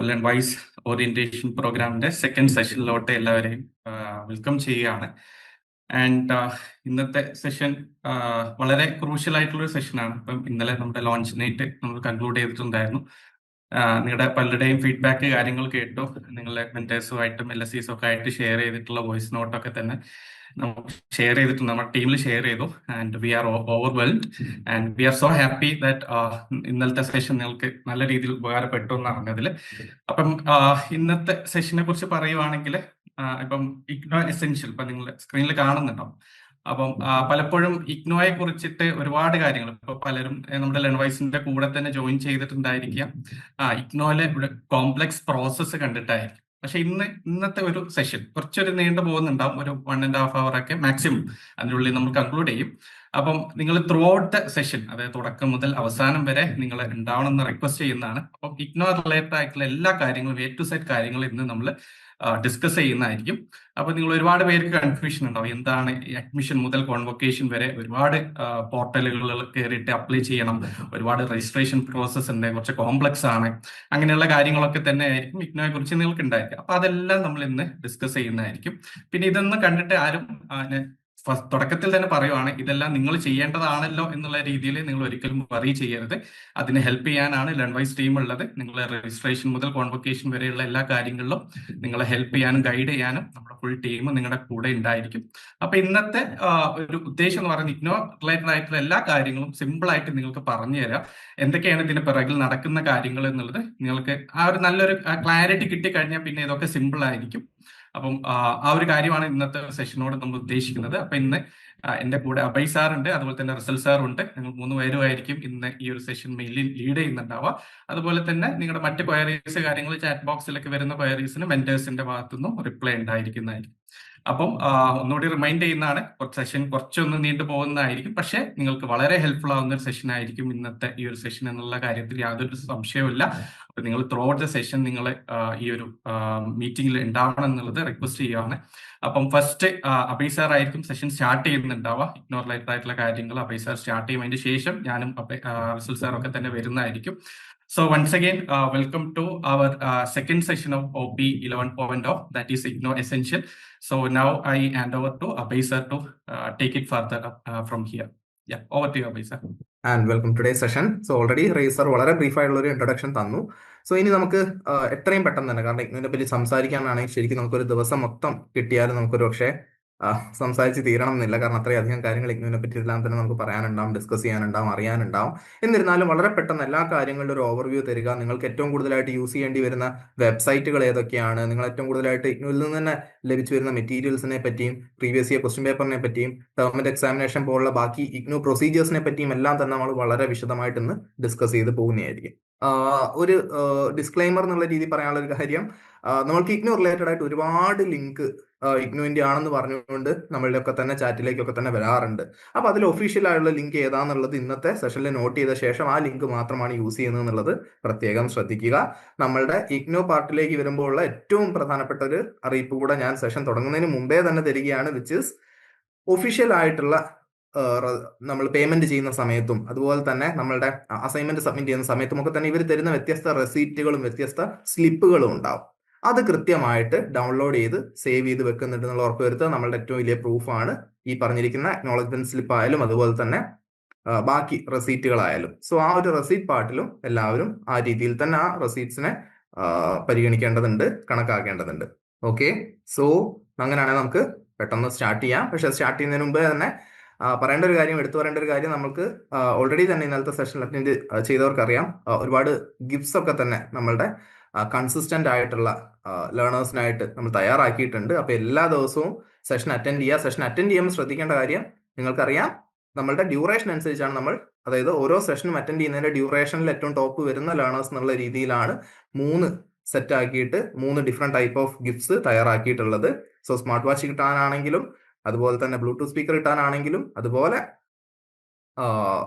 Learn wise orientation പ്രോഗ്രാമിന്റെ second സെഷനിലോട്ട് എല്ലാവരെയും welcome ചെയ്യുകയാണ്. ആൻഡ് ഇന്നത്തെ സെഷൻ വളരെ ക്രൂഷ്യൽ ആയിട്ടുള്ള ഒരു സെഷനാണ്. ഇപ്പം ഇന്നലെ നമ്മുടെ ലോഞ്ച് നൈറ്റ് നമ്മൾ കൺക്ലൂഡ് ചെയ്തിട്ടുണ്ടായിരുന്നു. നിങ്ങളുടെ പലരുടെയും ഫീഡ്ബാക്ക് കാര്യങ്ങൾ കേട്ടു. നിങ്ങളുടെ മെന്റേഴ്സുമായിട്ടും LSEs ഒക്കെ ആയിട്ട് ഷെയർ ചെയ്തിട്ടുള്ള വോയിസ് നോട്ടൊക്കെ തന്നെ നമുക്ക് ഷെയർ ചെയ്തിട്ടുണ്ട്, നമ്മുടെ ടീമിൽ ഷെയർ ചെയ്തു. And we are overwhelmed and we are so happy that ഇന്നലത്തെ സെഷൻ നിങ്ങൾക്ക് നല്ല രീതിയിൽ ഉപകാരപ്പെട്ടു എന്ന് അറിഞ്ഞതിൽ. അപ്പം ഇന്നത്തെ സെഷനെ കുറിച്ച് പറയുവാണെങ്കിൽ ഇപ്പം ഇഗ്നോ എസെൻഷ്യൽ ഇപ്പം നിങ്ങൾ സ്ക്രീനിൽ കാണുന്നുണ്ടാവും. അപ്പം പലപ്പോഴും ഇഗ്നോയെ കുറിച്ചിട്ട് ഒരുപാട് കാര്യങ്ങൾ ഇപ്പൊ പലരും നമ്മുടെ ലേൺവൈസിന്റെ കൂടെ തന്നെ ജോയിൻ ചെയ്തിട്ടുണ്ടായിരിക്കാം. ഇഗ്നോയിലെ കോംപ്ലക്സ് പ്രോസസ്സ് കണ്ടിട്ടായിരിക്കും. പക്ഷെ ഇന്നത്തെ ഒരു സെഷൻ കുറച്ചൊരു നീണ്ടു പോകുന്നുണ്ടാവും, ഒരു 1.5 hour ഒക്കെ മാക്സിമം അതിനുള്ളിൽ നമ്മൾ കൺക്ലൂഡ് ചെയ്യും. അപ്പം നിങ്ങൾ ത്രൂ ഔട്ട് ദ സെഷൻ, അതായത് തുടക്കം മുതൽ അവസാനം വരെ നിങ്ങൾ ഉണ്ടാവണം എന്ന് റിക്വസ്റ്റ് ചെയ്യുന്നതാണ്. അപ്പം ഇഗ്നോ റിലേറ്റഡ് ആയിട്ടുള്ള എല്ലാ കാര്യങ്ങളും A to Z കാര്യങ്ങൾ ഇന്ന് നമ്മൾ ഡിസ്കസ് ചെയ്യുന്നതായിരിക്കും. അപ്പൊ നിങ്ങൾ ഒരുപാട് പേർക്ക് കൺഫ്യൂഷൻ ഉണ്ടാവും, എന്താണ് അഡ്മിഷൻ മുതൽ കോൺവൊക്കേഷൻ വരെ ഒരുപാട് പോർട്ടലുകളിൽ കയറിയിട്ട് അപ്ലൈ ചെയ്യണം, ഒരുപാട് രജിസ്ട്രേഷൻ പ്രോസസ്സ് ഉണ്ട്, കുറച്ച് കോംപ്ലക്സ് ആണ്, അങ്ങനെയുള്ള കാര്യങ്ങളൊക്കെ തന്നെ ആയിരിക്കും ഇഗ്നോയെ കുറിച്ച് നിങ്ങൾക്ക് ഉണ്ടായിരിക്കും. അപ്പൊ അതെല്ലാം നമ്മൾ ഇന്ന് ഡിസ്കസ് ചെയ്യുന്നതായിരിക്കും. പിന്നെ ഇതൊന്നും കണ്ടിട്ട് ആരും തുടക്കത്തിൽ തന്നെ പറയുവാണ്, ഇതെല്ലാം നിങ്ങൾ ചെയ്യേണ്ടതാണല്ലോ എന്നുള്ള രീതിയിൽ നിങ്ങൾ ഒരിക്കലും വറി ചെയ്യരുത്. അതിനെ ഹെൽപ്പ് ചെയ്യാനാണ് ലേൺവൈസ് ടീം ഉള്ളത്. നിങ്ങളെ രജിസ്ട്രേഷൻ മുതൽ കോൺവൊക്കേഷൻ വരെയുള്ള എല്ലാ കാര്യങ്ങളിലും നിങ്ങളെ ഹെൽപ്പ് ചെയ്യാനും ഗൈഡ് ചെയ്യാനും നമ്മുടെ ഫുൾ ടീം നിങ്ങളുടെ കൂടെ ഉണ്ടായിരിക്കും. അപ്പൊ ഇന്നത്തെ ഒരു ഉദ്ദേശം എന്ന് പറയുന്നത് ഇഗ്നോ റിലേറ്റഡ് ആയിട്ടുള്ള എല്ലാ കാര്യങ്ങളും സിമ്പിൾ ആയിട്ട് നിങ്ങൾക്ക് പറഞ്ഞു തരാം. എന്തൊക്കെയാണ് ഇതിന് പിറകിൽ നടക്കുന്ന കാര്യങ്ങൾ എന്നുള്ളത് നിങ്ങൾക്ക് ഒരു നല്ലൊരു ക്ലാരിറ്റി കിട്ടിക്കഴിഞ്ഞാൽ പിന്നെ ഇതൊക്കെ സിമ്പിൾ ആയിരിക്കും. അപ്പം ആ ഒരു കാര്യമാണ് ഇന്നത്തെ സെഷനോട് നമ്മൾ ഉദ്ദേശിക്കുന്നത്. അപ്പൊ ഇന്ന് എന്റെ കൂടെ അഭയ് സാർ ഉണ്ട്, അതുപോലെ തന്നെ റിസൽ സാറും ഉണ്ട്. ഞങ്ങൾ 3 പേരുമായിരിക്കും ഇന്ന് ഈ ഒരു സെഷൻ മെയിലിൽ ലീഡ് ചെയ്യുന്നുണ്ടാവുക. അതുപോലെ തന്നെ നിങ്ങളുടെ മറ്റ് ക്വയറീസ് കാര്യങ്ങൾ ചാറ്റ് ബോക്സിലൊക്കെ വരുന്ന ക്വയറീസിന് മെന്റേഴ്സിന്റെ ഭാഗത്തുനിന്നും റിപ്ലൈ ഉണ്ടായിരിക്കുന്നതായിരിക്കും. അപ്പം ഒന്നുകൂടി റിമൈൻഡ് ചെയ്യുന്നതാണ്, സെഷൻ കുറച്ചൊന്ന് നീണ്ടു പോകുന്നതായിരിക്കും, പക്ഷെ നിങ്ങൾക്ക് വളരെ ഹെൽപ്ഫുൾ ആവുന്ന ഒരു സെഷൻ ആയിരിക്കും ഇന്നത്തെ ഈ ഒരു സെഷൻ എന്നുള്ള കാര്യത്തിൽ യാതൊരു സംശയവുമില്ല. അപ്പൊ നിങ്ങൾ ത്രൂ ഔട്ട് ദ സെഷൻ നിങ്ങൾ ഈ ഒരു മീറ്റിംഗിൽ ഉണ്ടാവണം എന്നുള്ളത് റിക്വസ്റ്റ് ചെയ്യുകയാണ്. അപ്പം ഫസ്റ്റ് അഭയ് സാർ ആയിരിക്കും സെഷൻ സ്റ്റാർട്ട് ചെയ്യുന്നുണ്ടാവുക. ഇഗ്നോ റിലേറ്റഡ് ആയിട്ടുള്ള കാര്യങ്ങൾ അഭയ് സാർ സ്റ്റാർട്ട് ചെയ്യും. അതിന് ശേഷം ഞാനും റിസൽ സാർ ഒക്കെ തന്നെ വരുന്നതായിരിക്കും. So once again, welcome to our second session of OP 11.0, that is Igno Essential. So now I hand over to Abhay sir to take it further from here. Yeah, over to you, Abhay sir. And welcome today session. So already റേസർ വളരെ brief ആയിട്ടുള്ള ഒരു introduction തന്നു. So ഇനി നമുക്ക് എത്രയും പെട്ടെന്ന് തന്നെ, കാരണം ഇതിനെ പറ്റി സംസാരിക്കാനാണെങ്കിൽ ശരിക്കും നമുക്കൊരു ദിവസം മൊത്തം കിട്ടിയാലും നമുക്കൊരു പക്ഷേ സംസാരിച്ച് തീരണം എന്നില്ല, കാരണം അത്രയധികം കാര്യങ്ങൾ ഇഗ്നോനെ പറ്റി എല്ലാം തന്നെ നമുക്ക് പറയാനുണ്ടാവും, ഡിസ്കസ് ചെയ്യാനുണ്ടാവും, അറിയാനുണ്ടാവും. എന്നിരുന്നാലും വളരെ പെട്ടെന്ന് എല്ലാ കാര്യങ്ങളുടെ ഒരു ഓവർവ്യൂ തരിക. നിങ്ങൾക്ക് ഏറ്റവും കൂടുതലായിട്ട് യൂസ് ചെയ്യേണ്ടി വരുന്ന വെബ്സൈറ്റുകൾ ഏതൊക്കെയാണ്, നിങ്ങൾ ഏറ്റവും കൂടുതലായിട്ട് ഇഗ്നോയിൽ നിന്ന് തന്നെ ലഭിച്ചു വരുന്ന മെറ്റീരിയൽസിനെ പറ്റിയും പ്രീവിയസ് ഇയർ ക്വസ്റ്റ്യൻ പേപ്പറിനെ പറ്റിയും ടേം എക്സാമിനേഷൻ പോലുള്ള ബാക്കി ഇഗ്നോ പ്രൊസീജിയേഴ്സിനെ പറ്റിയും എല്ലാം തന്നെ നമ്മൾ വളരെ വിശദമായിട്ട് ഇന്ന് ഡിസ്കസ് ചെയ്ത് പോകുന്നതായിരിക്കും. ഒരു ഡിസ്ക്ലൈമർ എന്നുള്ള രീതി പറയാനുള്ള ഒരു കാര്യം, നമ്മൾക്ക് ഇഗ്നോ റിലേറ്റഡ് ആയിട്ട് ഒരുപാട് ലിങ്ക് ഇഗ്നോന്റെ ആണെന്ന് പറഞ്ഞുകൊണ്ട് നമ്മളുടെ ഒക്കെ തന്നെ ചാറ്റിലേക്കൊക്കെ തന്നെ വരാറുണ്ട്. അപ്പൊ അതിൽ ഒഫീഷ്യൽ ആയിട്ടുള്ള ലിങ്ക് ഏതാന്നുള്ളത് ഇന്നത്തെ സെഷനിൽ നോട്ട് ചെയ്ത ശേഷം ആ ലിങ്ക് മാത്രമാണ് യൂസ് ചെയ്യുന്നത് എന്നുള്ളത് പ്രത്യേകം ശ്രദ്ധിക്കുക. നമ്മളുടെ ഇഗ്നോ പാർട്ടിലേക്ക് വരുമ്പോൾ ഉള്ള ഏറ്റവും പ്രധാനപ്പെട്ട ഒരു അറിയിപ്പ് കൂടെ ഞാൻ സെഷൻ തുടങ്ങുന്നതിന് മുമ്പേ തന്നെ തരികയാണ്, വിച്ച് ഇസ് ഒഫീഷ്യൽ ആയിട്ടുള്ള നമ്മൾ പേയ്മെന്റ് ചെയ്യുന്ന സമയത്തും അതുപോലെ തന്നെ നമ്മളുടെ അസൈൻമെന്റ് സബ്മിറ്റ് ചെയ്യുന്ന സമയത്തും ഒക്കെ തന്നെ ഇവർ തരുന്ന വ്യത്യസ്ത റെസീറ്റുകളും വ്യത്യസ്ത സ്ലിപ്പുകളും ഉണ്ടാവും. അത് കൃത്യമായിട്ട് ഡൗൺലോഡ് ചെയ്ത് സേവ് ചെയ്ത് വെക്കുന്നുണ്ട് എന്നുള്ള ഉറപ്പ് വരുത്തുക നമ്മളുടെ ഏറ്റവും വലിയ പ്രൂഫാണ് ഈ പറഞ്ഞിരിക്കുന്ന അക്നോളജ്മെന്റ് സ്ലിപ്പ് ആയാലും അതുപോലെ തന്നെ ബാക്കി റെസീറ്റുകളായാലും. സോ ആ ഒരു റെസീറ്റ് പാർട്ടിലും എല്ലാവരും ആ രീതിയിൽ തന്നെ ആ റെസീറ്റ്സിനെ പരിഗണിക്കേണ്ടതുണ്ട്, കണക്കാക്കേണ്ടതുണ്ട്. ഓക്കെ, സോ അങ്ങനെയാണെങ്കിൽ നമുക്ക് പെട്ടെന്ന് സ്റ്റാർട്ട് ചെയ്യാം. പക്ഷെ സ്റ്റാർട്ട് ചെയ്യുന്നതിന് മുമ്പ് തന്നെ പറയേണ്ട ഒരു കാര്യം, എടുത്തു പറയേണ്ട ഒരു കാര്യം, നമുക്ക് ഓൾറെഡി തന്നെ ഇന്നലത്തെ സെഷൻ അറ്റൻഡ് ചെയ്തവർക്കറിയാം, ഒരുപാട് ഗിഫ്റ്റ്സ് ഒക്കെ തന്നെ നമ്മളുടെ കൺസിസ്റ്റന്റ് ആയിട്ടുള്ള ലേണേഴ്സിനായിട്ട് നമ്മൾ തയ്യാറാക്കിയിട്ടുണ്ട്. അപ്പൊ എല്ലാ ദിവസവും സെഷൻ അറ്റൻഡ് ചെയ്യുക. സെഷൻ അറ്റൻഡ് ചെയ്യുമ്പോൾ ശ്രദ്ധിക്കേണ്ട കാര്യം, നിങ്ങൾക്കറിയാം നമ്മളുടെ ഡ്യൂറേഷൻ അനുസരിച്ചാണ് നമ്മൾ, അതായത് ഓരോ സെഷനും അറ്റൻഡ് ചെയ്യുന്നതിന്റെ ഡ്യൂറേഷനിൽ ഏറ്റവും ടോപ്പ് വരുന്ന ലേണേഴ്സ് എന്നുള്ള രീതിയിലാണ് 3 സെറ്റ് ആക്കിയിട്ട് 3 ഡിഫറെന്റ് ടൈപ്പ് ഓഫ് ഗിഫ്റ്റ്സ് തയ്യാറാക്കിയിട്ടുള്ളത്. സോ സ്മാർട്ട് വാച്ച് കിട്ടാനാണെങ്കിലും അതുപോലെ തന്നെ ബ്ലൂടൂത്ത് സ്പീക്കർ കിട്ടാനാണെങ്കിലും അതുപോലെ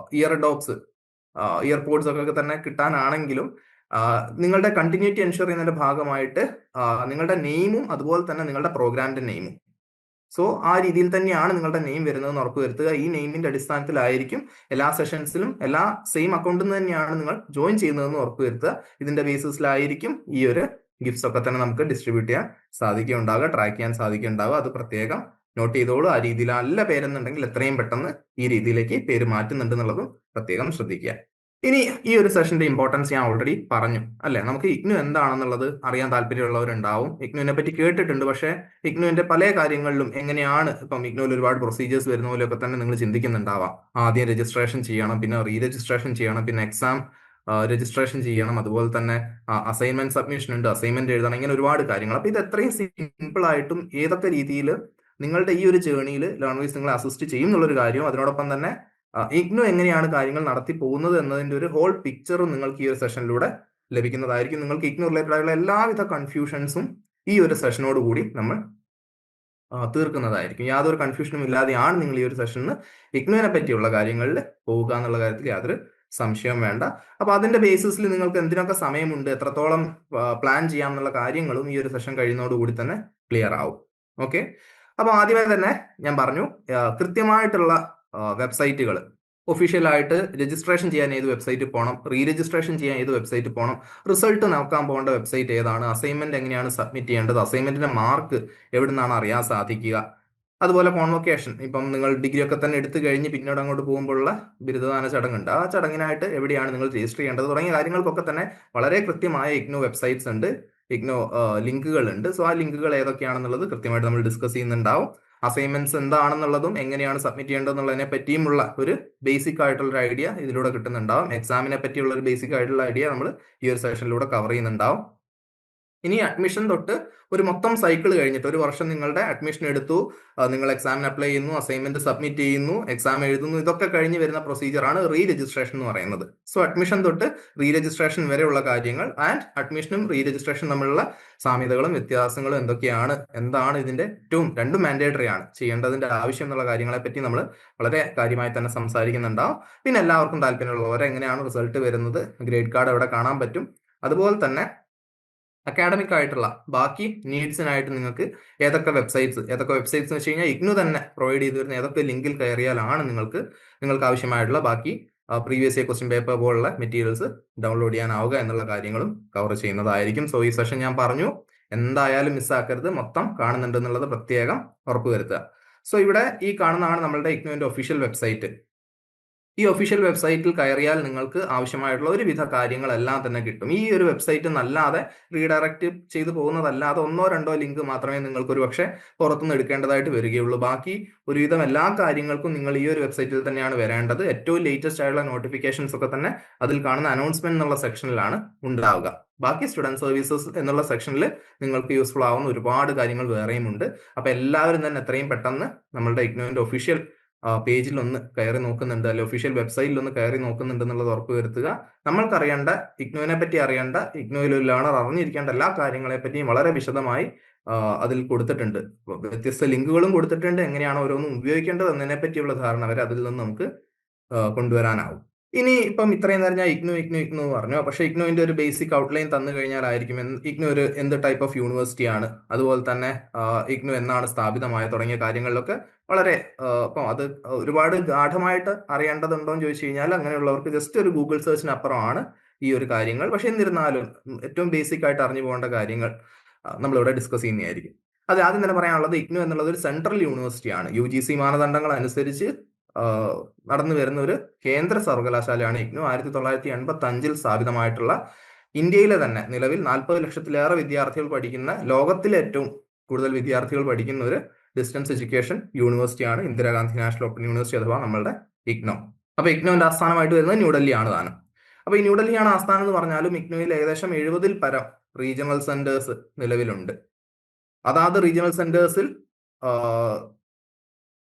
ഇയർപോഡ്സ് ഒക്കെ തന്നെ കിട്ടാനാണെങ്കിലും നിങ്ങളുടെ കണ്ടിന്യൂറ്റി എൻഷുർ ചെയ്യുന്നതിന്റെ ഭാഗമായിട്ട് നിങ്ങളുടെ നെയിമും അതുപോലെ തന്നെ നിങ്ങളുടെ പ്രോഗ്രാമിന്റെ നെയിമും സോ ആ രീതിയിൽ തന്നെയാണ് നിങ്ങളുടെ നെയിം വരുന്നതെന്ന് ഉറപ്പുവരുത്തുക. ഈ നെയിമിന്റെ അടിസ്ഥാനത്തിലായിരിക്കും എല്ലാ സെഷൻസിലും എല്ലാ സെയിം അക്കൗണ്ടിൽ നിന്ന് തന്നെയാണ് നിങ്ങൾ ജോയിൻ ചെയ്യുന്നതെന്ന് ഉറപ്പുവരുത്തുക. ഇതിന്റെ ബേസിസിലായിരിക്കും ഈ ഒരു ഗിഫ്റ്റ്സ് ഒക്കെ തന്നെ നമുക്ക് ഡിസ്ട്രിബ്യൂട്ട് ചെയ്യാൻ സാധിക്കുന്നുണ്ടാവുക, ട്രാക്ക് ചെയ്യാൻ സാധിക്കുന്നുണ്ടാവുക. അത് പ്രത്യേകം നോട്ട് ചെയ്തോളൂ. ആ രീതിയിലല്ല പേരെന്നുണ്ടെങ്കിൽ എത്രയും പെട്ടെന്ന് ഈ രീതിയിലേക്ക് പേര് മാറ്റുന്നുണ്ട് എന്നുള്ളതും പ്രത്യേകം ശ്രദ്ധിക്കുക. ഇനി ഈ ഒരു സെഷന്റെ ഇമ്പോർട്ടൻസ് ഞാൻ ഓൾറെഡി പറഞ്ഞു അല്ലെ. നമുക്ക് ഇഗ്നു എന്താണെന്നുള്ളത് അറിയാൻ താല്പര്യമുള്ളവരുണ്ടാവും. ഇഗ്നുവിനെ പറ്റി കേട്ടിട്ടുണ്ട്, പക്ഷേ ഇഗ്നുവിന്റെ പല കാര്യങ്ങളിലും എങ്ങനെയാണ് ഇപ്പം ഇഗ്നുവിൽ ഒരുപാട് പ്രൊസീജിയേഴ്സ് വരുന്ന പോലെയൊക്കെ തന്നെ നിങ്ങൾ ചിന്തിക്കുന്നുണ്ടാവാം. ആദ്യം രജിസ്ട്രേഷൻ ചെയ്യണം, പിന്നെ റീ രജിസ്ട്രേഷൻ ചെയ്യണം, പിന്നെ എക്സാം രജിസ്ട്രേഷൻ ചെയ്യണം, അതുപോലെ തന്നെ അസൈൻമെന്റ് സബ്മിഷൻ ഉണ്ട്, അസൈൻമെന്റ് എഴുതണം, ഇങ്ങനെ ഒരുപാട് കാര്യങ്ങൾ. അപ്പൊ ഇത് എത്രയും സിമ്പിൾ ആയിട്ടും ഏതൊക്കെ രീതിയിൽ നിങ്ങളുടെ ഈ ഒരു ജേർണിയിൽ ലേൺവേഴ്സ് നിങ്ങളെ അസിസ്റ്റ് ചെയ്യും എന്നുള്ളൊരു കാര്യവും അതിനോടൊപ്പം തന്നെ ഇഗ്നു എങ്ങനെയാണ് കാര്യങ്ങൾ നടത്തി പോകുന്നത് എന്നതിന്റെ ഒരു ഹോൾ പിക്ചറും നിങ്ങൾക്ക് ഈ ഒരു സെഷനിലൂടെ ലഭിക്കുന്നതായിരിക്കും. നിങ്ങൾക്ക് ഇഗ്നു റിലേറ്റഡ് ആയിട്ടുള്ള എല്ലാവിധ കൺഫ്യൂഷൻസും ഈ ഒരു സെഷനോട് കൂടി നമ്മൾ തീർക്കുന്നതായിരിക്കും. യാതൊരു കൺഫ്യൂഷനും ഇല്ലാതെയാണ് നിങ്ങൾ ഈ ഒരു സെഷനിൽ ഇഗ്നുവിനെ പറ്റിയുള്ള കാര്യങ്ങളിൽ പോവുക എന്നുള്ള കാര്യത്തിൽ യാതൊരു സംശയവും വേണ്ട. അപ്പൊ അതിന്റെ ബേസിസിൽ നിങ്ങൾക്ക് എന്തിനൊക്കെ സമയമുണ്ട്, എത്രത്തോളം പ്ലാൻ ചെയ്യാം എന്നുള്ള കാര്യങ്ങളും ഈ ഒരു സെഷൻ കഴിയുന്നതോടുകൂടി തന്നെ ക്ലിയർ ആവും. ഓക്കെ, അപ്പൊ ആദ്യമേ തന്നെ ഞാൻ പറഞ്ഞു കൃത്യമായിട്ടുള്ള വെബ്സൈറ്റുകൾ, ഒഫീഷ്യലായിട്ട് രജിസ്ട്രേഷൻ ചെയ്യാൻ ഏത് വെബ്സൈറ്റിൽ പോകണം, റീ രജിസ്ട്രേഷൻ ചെയ്യാൻ ഏത് വെബ്സൈറ്റിൽ പോകണം, റിസൾട്ട് നോക്കാൻ പോകേണ്ട വെബ്സൈറ്റ് ഏതാണ്, അസൈൻമെന്റ് എങ്ങനെയാണ് സബ്മിറ്റ് ചെയ്യേണ്ടത്, അസൈൻമെന്റിന്റെ മാർക്ക് എവിടെ നിന്നാണ് അറിയാൻ സാധിക്കുക, അതുപോലെ കോൺവൊക്കേഷൻ, ഇപ്പം നിങ്ങൾ ഡിഗ്രി ഒക്കെ തന്നെ എടുത്തു കഴിഞ്ഞ് പിന്നീട് അങ്ങോട്ട് പോകുമ്പോഴുള്ള ബിരുദദാന ചടങ്ങുണ്ട്, ആ ചടങ്ങിനായിട്ട് എവിടെയാണ് നിങ്ങൾ രജിസ്റ്റർ ചെയ്യേണ്ടത് തുടങ്ങിയ കാര്യങ്ങൾക്കൊക്കെ തന്നെ വളരെ കൃത്യമായ ഇഗ്നു വെബ്സൈറ്റ്സ് ഉണ്ട്, ഇഗ്നോ ലിങ്കുകൾ ഉണ്ട്. സോ ആ ലിങ്കുകൾ ഏതൊക്കെയാണെന്നുള്ളത് കൃത്യമായിട്ട് നമ്മൾ ഡിസ്കസ് ചെയ്യുന്നുണ്ടാവും. അസൈൻമെന്റ്സ് എന്താണെന്നുള്ളതും എങ്ങനെയാണ് സബ്മിറ്റ് ചെയ്യേണ്ടതെന്നുള്ളതിനെ പറ്റിയുമുള്ള ഒരു ബേസിക് ആയിട്ടുള്ള ഒരു ഐഡിയ ഇതിലൂടെ കിട്ടുന്നുണ്ടാവും. എക്സാമിനെ പറ്റിയുള്ള ഒരു ബേസിക് ആയിട്ടുള്ള ഐഡിയ നമ്മൾ ഈ ഒരു സെഷനിലൂടെ കവർ ചെയ്യുന്നുണ്ടാവും. ഇനി അഡ്മിഷൻ തൊട്ട് ഒരു മൊത്തം സൈക്കിൾ കഴിഞ്ഞിട്ട്, ഒരു വർഷം നിങ്ങളുടെ അഡ്മിഷൻ എടുത്തു, നിങ്ങൾ എക്സാമിന് അപ്ലൈ ചെയ്യുന്നു, അസൈൻമെന്റ് സബ്മിറ്റ് ചെയ്യുന്നു, എക്സാം എഴുതുന്നു, ഇതൊക്കെ കഴിഞ്ഞ് വരുന്ന പ്രൊസീജിയറാണ് റീ രജിസ്ട്രേഷൻ എന്ന് പറയുന്നത്. സോ അഡ്മിഷൻ തൊട്ട് റീ രജിസ്ട്രേഷൻ വരെയുള്ള കാര്യങ്ങൾ ആൻഡ് അഡ്മിഷനും റീ രജിസ്ട്രേഷൻ തമ്മിലുള്ള സാമ്യതകളും വ്യത്യാസങ്ങളും എന്തൊക്കെയാണ്, എന്താണ് ഇതിന്റെ രണ്ടും മാൻഡേറ്ററി ആണ്, ചെയ്യേണ്ടതിന്റെ ആവശ്യം എന്നുള്ള കാര്യങ്ങളെ പറ്റി നമ്മൾ വളരെ കാര്യമായി തന്നെ സംസാരിക്കുന്നുണ്ടാവും. പിന്നെ എല്ലാവർക്കും താല്പര്യമുള്ളവരെ എങ്ങനെയാണ് റിസൾട്ട് വരുന്നത്, ഗ്രേഡ് കാർഡ് എവിടെ കാണാൻ പറ്റും, അതുപോലെ തന്നെ അക്കാഡമിക് ആയിട്ടുള്ള ബാക്കി നീഡ്സിനായിട്ട് നിങ്ങൾക്ക് ഏതൊക്കെ വെബ്സൈറ്റ്സ് എന്ന് വെച്ച് കഴിഞ്ഞാൽ ഇഗ്നു തന്നെ പ്രൊവൈഡ് ചെയ്തു വരുന്ന ഏതൊക്കെ ലിങ്കിൽ കയറിയാലാണ് നിങ്ങൾക്ക് ആവശ്യമായിട്ടുള്ള ബാക്കി പ്രീവിയസ് ഇയർ ക്വസ്റ്റ്യൻ പേപ്പർ പോലുള്ള മെറ്റീരിയൽസ് ഡൗൺലോഡ് ചെയ്യാനാവുക എന്നുള്ള കാര്യങ്ങളും കവർ ചെയ്യുന്നതായിരിക്കും. സോ ഈ സെഷൻ ഞാൻ പറഞ്ഞു, എന്തായാലും മിസ്സാക്കരുത്, മൊത്തം കാണുന്നുണ്ട് എന്നുള്ളത് പ്രത്യേകം ഉറപ്പുവരുത്തുക. സോ ഇവിടെ ഈ കാണുന്നതാണ് നമ്മളുടെ ഇഗ്നുവിന്റെ ഒഫീഷ്യൽ വെബ്സൈറ്റ്. ഈ ഒഫീഷ്യൽ വെബ്സൈറ്റിൽ കയറിയാൽ നിങ്ങൾക്ക് ആവശ്യമായിട്ടുള്ള ഒരുവിധ കാര്യങ്ങളെല്ലാം തന്നെ കിട്ടും. ഈ ഒരു വെബ്സൈറ്റ് നല്ലാതെ റീഡയറക്റ്റ് ചെയ്തു പോകുന്നതല്ലാതെ ഒന്നോ രണ്ടോ ലിങ്ക് മാത്രമേ നിങ്ങൾക്ക് ഒരു പക്ഷേ പുറത്തുനിന്ന് എടുക്കേണ്ടതായിട്ട് വരികയുള്ളൂ. ബാക്കി ഒരുവിധം എല്ലാ കാര്യങ്ങൾക്കും നിങ്ങൾ ഈ ഒരു വെബ്സൈറ്റിൽ തന്നെയാണ് വരേണ്ടത്. ഏറ്റവും ലേറ്റസ്റ്റ് ആയിട്ടുള്ള നോട്ടിഫിക്കേഷൻസ് ഒക്കെ തന്നെ അതിൽ കാണുന്ന അനൗൺസ്മെന്റ് എന്നുള്ള സെക്ഷനിലാണ് ഉണ്ടാവുക. ബാക്കി സ്റ്റുഡന്റ് സർവീസസ് എന്നുള്ള സെക്ഷനിൽ നിങ്ങൾക്ക് യൂസ്ഫുൾ ആവുന്ന ഒരുപാട് കാര്യങ്ങൾ വേറെയും ഉണ്ട്. അപ്പൊ എല്ലാവരും തന്നെ എത്രയും പെട്ടെന്ന് നമ്മളുടെ ഇഗ്നുവിന്റെ ഒഫീഷ്യൽ പേജിൽ ഒന്ന് കയറി നോക്കുന്നുണ്ട്, അല്ലെ ഒഫീഷ്യൽ വെബ്സൈറ്റിൽ ഒന്ന് കയറി നോക്കുന്നുണ്ട് എന്നുള്ളത് ഉറപ്പുവരുത്തുക. നമ്മൾക്കറിയേണ്ട, ഇഗ്നുവിനെ പറ്റി അറിയേണ്ട, ഇഗ്നുവിൽ ഒരു ലേണർ അറിഞ്ഞിരിക്കേണ്ട എല്ലാ കാര്യങ്ങളെ പറ്റിയും വളരെ വിശദമായി അതിൽ കൊടുത്തിട്ടുണ്ട്. വ്യത്യസ്ത ലിങ്കുകളും കൊടുത്തിട്ടുണ്ട്. എങ്ങനെയാണ് ഓരോന്നും ഉപയോഗിക്കേണ്ടത് എന്നതിനെ പറ്റിയുള്ള ധാരണ വരെ അതിൽ നിന്ന് നമുക്ക് കൊണ്ടുവരാനാവും. ഇനി ഇപ്പം ഇത്രയും നേരം ഞാൻ ഇഗ്നു പറഞ്ഞു, പക്ഷെ ഇഗ്നുവിന്റെ ഒരു ബേസിക് ഔട്ട്ലൈൻ തന്നു കഴിഞ്ഞാലായിരിക്കും ഇഗ്നു ഒരു എന്ത് ടൈപ്പ് ഓഫ് യൂണിവേഴ്സിറ്റി ആണ്, അതുപോലെ തന്നെ ഇഗ്നു എന്നാണ് സ്ഥാപിതമായ തുടങ്ങിയ കാര്യങ്ങളിലൊക്കെ വളരെ ഇപ്പം അത് ഒരുപാട് ഗാഠമായിട്ട് അറിയേണ്ടതുണ്ടോ എന്ന് ചോദിച്ചു കഴിഞ്ഞാൽ അങ്ങനെയുള്ളവർക്ക് ജസ്റ്റ് ഒരു ഗൂഗിൾ സെർച്ചിന് അപ്പുറമാണ് ഈ ഒരു കാര്യങ്ങൾ. പക്ഷെ എന്നിരുന്നാലും ഏറ്റവും ബേസിക് ആയിട്ട് അറിഞ്ഞു പോകേണ്ട കാര്യങ്ങൾ നമ്മളിവിടെ ഡിസ്കസ് ചെയ്യുന്നതായിരിക്കും. അത് ആദ്യം തന്നെ പറയാനുള്ളത്, ഇഗ്നു എന്നുള്ളത് ഒരു സെൻട്രൽ യൂണിവേഴ്സിറ്റി ആണ്. UGC മാനദണ്ഡങ്ങൾ അനുസരിച്ച് നടന്നു വരുന്ന ഒരു കേന്ദ്ര സർവകലാശാലയാണ് ഇഗ്നു. 1985 സ്ഥാപിതമായിട്ടുള്ള, ഇന്ത്യയിലെ തന്നെ നിലവിൽ 40 ലക്ഷത്തിലേറെ വിദ്യാർത്ഥികൾ പഠിക്കുന്ന, ലോകത്തിലെ ഏറ്റവും കൂടുതൽ വിദ്യാർത്ഥികൾ പഠിക്കുന്ന ഒരു distance education യൂണിവേഴ്സിറ്റിയാണ് Indira Gandhi national open university അഥവാ നമ്മളുടെ ഇഗ്നോ. അപ്പൊ ഇഗ്നോന്റെ ആസ്ഥാനമായിട്ട് വരുന്നത് ന്യൂഡൽഹിയാണ് താനും. അപ്പൊ ഈ ന്യൂഡൽഹിയാണ് ആസ്ഥാനം എന്ന് പറഞ്ഞാലും ഇഗ്നോയിൽ ഏകദേശം 70-ൽ പരം റീജിയണൽ സെന്റേഴ്സ് നിലവിലുണ്ട്. അതാത് റീജിയണൽ സെന്റേഴ്സിൽ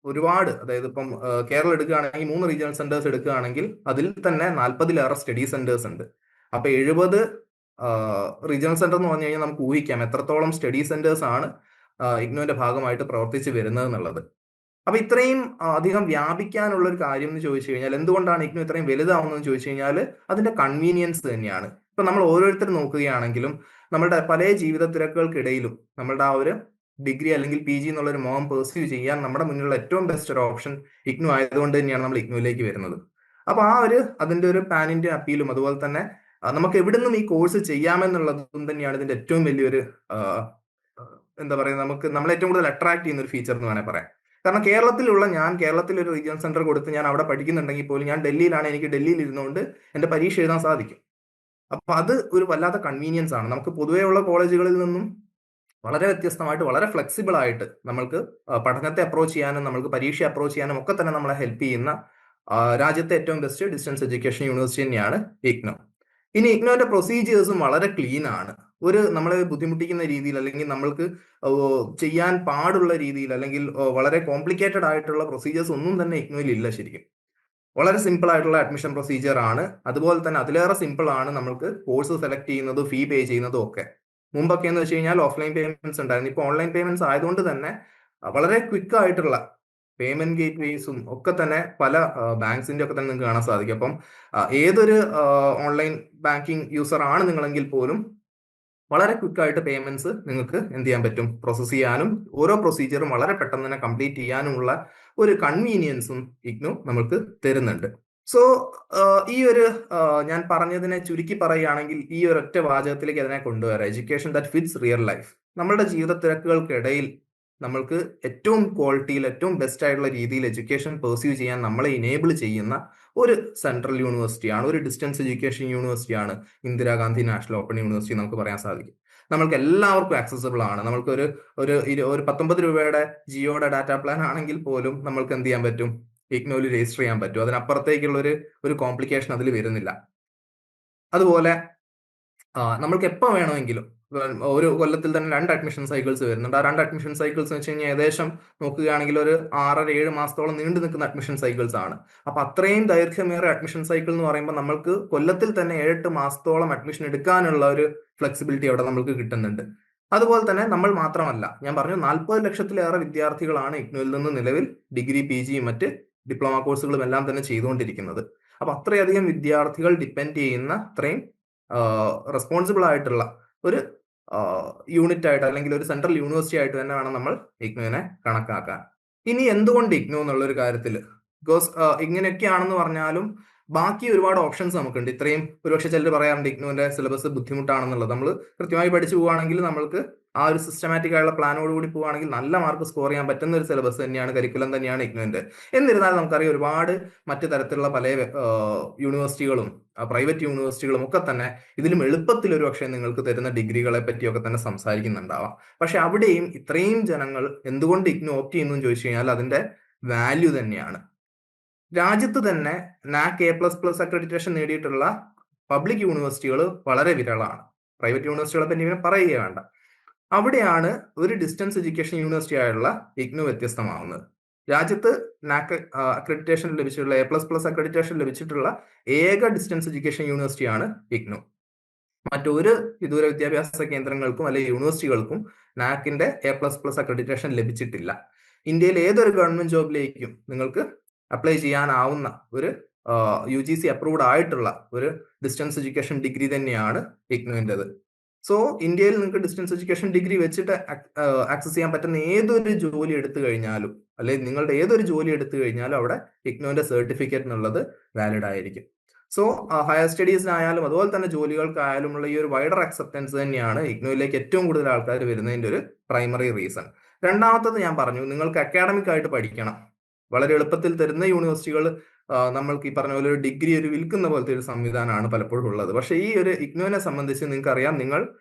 ഒരുപാട്, അതായത് ഇപ്പം കേരളം എടുക്കുകയാണെങ്കിൽ 3 റീജിയണൽ സെന്റേഴ്സ് എടുക്കുകയാണെങ്കിൽ അതിൽ തന്നെ 40-ലേറെ സ്റ്റഡി സെന്റേഴ്സ് ഉണ്ട്. അപ്പൊ 70 റീജിയണൽ സെന്റർ എന്ന് പറഞ്ഞു കഴിഞ്ഞാൽ നമുക്ക് ഊഹിക്കാം എത്രത്തോളം സ്റ്റഡി സെന്റേഴ്സ് ആണ് ഇഗ്നുവിന്റെ ഭാഗമായിട്ട് പ്രവർത്തിച്ച് വരുന്നത് എന്നുള്ളത്. അപ്പൊ ഇത്രയും അധികം വ്യാപിക്കാനുള്ള ഒരു കാര്യം എന്ന് ചോദിച്ചു കഴിഞ്ഞാൽ, എന്തുകൊണ്ടാണ് ഇഗ്നു ഇത്രയും വലുതാവുന്നതെന്ന് ചോദിച്ചു കഴിഞ്ഞാൽ അതിന്റെ കൺവീനിയൻസ് തന്നെയാണ്. ഇപ്പൊ നമ്മൾ ഓരോരുത്തരും നോക്കുകയാണെങ്കിലും നമ്മളുടെ പല ജീവിത തിരക്കുകൾക്കിടയിലും നമ്മളുടെ ആ ഒരു ഡിഗ്രി അല്ലെങ്കിൽ PG എന്നുള്ളൊരു മോം പെർസ്യൂ ചെയ്യാൻ നമ്മുടെ മുന്നിലുള്ള ഏറ്റവും ബെസ്റ്റ് ഒരു ഓപ്ഷൻ ഇഗ്നു ആയതുകൊണ്ട് തന്നെയാണ് നമ്മൾ ഇഗ്നുവിലേക്ക് വരുന്നത്. അപ്പൊ അതിന്റെ ഒരു പാൻ ഇന്ത്യ അപ്പീലും അതുപോലെ തന്നെ നമുക്ക് എവിടെ നിന്നും ഈ കോഴ്സ് ചെയ്യാമെന്നുള്ളതും തന്നെയാണ് ഇതിന്റെ ഏറ്റവും വലിയൊരു എന്താ പറയുക, നമ്മളെ ഏറ്റവും കൂടുതൽ അട്രാക്ട് ചെയ്യുന്ന ഒരു ഫീച്ചർ എന്ന് വേണേൽ പറയാം. കാരണം കേരളത്തിൽ ഒരു റീജിയണൽ സെന്റർ കൊടുത്ത് ഞാൻ അവിടെ പഠിക്കുന്നുണ്ടെങ്കിൽ പോലും ഞാൻ ഡൽഹിയിലാണ്, എനിക്ക് ഡൽഹിയിൽ ഇരുന്നുകൊണ്ട് എന്റെ പരീക്ഷ എഴുതാൻ സാധിക്കും. അപ്പൊ അത് ഒരു വല്ലാത്ത കൺവീനിയൻസ് ആണ്. നമുക്ക് പൊതുവേ ഉള്ള കോളേജുകളിൽ നിന്നും വളരെ വ്യത്യസ്തമായിട്ട് വളരെ ഫ്ലെക്സിബിൾ ആയിട്ട് നമ്മൾക്ക് പഠനത്തെ അപ്രോച്ച് ചെയ്യാനും നമ്മൾക്ക് പരീക്ഷ അപ്രോച്ച് ചെയ്യാനും ഒക്കെ തന്നെ നമ്മളെ ഹെൽപ്പ് ചെയ്യുന്ന രാജ്യത്തെ ഏറ്റവും ബെസ്റ്റ് ഡിസ്റ്റൻസ് എഡ്യൂക്കേഷൻ യൂണിവേഴ്സിറ്റി തന്നെയാണ് ഇഗ്നോ. ഇനി ഇഗ്നോന്റെ പ്രൊസീജിയേഴ്സും വളരെ ക്ലീൻ ആണ്. നമ്മളെ ബുദ്ധിമുട്ടിക്കുന്ന രീതിയിൽ അല്ലെങ്കിൽ നമ്മൾക്ക് ചെയ്യാൻ പാടുള്ള രീതിയിൽ അല്ലെങ്കിൽ വളരെ കോംപ്ലിക്കേറ്റഡ് ആയിട്ടുള്ള പ്രൊസീജിയേഴ്സ് ഒന്നും തന്നെ ഇഗ്നോയിൽ ഇല്ല. ശരിക്കും വളരെ സിമ്പിൾ ആയിട്ടുള്ള അഡ്മിഷൻ പ്രൊസീജിയർ ആണ്. അതുപോലെ തന്നെ അതിലേറെ സിമ്പിൾ ആണ് നമ്മൾക്ക് കോഴ്സ് സെലക്ട് ചെയ്യുന്നതും ഫീ പേ ചെയ്യുന്നതും ഒക്കെ. മുമ്പൊക്കെ എന്ന് വെച്ച് കഴിഞ്ഞാൽ ഓഫ്ലൈൻ പേയ്മെന്റ്സ് ഉണ്ടായിരുന്നു. ഇപ്പോൾ ഓൺലൈൻ പേയ്മെന്റ്സ് ആയതുകൊണ്ട് തന്നെ വളരെ ക്വിക്ക് ആയിട്ടുള്ള പേയ്മെന്റ് ഗേറ്റ് വേസും ഒക്കെ തന്നെ പല ബാങ്ക്സിന്റെ ഒക്കെ തന്നെ നിങ്ങൾക്ക് കാണാൻ സാധിക്കും. അപ്പം ഏതൊരു ഓൺലൈൻ ബാങ്കിങ് യൂസർ ആണ് നിങ്ങളെങ്കിൽ പോലും വളരെ ക്വിക്ക് ആയിട്ട് പേയ്മെന്റ്സ് നിങ്ങൾക്ക് എന്ത് ചെയ്യാൻ പറ്റും, പ്രോസസ് ചെയ്യാനും ഓരോ പ്രൊസീജിയറും വളരെ പെട്ടെന്ന് തന്നെ കംപ്ലീറ്റ് ചെയ്യാനുമുള്ള ഒരു കൺവീനിയൻസും ഇഗ്നു നമുക്ക് തരുന്നുണ്ട്. സോ ഞാൻ പറഞ്ഞതിനെ ചുരുക്കി പറയുകയാണെങ്കിൽ ഈ ഒരൊറ്റ വാചകത്തിലേക്ക് അതിനെ കൊണ്ടുവരാം: education that fits real life. നമ്മളുടെ ജീവിത തിരക്കുകൾക്കിടയിൽ നമ്മൾക്ക് ഏറ്റവും ക്വാളിറ്റിയിൽ ഏറ്റവും ബെസ്റ്റ് ആയിട്ടുള്ള രീതിയിൽ എഡ്യൂക്കേഷൻ പെർസ്യൂ ചെയ്യാൻ നമ്മളെ ഇനേബിൾ ചെയ്യുന്ന ഒരു സെൻട്രൽ യൂണിവേഴ്സിറ്റിയാണ്, ഒരു distance education യൂണിവേഴ്സിറ്റിയാണ് Indira Gandhi national open university നമുക്ക് പറയാൻ സാധിക്കും. നമ്മൾക്ക് എല്ലാവർക്കും ആക്സസിബിൾ ആണ്. നമ്മൾക്ക് ഒരു 19 രൂപയുടെ ജിയോയുടെ ഡാറ്റ പ്ലാൻ ആണെങ്കിൽ പോലും നമ്മൾക്ക് എന്ത് ചെയ്യാൻ പറ്റും, ഇഗ്നോയിൽ രജിസ്റ്റർ ചെയ്യാൻ പറ്റും. അതിനപ്പുറത്തേക്കുള്ള ഒരു കോംപ്ലിക്കേഷൻ അതിൽ വരുന്നില്ല. അതുപോലെ നമ്മൾക്ക് എപ്പോൾ വേണമെങ്കിലും ഒരു കൊല്ലത്തിൽ തന്നെ 2 അഡ്മിഷൻ സൈക്കിൾസ് വരുന്നുണ്ട്. ആ 2 അഡ്മിഷൻ സൈക്കിൾസ് എന്ന് വെച്ച് കഴിഞ്ഞാൽ ഏകദേശം നോക്കുകയാണെങ്കിൽ ഒരു 6-7 മാസത്തോളം നീണ്ടു നിൽക്കുന്ന അഡ്മിഷൻ സൈക്കിൾസ് ആണ്. അപ്പൊ അത്രയും ദൈർഘ്യമേറിയ അഡ്മിഷൻ സൈക്കിൾ എന്ന് പറയുമ്പോൾ നമ്മൾക്ക് കൊല്ലത്തിൽ തന്നെ 7-8 മാസത്തോളം അഡ്മിഷൻ എടുക്കാനുള്ള ഒരു ഫ്ലെക്സിബിലിറ്റി അവിടെ നമുക്ക് കിട്ടുന്നുണ്ട്. അതുപോലെ തന്നെ നമ്മൾ മാത്രമല്ല, ഞാൻ പറഞ്ഞു 40 ലക്ഷത്തിലേറെ വിദ്യാർത്ഥികളാണ് ഇഗ്നുവിൽ നിന്ന് നിലവിൽ ഡിഗ്രി PG മറ്റ് ഡിപ്ലോമ കോഴ്സുകളും എല്ലാം തന്നെ ചെയ്തുകൊണ്ടിരിക്കുന്നത്. അപ്പൊ അത്രയധികം വിദ്യാർത്ഥികൾ ഡിപ്പെൻഡ് ചെയ്യുന്ന അത്രയും റെസ്പോൺസിബിൾ ആയിട്ടുള്ള ഒരു യൂണിറ്റ് ആയിട്ട് അല്ലെങ്കിൽ ഒരു സെൻട്രൽ യൂണിവേഴ്സിറ്റി ആയിട്ട് തന്നെ വേണം നമ്മൾ ഇഗ്നുവിനെ കണക്കാക്കാൻ. ഇനി എന്തുകൊണ്ട് ഇഗ്നു എന്നുള്ള ഒരു കാര്യത്തിൽ, ബിക്കോസ് ഇങ്ങനെയൊക്കെയാണെന്ന് പറഞ്ഞാലും ബാക്കി ഒരുപാട് ഓപ്ഷൻസ് നമുക്കുണ്ട്. ഇത്രയും ഒരുപക്ഷെ ചിലർ പറയാറുണ്ട് ഇഗ്നുവിന്റെ സിലബസ് ബുദ്ധിമുട്ടാണെന്നുള്ളത്. നമ്മൾ കൃത്യമായി പഠിച്ചു പോവുകയാണെങ്കിൽ നമ്മൾക്ക് ആ ഒരു സിസ്റ്റമാറ്റിക് ആയുള്ള പ്ലാനോടുകൂടി പോവുകയാണെങ്കിൽ നല്ല മാർക്ക് സ്കോർ ചെയ്യാൻ പറ്റുന്ന ഒരു സിലബസ് തന്നെയാണ്, കരിക്കുലം തന്നെയാണ് ഇഗ്നുവിന്റെ. എന്നിരുന്നാൽ നമുക്കറിയാം ഒരുപാട് മറ്റു തരത്തിലുള്ള പല യൂണിവേഴ്സിറ്റികളും പ്രൈവറ്റ് യൂണിവേഴ്സിറ്റികളും ഒക്കെ തന്നെ ഇതിലും എളുപ്പത്തിൽ ഒരു പക്ഷേ നിങ്ങൾക്ക് തരുന്ന ഡിഗ്രികളെ പറ്റിയൊക്കെ തന്നെ സംസാരിക്കുന്നുണ്ടാവാം. പക്ഷെ അവിടെയും ഇത്രയും ജനങ്ങൾ എന്തുകൊണ്ട് ഇഗ്നു ഓപ്റ്റ് ചെയ്യുന്നു എന്ന് ചോദിച്ചു കഴിഞ്ഞാൽ അതിന്റെ വാല്യൂ തന്നെയാണ്. രാജ്യത്ത് തന്നെ NAAC A++ അക്രഡിറ്റേഷൻ നേടിയിട്ടുള്ള പബ്ലിക് യൂണിവേഴ്സിറ്റികൾ വളരെ വിരളമാണ്. പ്രൈവറ്റ് യൂണിവേഴ്സിറ്റികളെ പറ്റി ഇങ്ങനെ പറയുക വേണ്ട. അവിടെയാണ് ഒരു ഡിസ്റ്റൻസ് എഡ്യൂക്കേഷൻ യൂണിവേഴ്സിറ്റി ആയുള്ള ഇഗ്നു വ്യത്യസ്തമാവുന്നത്. രാജ്യത്ത് NAAC അക്രഡിറ്റേഷൻ ലഭിച്ചിട്ടുള്ള A++ അക്രഡിറ്റേഷൻ ലഭിച്ചിട്ടുള്ള ഏക ഡിസ്റ്റൻസ് എഡ്യൂക്കേഷൻ യൂണിവേഴ്സിറ്റിയാണ് ഇഗ്നു. മറ്റൊരു വിദൂര വിദ്യാഭ്യാസ കേന്ദ്രങ്ങൾക്കും അല്ലെങ്കിൽ യൂണിവേഴ്സിറ്റികൾക്കും NAACന്റെ A++ അക്രഡിറ്റേഷൻ ലഭിച്ചിട്ടില്ല. ഇന്ത്യയിൽ ഏതൊരു ഗവൺമെന്റ് ജോബിലേക്കും നിങ്ങൾക്ക് അപ്ലൈ ചെയ്യാനാവുന്ന ഒരു UGC അപ്രൂവ്ഡ് ആയിട്ടുള്ള ഒരു ഡിസ്റ്റൻസ് എഡ്യൂക്കേഷൻ ഡിഗ്രി തന്നെയാണ് ഇഗ്നുവിൻ്റെത്. സോ ഇന്ത്യയിൽ നിങ്ങൾക്ക് ഡിസ്റ്റൻസ് എഡ്യൂക്കേഷൻ ഡിഗ്രി വെച്ചിട്ട് ആക്സസ് ചെയ്യാൻ പറ്റുന്ന ഏതൊരു ജോലി എടുത്തു കഴിഞ്ഞാലും അല്ലെങ്കിൽ നിങ്ങളുടെ ഏതൊരു ജോലി എടുത്തു കഴിഞ്ഞാലും അവിടെ ഇഗ്നുവിന്റെ സർട്ടിഫിക്കറ്റ് എന്നുള്ളത് വാലിഡ് ആയിരിക്കും. സോ ഹയർ സ്റ്റഡീസിനായാലും അതുപോലെ തന്നെ ജോലികൾക്കായാലും ഉള്ള ഈ ഒരു വൈഡർ അക്സെപ്റ്റൻസ് തന്നെയാണ് ഇഗ്നുവിലേക്ക് ഏറ്റവും കൂടുതൽ ആൾക്കാർ വരുന്നതിന്റെ ഒരു പ്രൈമറി റീസൺ. രണ്ടാമത്തത് ഞാൻ പറഞ്ഞു, നിങ്ങൾക്ക് അക്കാഡമിക് ആയിട്ട് പഠിക്കണം. വളരെ എളുപ്പത്തിൽ തരുന്ന യൂണിവേഴ്സിറ്റികൾ നമ്മൾക്ക് ഈ പറഞ്ഞ പോലെ ഒരു ഡിഗ്രി വിൽക്കുന്ന പോലത്തെ ഒരു സംവിധാനമാണ് പലപ്പോഴും ഉള്ളത്. പക്ഷേ ഈ ഒരു ഇഗ്നുവിനെ സംബന്ധിച്ച് നിങ്ങൾക്കറിയാം,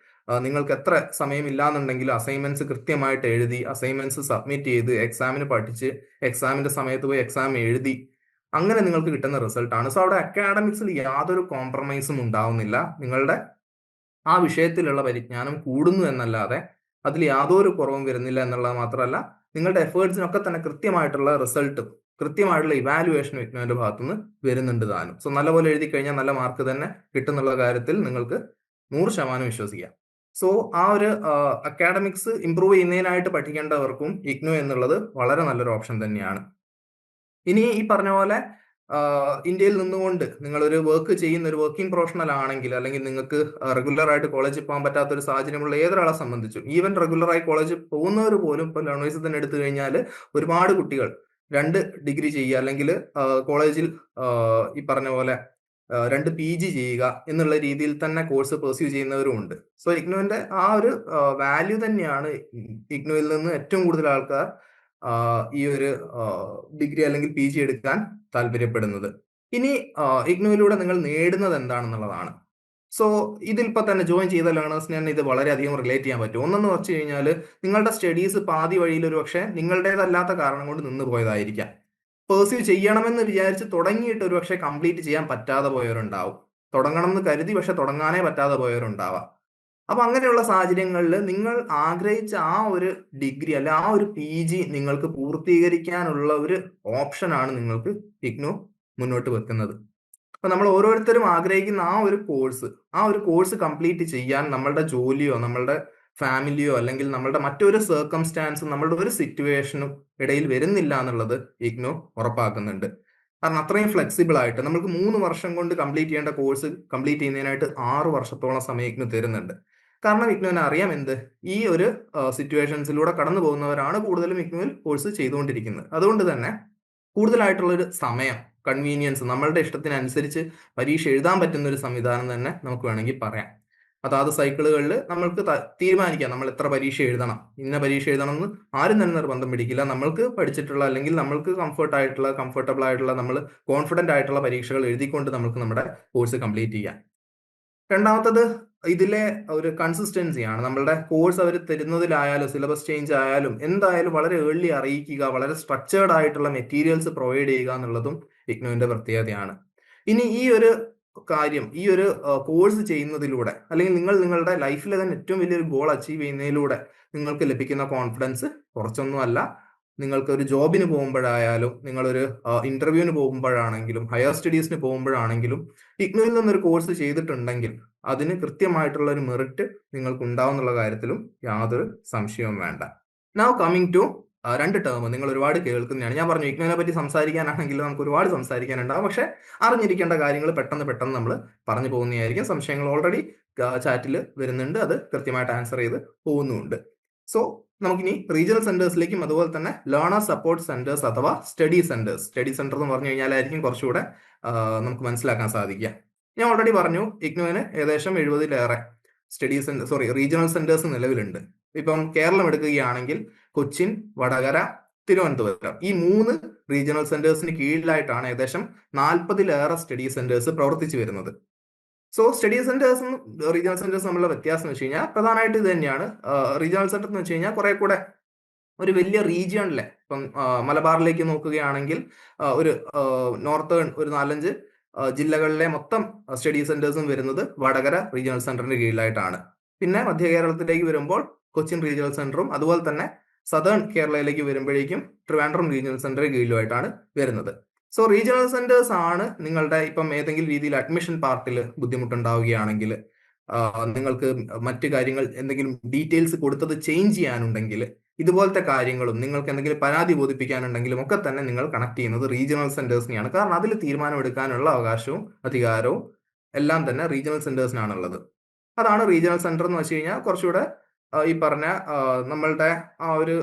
നിങ്ങൾക്ക് എത്ര സമയമില്ലാന്നുണ്ടെങ്കിലും അസൈൻമെന്റ്സ് കൃത്യമായിട്ട് എഴുതി അസൈൻമെന്റ്സ് സബ്മിറ്റ് ചെയ്ത് എക്സാമിന് പഠിച്ച് എക്സാമിന്റെ സമയത്ത് പോയി എക്സാം എഴുതി അങ്ങനെ നിങ്ങൾക്ക് കിട്ടുന്ന റിസൾട്ടാണ്. സോ അവിടെ അക്കാഡമിക്സിൽ യാതൊരു കോംപ്രമൈസും ഉണ്ടാവുന്നില്ല. നിങ്ങളുടെ ആ വിഷയത്തിലുള്ള പരിജ്ഞാനം കൂടുന്നു എന്നല്ലാതെ അതിൽ യാതൊരു കുറവും വരുന്നില്ല എന്നുള്ളത് മാത്രമല്ല, നിങ്ങളുടെ എഫേർട്സിനൊക്കെ തന്നെ കൃത്യമായിട്ടുള്ള റിസൾട്ടും കൃത്യമായിട്ടുള്ള ഇവാലുവേഷനും ഇഗ്നുവിന്റെ ഭാഗത്തുനിന്ന് വരുന്നുണ്ട് താനും. സോ നല്ലപോലെ എഴുതി കഴിഞ്ഞാൽ നല്ല മാർക്ക് തന്നെ കിട്ടുന്നുള്ള കാര്യത്തിൽ നിങ്ങൾക്ക് 100% വിശ്വസിക്കാം. സോ ആ ഒരു അക്കാഡമിക്സ് ഇംപ്രൂവ് ചെയ്യുന്നതിനായിട്ട് പഠിക്കേണ്ടവർക്കും ഇഗ്നു എന്നുള്ളത് വളരെ നല്ലൊരു ഓപ്ഷൻ തന്നെയാണ്. ഇനി ഈ പറഞ്ഞ പോലെ ഇന്ത്യയിൽ നിന്നുകൊണ്ട് നിങ്ങളൊരു വർക്ക് ചെയ്യുന്ന ഒരു വർക്കിംഗ് പ്രൊഫഷണൽ ആണെങ്കിൽ, അല്ലെങ്കിൽ നിങ്ങൾക്ക് റെഗുലർ ആയിട്ട് കോളേജിൽ പോകാൻ പറ്റാത്ത ഒരു സാഹചര്യമുള്ള ഏതൊരാളെ സംബന്ധിച്ചും, ഈവൻ റെഗുലറായി കോളേജിൽ പോകുന്നവർ പോലും ഇപ്പൊ ലേണേഴ്സിൽ തന്നെ എടുത്തു കഴിഞ്ഞാൽ ഒരുപാട് കുട്ടികൾ 2 ഡിഗ്രി ചെയ്യുക, അല്ലെങ്കിൽ കോളേജിൽ ഈ പറഞ്ഞ പോലെ 2 PG ചെയ്യുക എന്നുള്ള രീതിയിൽ തന്നെ കോഴ്സ് പെർസ്യൂ ചെയ്യുന്നവരും ഉണ്ട്. സോ ഇഗ്നുവിന്റെ ആ ഒരു വാല്യൂ തന്നെയാണ് ഇഗ്നുവിൽ നിന്ന് ഏറ്റവും കൂടുതൽ ആൾക്കാർ ഈ ഒരു ഡിഗ്രി അല്ലെങ്കിൽ PG എടുക്കാൻ താല്പര്യപ്പെടുന്നത്. ഇനി ഇഗ്നുവിലൂടെ നിങ്ങൾ നേടുന്നത് എന്താണെന്നുള്ളതാണ്. സോ ഇതിൽപ്പോ തന്നെ ജോയിൻ ചെയ്ത ലേണേഴ്സിന് തന്നെ ഇത് വളരെയധികം റിലേറ്റ് ചെയ്യാൻ പറ്റും. ഒന്നെന്ന് വെച്ച് കഴിഞ്ഞാൽ നിങ്ങളുടെ സ്റ്റഡീസ് പാതി വഴിയിൽ ഒരു പക്ഷേ നിങ്ങളുടേതല്ലാത്ത കാരണം കൊണ്ട് നിന്ന് പോയതായിരിക്കാം. പെർസ്യൂ ചെയ്യണമെന്ന് വിചാരിച്ച് തുടങ്ങിയിട്ട് ഒരു പക്ഷേ കംപ്ലീറ്റ് ചെയ്യാൻ പറ്റാതെ പോയവരുണ്ടാവും. തുടങ്ങണം എന്ന് കരുതി പക്ഷെ തുടങ്ങാനേ പറ്റാതെ പോയവരുണ്ടാവാം. അപ്പൊ അങ്ങനെയുള്ള സാഹചര്യങ്ങളിൽ നിങ്ങൾ ആഗ്രഹിച്ച ആ ഒരു ഡിഗ്രി അല്ല ആ ഒരു PG നിങ്ങൾക്ക് പൂർത്തീകരിക്കാനുള്ള ഒരു ഓപ്ഷനാണ് നിങ്ങൾക്ക് ഇഗ്നു മുന്നോട്ട് വെക്കുന്നത്. അപ്പൊ നമ്മൾ ഓരോരുത്തരും ആഗ്രഹിക്കുന്ന ആ ഒരു കോഴ്സ് കംപ്ലീറ്റ് ചെയ്യാൻ നമ്മളുടെ ജോലിയോ നമ്മളുടെ ഫാമിലിയോ അല്ലെങ്കിൽ നമ്മളുടെ മറ്റൊരു സർക്കംസ്റ്റാൻസും നമ്മളുടെ ഒരു സിറ്റുവേഷനും ഇടയിൽ വരുന്നില്ല എന്നുള്ളത് ഇഗ്നു ഉറപ്പാക്കുന്നുണ്ട്. കാരണം അത്രയും ഫ്ലെക്സിബിൾ ആയിട്ട് നമുക്ക് 3 വർഷം കൊണ്ട് കംപ്ലീറ്റ് ചെയ്യേണ്ട കോഴ്സ് കംപ്ലീറ്റ് ചെയ്യുന്നതിനായിട്ട് 6 വർഷത്തോളം സമയം ഇഗ്നു തരുന്നുണ്ട്. കാരണം ഇഗ്നുവിന് അറിയാം ഈ ഒരു സിറ്റുവേഷൻസിലൂടെ കടന്നു പോകുന്നവരാണ് കൂടുതലും ഇഗ്നുവിൽ കോഴ്സ് ചെയ്തുകൊണ്ടിരിക്കുന്നത്. അതുകൊണ്ട് തന്നെ കൂടുതലായിട്ടുള്ള ഒരു സമയം, കൺവീനിയൻസ്, നമ്മളുടെ ഇഷ്ടത്തിനനുസരിച്ച് പരീക്ഷ എഴുതാൻ പറ്റുന്ന ഒരു സംവിധാനം തന്നെ നമുക്ക് വേണമെങ്കിൽ പറയാം. അതാത് സൈക്കിളുകളിൽ നമ്മൾക്ക് തീരുമാനിക്കാം നമ്മൾ എത്ര പരീക്ഷ എഴുതണം, ഇന്ന പരീക്ഷ എഴുതണം എന്ന് ആരും തന്നെ നിർബന്ധം പിടിക്കില്ല. നമ്മൾക്ക് പഠിച്ചിട്ടുള്ള അല്ലെങ്കിൽ നമ്മൾക്ക് കംഫർട്ടബിൾ ആയിട്ടുള്ള നമ്മൾ കോൺഫിഡന്റ് ആയിട്ടുള്ള പരീക്ഷകൾ എഴുതിക്കൊണ്ട് നമുക്ക് നമ്മുടെ കോഴ്സ് കംപ്ലീറ്റ് ചെയ്യാം. രണ്ടാമത്തത് ഇതിലെ ഒരു കൺസിസ്റ്റൻസിയാണ്. നമ്മളുടെ കോഴ്സ് അവർ തരുന്നതിലായാലും സിലബസ് ചേഞ്ച് ആയാലും എന്തായാലും വളരെ ഏർലി അറിയിക്കുക, വളരെ സ്ട്രക്ചേർഡ് ആയിട്ടുള്ള മെറ്റീരിയൽസ് പ്രൊവൈഡ് ചെയ്യുക എന്നുള്ളതും ഇഗ്നുവിന്റെ പ്രത്യേകതയാണ്. ഇനി ഈ ഒരു കാര്യം, ഈ ഒരു കോഴ്സ് ചെയ്യുന്നതിലൂടെ അല്ലെങ്കിൽ നിങ്ങൾ നിങ്ങളുടെ ലൈഫിലെ തന്നെ ഏറ്റവും വലിയൊരു ഗോൾ അച്ചീവ് ചെയ്യുന്നതിലൂടെ നിങ്ങൾക്ക് ലഭിക്കുന്ന കോൺഫിഡൻസ് കുറച്ചൊന്നുമല്ല. നിങ്ങൾക്ക് ഒരു ജോബിന് പോകുമ്പോഴായാലും, നിങ്ങളൊരു ഇന്റർവ്യൂവിന് പോകുമ്പോഴാണെങ്കിലും, ഹയർ സ്റ്റഡീസിന് പോകുമ്പോഴാണെങ്കിലും ഇഗ്നുവിൽ നിന്നൊരു കോഴ്സ് ചെയ്തിട്ടുണ്ടെങ്കിൽ അതിന് കൃത്യമായിട്ടുള്ള ഒരു മെറിറ്റ് നിങ്ങൾക്ക് ഉണ്ടാവുന്നുള്ള കാര്യത്തിലും യാതൊരു സംശയവും വേണ്ട. നൗ കമ്മിങ് ടു 2 ടേം നിങ്ങൾ ഒരുപാട് കേൾക്കുന്നതാണ്. ഞാൻ പറഞ്ഞു ഇഗ്നുവിനെ പറ്റി സംസാരിക്കാനാണെങ്കിൽ നമുക്ക് ഒരുപാട് സംസാരിക്കാനുണ്ടാവും. പക്ഷെ അറിഞ്ഞിരിക്കേണ്ട കാര്യങ്ങൾ പെട്ടെന്ന് നമ്മൾ പറഞ്ഞു പോകുന്നതായിരിക്കും. സംശയങ്ങൾ ഓൾറെഡി ചാറ്റിൽ വരുന്നുണ്ട്, അത് കൃത്യമായിട്ട് ആൻസർ ചെയ്ത് പോകുന്നുമുണ്ട്. സോ നമുക്കിനി റീജിയണൽ സെന്റേഴ്സിലേക്കും അതുപോലെ തന്നെ ലേണർ സപ്പോർട്ട് സെന്റേഴ്സ് അഥവാ സ്റ്റഡി സെന്റർ എന്ന് പറഞ്ഞു കഴിഞ്ഞാലായിരിക്കും കുറച്ചുകൂടെ നമുക്ക് മനസ്സിലാക്കാൻ സാധിക്കുക. ഞാൻ ഓൾറെഡി പറഞ്ഞു ഇഗ്നുവിന് ഏകദേശം 70-ലേറെ റീജിയണൽ സെന്റേഴ്സ് നിലവിലുണ്ട്. ഇപ്പം കേരളം എടുക്കുകയാണെങ്കിൽ കൊച്ചിൻ, വടകര, തിരുവനന്തപുരം, ഈ 3 റീജിയണൽ സെന്റേഴ്സിന് കീഴിലായിട്ടാണ് ഏകദേശം 40-ലേറെ സ്റ്റഡി സെന്റേഴ്സ് പ്രവർത്തിച്ചു വരുന്നത്. സോ സ്റ്റഡി സെന്റേഴ്സും റീജിയണൽ സെന്റേഴ്സും തമ്മിലുള്ള വ്യത്യാസം എന്ന് വെച്ച് കഴിഞ്ഞാൽ പ്രധാനമായിട്ട് ഇത് തന്നെയാണ്. റീജിയണൽ സെന്റർ എന്ന് വെച്ച് കഴിഞ്ഞാൽ കുറെ കൂടെ ഒരു വലിയ റീജിയണിലെ, ഇപ്പം മലബാറിലേക്ക് നോക്കുകയാണെങ്കിൽ ഒരു നോർത്തേൺ ഒരു 4-5 ജില്ലകളിലെ മൊത്തം സ്റ്റഡി സെന്റേഴ്സും വരുന്നത് വടകര റീജിയണൽ സെന്ററിന്റെ കീഴിലായിട്ടാണ്. പിന്നെ മധ്യ കേരളത്തിലേക്ക് വരുമ്പോൾ കൊച്ചിൻ റീജിയണൽ സെന്ററും അതുപോലെ തന്നെ സദേൺ കേരളയിലേക്ക് വരുമ്പോഴേക്കും ട്രിവാൻഡ്രം റീജിയണൽ സെന്ററിന് കീഴിലുമായിട്ടാണ് വരുന്നത്. സോ റീജിയണൽ സെന്റേഴ്സ് ആണ് നിങ്ങളുടെ ഇപ്പം ഏതെങ്കിലും രീതിയിൽ അഡ്മിഷൻ പാർട്ടിൽ ബുദ്ധിമുട്ടുണ്ടാവുകയാണെങ്കിൽ, നിങ്ങൾക്ക് മറ്റു കാര്യങ്ങൾ എന്തെങ്കിലും ഡീറ്റെയിൽസ് കൊടുത്തത് ചേഞ്ച് ചെയ്യാനുണ്ടെങ്കിൽ, ഇതുപോലത്തെ കാര്യങ്ങളും നിങ്ങൾക്ക് എന്തെങ്കിലും പരാതി ബോധിപ്പിക്കാനുണ്ടെങ്കിലും ഒക്കെ തന്നെ നിങ്ങൾ കണക്ട് ചെയ്യുന്നത് റീജിയണൽ സെന്റേഴ്സിനെയാണ്. കാരണം അതിൽ തീരുമാനം എടുക്കാനുള്ള അവകാശവും അധികാരവും എല്ലാം തന്നെ റീജിയണൽ സെന്റേഴ്സിനാണുള്ളത്. അതാണ് റീജിയണൽ സെന്റർ എന്ന് വെച്ച് കഴിഞ്ഞാൽ കുറച്ചുകൂടെ ഈ പറഞ്ഞ നമ്മളുടെ ആ ഒരു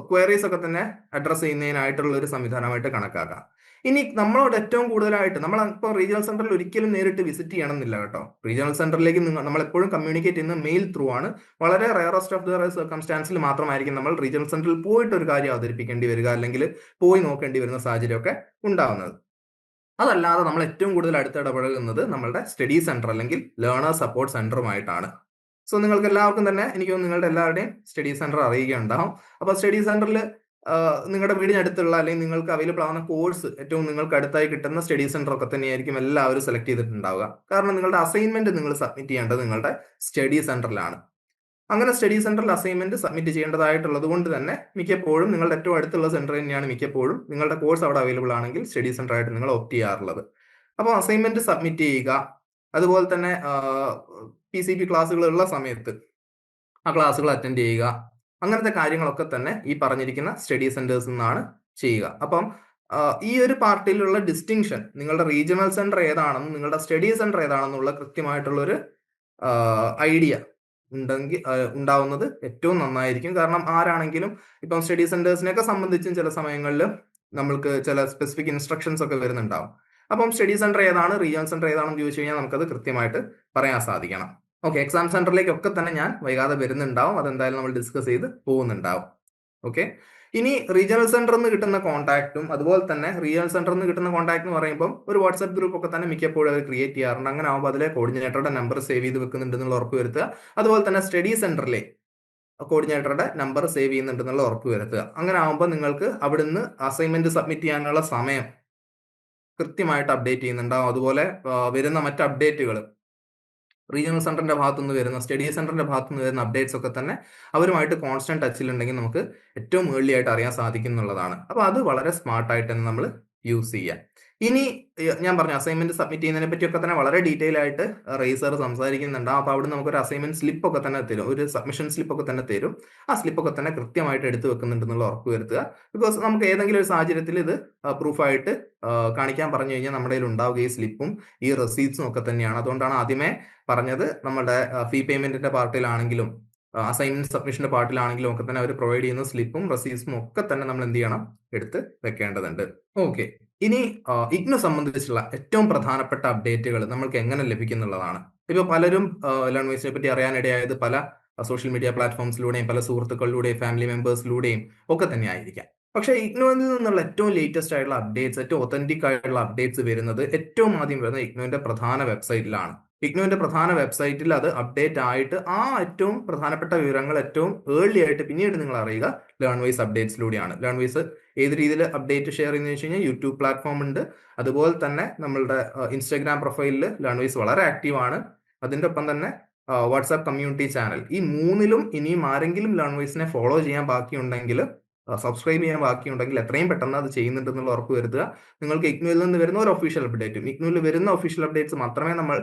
ക്വയറീസ് ഒക്കെ തന്നെ അഡ്രസ് ചെയ്യുന്നതിനായിട്ടുള്ള ഒരു സംവിധാനമായിട്ട് കണക്കാക്കാം. ഇനി നമ്മളോട് ഏറ്റവും കൂടുതലായിട്ട് ഇപ്പോൾ റീജിയണൽ സെന്ററിൽ ഒരിക്കലും നേരിട്ട് വിസിറ്റ് ചെയ്യണമെന്നില്ല കേട്ടോ. റീജിയണൽ സെന്ററിലേക്ക് നമ്മൾ എപ്പോഴും കമ്മ്യൂണിക്കേറ്റ് ചെയ്യുന്ന മെയിൽ ത്രൂ ആണ്. വളരെ റയറസ്റ്റ് ഓഫ് ദ സർക്കംസ്റ്റാൻസിൽ മാത്രമായിരിക്കും നമ്മൾ റീജിയണൽ സെന്ററിൽ പോയിട്ട് ഒരു കാര്യം അവതരിപ്പിക്കേണ്ടി വരിക അല്ലെങ്കിൽ പോയി നോക്കേണ്ടി വരുന്ന സാഹചര്യമൊക്കെ ഉണ്ടാവുന്നത്. അതല്ലാതെ നമ്മൾ ഏറ്റവും കൂടുതൽ അടുത്തിടപഴകുന്നത് നമ്മളുടെ സ്റ്റഡി സെന്റർ അല്ലെങ്കിൽ ലേണർ സപ്പോർട്ട് സെന്ററുമായിട്ടാണ്. സോ നിങ്ങൾക്ക് എല്ലാവർക്കും തന്നെ എനിക്ക് നിങ്ങളുടെ എല്ലാവരുടെയും സ്റ്റഡി സെന്റർ അറിയുകയുണ്ടാവും. അപ്പോൾ സ്റ്റഡി സെന്ററിൽ നിങ്ങളുടെ വീടിനടുത്തുള്ള അല്ലെങ്കിൽ നിങ്ങൾക്ക് അവൈലബിൾ ആവുന്ന കോഴ്സ് ഏറ്റവും നിങ്ങൾക്ക് അടുത്തായി കിട്ടുന്ന സ്റ്റഡി സെന്റർ ഒക്കെ തന്നെയായിരിക്കും എല്ലാവരും സെലക്ട് ചെയ്തിട്ടുണ്ടാവുക. കാരണം നിങ്ങളുടെ അസൈൻമെന്റ് നിങ്ങൾ സബ്മിറ്റ് ചെയ്യേണ്ടത് നിങ്ങളുടെ സ്റ്റഡി സെന്ററിലാണ്. അങ്ങനെ സ്റ്റഡി സെന്ററിൽ അസൈൻമെന്റ് സബ്മിറ്റ് ചെയ്യേണ്ടതായിട്ടുള്ളത് കൊണ്ട് തന്നെ മിക്കപ്പോഴും നിങ്ങളുടെ ഏറ്റവും അടുത്തുള്ള സെന്റർ തന്നെയാണ് മിക്കപ്പോഴും നിങ്ങളുടെ കോഴ്സ് അവിടെ അവൈലബിൾ ആണെങ്കിൽ സ്റ്റഡി സെന്റർ ആയിട്ട് നിങ്ങൾ ഓപ്റ്റ് ചെയ്യാറുള്ളത്. അപ്പോൾ അസൈൻമെന്റ് സബ്മിറ്റ് ചെയ്യുക, അതുപോലെ തന്നെ PCP ക്ലാസ്സുകൾ ഉള്ള സമയത്ത് ആ ക്ലാസ്സുകൾ അറ്റൻഡ് ചെയ്യുക, അങ്ങനത്തെ കാര്യങ്ങളൊക്കെ തന്നെ ഈ പറഞ്ഞിരിക്കുന്ന സ്റ്റഡി സെന്റേഴ്സിൽ നിന്നാണ് ചെയ്യുക. അപ്പം ഈ ഒരു പാർട്ടിയിലുള്ള ഡിസ്റ്റിങ്ഷൻ, നിങ്ങളുടെ റീജിയണൽ സെന്റർ ഏതാണെന്നും നിങ്ങളുടെ സ്റ്റഡി സെന്റർ ഏതാണെന്നുള്ള കൃത്യമായിട്ടുള്ള ഒരു ഐഡിയ ഉണ്ടെങ്കിൽ ഉണ്ടാവുന്നത് ഏറ്റവും നന്നായിരിക്കും. കാരണം ആരാണെങ്കിലും ഇപ്പം സ്റ്റഡി സെന്റേഴ്സിനെയൊക്കെ സംബന്ധിച്ചും ചില സമയങ്ങളിൽ നമ്മൾക്ക് ചില സ്പെസിഫിക് ഇൻസ്ട്രക്ഷൻസ് ഒക്കെ വരുന്നുണ്ടാവും. അപ്പം സ്റ്റഡി സെന്റർ ഏതാണ്, റീജിയണൽ സെന്റർ ഏതാണെന്ന് ചോദിച്ചു കഴിഞ്ഞാൽ നമുക്കത് കൃത്യമായിട്ട് പറയാൻ സാധിക്കണം. ഓക്കെ, എക്സാം സെന്ററിലേക്കൊക്കെ തന്നെ ഞാൻ വൈകാതെ വരുന്നുണ്ടാവും. അതെന്തായാലും നമ്മൾ ഡിസ്കസ് ചെയ്ത് പോകുന്നുണ്ടാവും. ഓക്കെ, ഇനി റീജിയണൽ സെന്ററിൽ നിന്ന് കിട്ടുന്ന കോൺടാക്റ്റും അതുപോലെ തന്നെ റീജിയണൽ സെന്ററിൽ നിന്ന് കിട്ടുന്ന കോൺടാക്ട് എന്ന് പറയുമ്പോൾ ഒരു വാട്സ്ആപ്പ് ഗ്രൂപ്പ് ഒക്കെ തന്നെ മിക്കപ്പോഴും അവർ ക്രിയേറ്റ് ചെയ്യാറുണ്ട്. അങ്ങനെ ആകുമ്പോൾ അതിലെ കോർഡിനേറ്ററുടെ നമ്പർ സേവ് ചെയ്ത് വെക്കുന്നുണ്ട് എന്നുള്ള ഉറപ്പ് വരുത്തുക. അതുപോലെ തന്നെ സ്റ്റഡി സെന്ററിലെ കോർഡിനേറ്ററുടെ നമ്പർ സേവ് ചെയ്യുന്നുണ്ടെന്നുള്ള ഉറപ്പ് വരുത്തുക. അങ്ങനെ ആകുമ്പോൾ നിങ്ങൾക്ക് അവിടുന്ന് അസൈൻമെന്റ് സബ്മിറ്റ് ചെയ്യാനുള്ള സമയം കൃത്യമായിട്ട് അപ്ഡേറ്റ് ചെയ്യുന്നുണ്ടാവും. അതുപോലെ വരുന്ന മറ്റ് അപ്ഡേറ്റുകൾ റീജിയണൽ സെന്ററിന്റെ ഭാഗത്തുനിന്ന് വരുന്ന, സ്റ്റഡി സെന്ററിന്റെ ഭാഗത്തുനിന്ന് വരുന്ന അപ്ഡേറ്റ്സ് ഒക്കെ തന്നെ അവരുമായിട്ട് കോൺസ്റ്റന്റ് ടച്ചിലുണ്ടെങ്കിൽ നമുക്ക് ഏറ്റവും ഏർലി ആയിട്ട് അറിയാൻ സാധിക്കും എന്നുള്ളതാണ്. അപ്പോൾ അത് വളരെ സ്മാർട്ടായിട്ട് തന്നെ നമ്മൾ യൂസ് ചെയ്യാം. ഇനി ഞാൻ പറഞ്ഞു അസൈൻമെന്റ് സബ്മിറ്റ് ചെയ്യുന്നതിനെ പറ്റിയൊക്കെ തന്നെ വളരെ ഡീറ്റെയിൽ ആയിട്ട് റേസർ സംസാരിക്കുന്നുണ്ട്. അപ്പോൾ അവിടെ നമുക്കൊരു അസൈൻമെന്റ് സ്ലിപ്പ് ഒക്കെ തന്നെ തരും, ഒരു സബ്മിഷൻ സ്ലിപ്പ് ഒക്കെ തന്നെ തരും. ആ സ്ലിപ്പൊക്കെ തന്നെ കൃത്യമായിട്ട് എടുത്തു വെക്കുന്നുണ്ടെന്നുള്ള ഉറപ്പ് വരുത്തുക. ബിക്കോസ് നമുക്ക് ഏതെങ്കിലും ഒരു സാഹചര്യത്തിൽ ഇത് പ്രൂഫായിട്ട് കാണിക്കാൻ പറഞ്ഞു കഴിഞ്ഞാൽ നമ്മുടെ കയ്യിൽ ഉണ്ടാവുക ഈ സ്ലിപ്പും ഈ റെസീപ്റ്റ്സും ഒക്കെ തന്നെയാണ്. അതുകൊണ്ടാണ് ആദ്യമേ പറഞ്ഞത് നമ്മുടെ ഫീ പേയ്മെന്റിന്റെ പാർട്ടിലാണെങ്കിലും അസൈൻമെന്റ് സബ്മിഷന്റെ പാർട്ടിലാണെങ്കിലും ഒക്കെ തന്നെ അവർ പ്രൊവൈഡ് ചെയ്യുന്ന സ്ലിപ്പും റെസീപ്റ്റ്സും ഒക്കെ തന്നെ നമ്മൾ എന്ത് ചെയ്യണം, എടുത്ത് വെക്കേണ്ടതുണ്ട്. ഓക്കെ, ഇനി ഇഗ്നു സംബന്ധിച്ചുള്ള ഏറ്റവും പ്രധാനപ്പെട്ട അപ്ഡേറ്റുകൾ നമ്മൾക്ക് എങ്ങനെ ലഭിക്കുന്നുള്ളതാണ്. ഇപ്പൊ പലരും ലേൺവേഴ്സിനെ പറ്റി അറിയാനിടയായത് പല സോഷ്യൽ മീഡിയ പ്ലാറ്റ്ഫോംസിലൂടെയും പല സുഹൃത്തുക്കളിലൂടെയും ഫാമിലി മെമ്പേഴ്സിലൂടെയും ഒക്കെ തന്നെ ആയിരിക്കാം. പക്ഷെ ഇഗ്നുവിൽ നിന്നുള്ള ഏറ്റവും ലേറ്റസ്റ്റ് ആയിട്ടുള്ള അപ്ഡേറ്റ്സ്, ഏറ്റവും ഒത്തന്റിക് ആയിട്ടുള്ള അപ്ഡേറ്റ്സ് വരുന്നത് ഏറ്റവും ആദ്യം വരുന്നത് ഇഗ്നുവിന്റെ പ്രധാന വെബ്സൈറ്റിലാണ്. ഇഗ്നുവിന്റെ പ്രധാന വെബ്സൈറ്റിൽ അത് അപ്ഡേറ്റ് ആയിട്ട് ആ ഏറ്റവും പ്രധാനപ്പെട്ട വിവരങ്ങൾ ഏറ്റവും ഏർലി ആയിട്ട് പിന്നീട് നിങ്ങൾ അറിയുക ലേൺവൈസ് അപ്ഡേറ്റ്സിലൂടെയാണ്. ലേൺവൈസ് ഏത് രീതിയിൽ അപ്ഡേറ്റ് ഷെയർ ചെയ്യുന്നത് വെച്ച് കഴിഞ്ഞാൽ യൂട്യൂബ് പ്ലാറ്റ്ഫോം ഉണ്ട്, അതുപോലെ തന്നെ നമ്മളുടെ ഇൻസ്റ്റാഗ്രാം പ്രൊഫൈലിൽ ലേൺവൈസ് വളരെ ആക്റ്റീവ് ആണ്. അതിൻ്റെ ഒപ്പം തന്നെ വാട്സാപ്പ് കമ്മ്യൂണിറ്റി ചാനൽ, ഈ മൂന്നിലും ഇനിയും ആരെങ്കിലും ലേൺവൈസിനെ ഫോളോ ചെയ്യാൻ ബാക്കിയുണ്ടെങ്കിൽ, സബ്സ്ക്രൈബ് ചെയ്യാൻ ബാക്കിയുണ്ടെങ്കിൽ എത്രയും പെട്ടെന്ന് അത് ചെയ്യുന്നുണ്ടെന്നുള്ള ഉറപ്പ് വരുത്തുക. നിങ്ങൾക്ക് ഇഗ്നുവിൽ നിന്ന് വരുന്ന ഒരു ഒഫീഷ്യൽ അപ്ഡേറ്റും, ഇഗ്നുവിൽ വരുന്ന ഒഫീഷ്യൽ അപ്ഡേറ്റ്സ് മാത്രമേ നമ്മൾ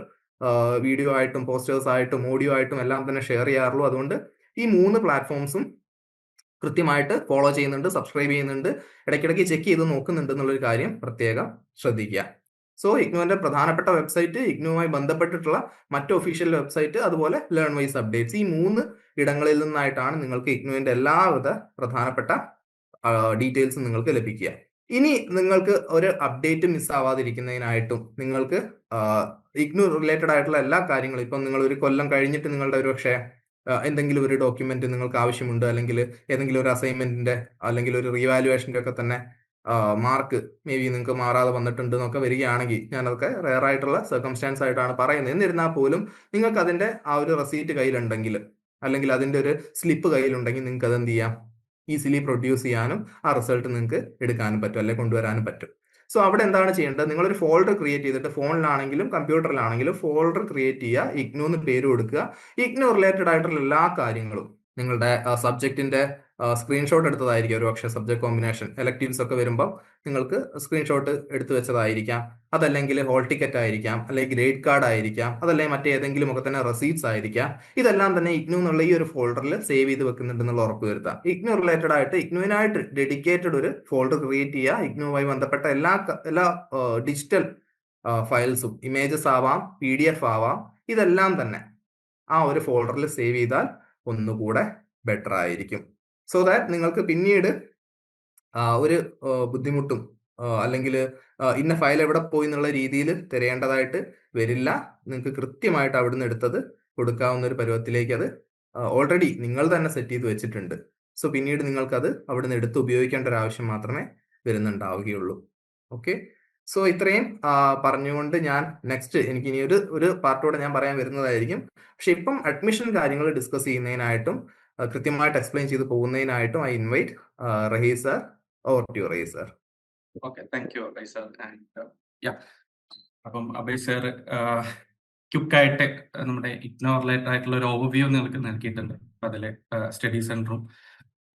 വീഡിയോ ആയിട്ടും പോസ്റ്റേഴ്സ് ആയിട്ടും ഓഡിയോ ആയിട്ടും എല്ലാം തന്നെ ഷെയർ ചെയ്യാറുള്ളൂ. അതുകൊണ്ട് ഈ മൂന്ന് പ്ലാറ്റ്ഫോംസും കൃത്യമായിട്ട് ഫോളോ ചെയ്യുന്നുണ്ട്, സബ്സ്ക്രൈബ് ചെയ്യുന്നുണ്ട്, ഇടയ്ക്കിടയ്ക്ക് ചെക്ക് ചെയ്ത് നോക്കുന്നുണ്ട് എന്നുള്ളൊരു കാര്യം പ്രത്യേകം ശ്രദ്ധിക്കുക. സോ ഇഗ്നുവിന്റെ പ്രധാനപ്പെട്ട വെബ്സൈറ്റ്, ഇഗ്നുവുമായി ബന്ധപ്പെട്ടിട്ടുള്ള മറ്റ് ഒഫീഷ്യൽ വെബ്സൈറ്റ്, അതുപോലെ ലേൺവൈസ് അപ്ഡേറ്റ്സ്, ഈ മൂന്ന് ഇടങ്ങളിൽ നിന്നായിട്ടാണ് നിങ്ങൾക്ക് ഇഗ്നുവിന്റെ എല്ലാവിധ പ്രധാനപ്പെട്ട ഡീറ്റെയിൽസും നിങ്ങൾക്ക് ലഭിക്കുക. ഇനി നിങ്ങൾക്ക് ഒരു അപ്ഡേറ്റ് മിസ്സാവാതിരിക്കുന്നതിനായിട്ടും നിങ്ങൾക്ക് ഇഗ്നു റിലേറ്റഡ് ആയിട്ടുള്ള എല്ലാ കാര്യങ്ങളും, ഇപ്പം നിങ്ങൾ ഒരു കൊല്ലം കഴിഞ്ഞിട്ട് നിങ്ങളുടെ ഒരു പക്ഷേ എന്തെങ്കിലും ഒരു ഡോക്യുമെന്റ് നിങ്ങൾക്ക് ആവശ്യമുണ്ട്, അല്ലെങ്കിൽ ഏതെങ്കിലും ഒരു അസൈൻമെന്റിന്റെ അല്ലെങ്കിൽ ഒരു റീവാലുവേഷന്റെ ഒക്കെ തന്നെ മാർക്ക് മേ ബി നിങ്ങൾക്ക് മാറാതെ വന്നിട്ടുണ്ട് എന്നൊക്കെ വരികയാണെങ്കിൽ, ഞാനതൊക്കെ റെയർ ആയിട്ടുള്ള സർക്കംസ്റ്റാൻസ് ആയിട്ടാണ് പറയുന്നത്, എന്നിരുന്നാൽ പോലും നിങ്ങൾക്ക് അതിന്റെ ആ ഒരു റെസീറ്റ് കയ്യിലുണ്ടെങ്കിൽ അല്ലെങ്കിൽ അതിന്റെ ഒരു സ്ലിപ്പ് കയ്യിലുണ്ടെങ്കിൽ നിങ്ങൾക്ക് അത് എന്ത് ചെയ്യാം, ഈസിലി പ്രൊഡ്യൂസ് ചെയ്യാനും ആ റിസൾട്ട് നിങ്ങൾക്ക് എടുക്കാനും പറ്റും, അല്ലെങ്കിൽ കൊണ്ടുവരാനും പറ്റും. സോ അവിടെ എന്താണ് ചെയ്യേണ്ടത്, നിങ്ങളൊരു ഫോൾഡർ ക്രിയേറ്റ് ചെയ്തിട്ട് ഫോണിലാണെങ്കിലും കമ്പ്യൂട്ടറിലാണെങ്കിലും ഫോൾഡർ ക്രിയേറ്റ് ചെയ്യുക, ഇഗ്നു എന്ന് പേര് കൊടുക്കുക. ഇഗ്നു റിലേറ്റഡ് ആയിട്ടുള്ള എല്ലാ കാര്യങ്ങളും, നിങ്ങളുടെ സബ്ജക്റ്റിന്റെ സ്ക്രീൻഷോട്ട് എടുത്തതായിരിക്കും ഒരു പക്ഷേ, സബ്ജക്ട് കോമ്പിനേഷൻ എലക്ടീവ്സ് ഒക്കെ വരുമ്പോൾ നിങ്ങൾക്ക് സ്ക്രീൻഷോട്ട് എടുത്തു വെച്ചതായിരിക്കാം, അതല്ലെങ്കിൽ ഹോൾ ടിക്കറ്റ് ആയിരിക്കാം, അല്ലെങ്കിൽ ഗ്രേഡ് കാർഡ് ആയിരിക്കാം, അതല്ലെങ്കിൽ മറ്റേതെങ്കിലും ഒക്കെ തന്നെ റെസീപ്റ്റ്സ് ആയിരിക്കാം. ഇതെല്ലാം തന്നെ ഇഗ്നു എന്നുള്ള ഈ ഒരു ഫോൾഡറിൽ സേവ് ചെയ്ത് വെക്കുന്നുണ്ടെന്നുള്ള ഉറപ്പ് വരുത്താം. ഇഗ്നു റിലേറ്റഡ് ആയിട്ട് ഇഗ്നുവിനായിട്ട് ഡെഡിക്കേറ്റഡ് ഒരു ഫോൾഡർ ക്രിയേറ്റ് ചെയ്യുക. ഇഗ്നുവുമായി ബന്ധപ്പെട്ട എല്ലാ ഡിജിറ്റൽ ഫയൽസും, ഇമേജസ് ആവാം, PDF ആവാം, ഇതെല്ലാം തന്നെ ആ ഒരു ഫോൾഡറിൽ സേവ് ചെയ്താൽ ഒന്നുകൂടെ ബെറ്റർ ആയിരിക്കും. സോ ദാറ്റ് നിങ്ങൾക്ക് പിന്നീട് ഒരു ബുദ്ധിമുട്ടും അല്ലെങ്കിൽ ഇന്ന ഫയൽ എവിടെ പോയി എന്നുള്ള രീതിയിൽ തിരയേണ്ടതായിട്ട് വരില്ല. നിങ്ങൾക്ക് കൃത്യമായിട്ട് അവിടുന്ന് എടുത്തത് കൊടുക്കാവുന്ന ഒരു പരുവത്തിലേക്ക് അത് ഓൾറെഡി നിങ്ങൾ തന്നെ സെറ്റ് ചെയ്ത് വെച്ചിട്ടുണ്ട്. സോ പിന്നീട് നിങ്ങൾക്കത് അവിടുന്ന് എടുത്ത് ഉപയോഗിക്കേണ്ട ഒരു ആവശ്യം മാത്രമേ വരുന്നുണ്ടാവുകയുള്ളൂ. ഓക്കെ, സോ ഇത്രയും പറഞ്ഞുകൊണ്ട് ഞാൻ നെക്സ്റ്റ് എനിക്ക് ഇനി ഒരു പാർട്ടോടെ ഞാൻ പറയാൻ വരുന്നതായിരിക്കും. പക്ഷെ ഇപ്പം അഡ്മിഷൻ കാര്യങ്ങൾ ഡിസ്കസ് ചെയ്യുന്നതിനായിട്ടും കൃത്യമായിട്ട് എക്സ്പ്ലെയിൻ ചെയ്ത് പോകുന്നതിനായിട്ടും I invite Rahees sir, over to Rahees sir. Okay, thank you Abhay sir. അപ്പം അഭയ് സർ ക്വിക്കായിട്ട് നമ്മുടെ ഇഗ്നോ റിലേറ്റഡ് ആയിട്ടുള്ള ഒരു ഓവർവ്യൂ നിങ്ങൾക്ക് നൽകിയിട്ടുണ്ട്. അപ്പം അതിൽ സ്റ്റഡി സെന്ററും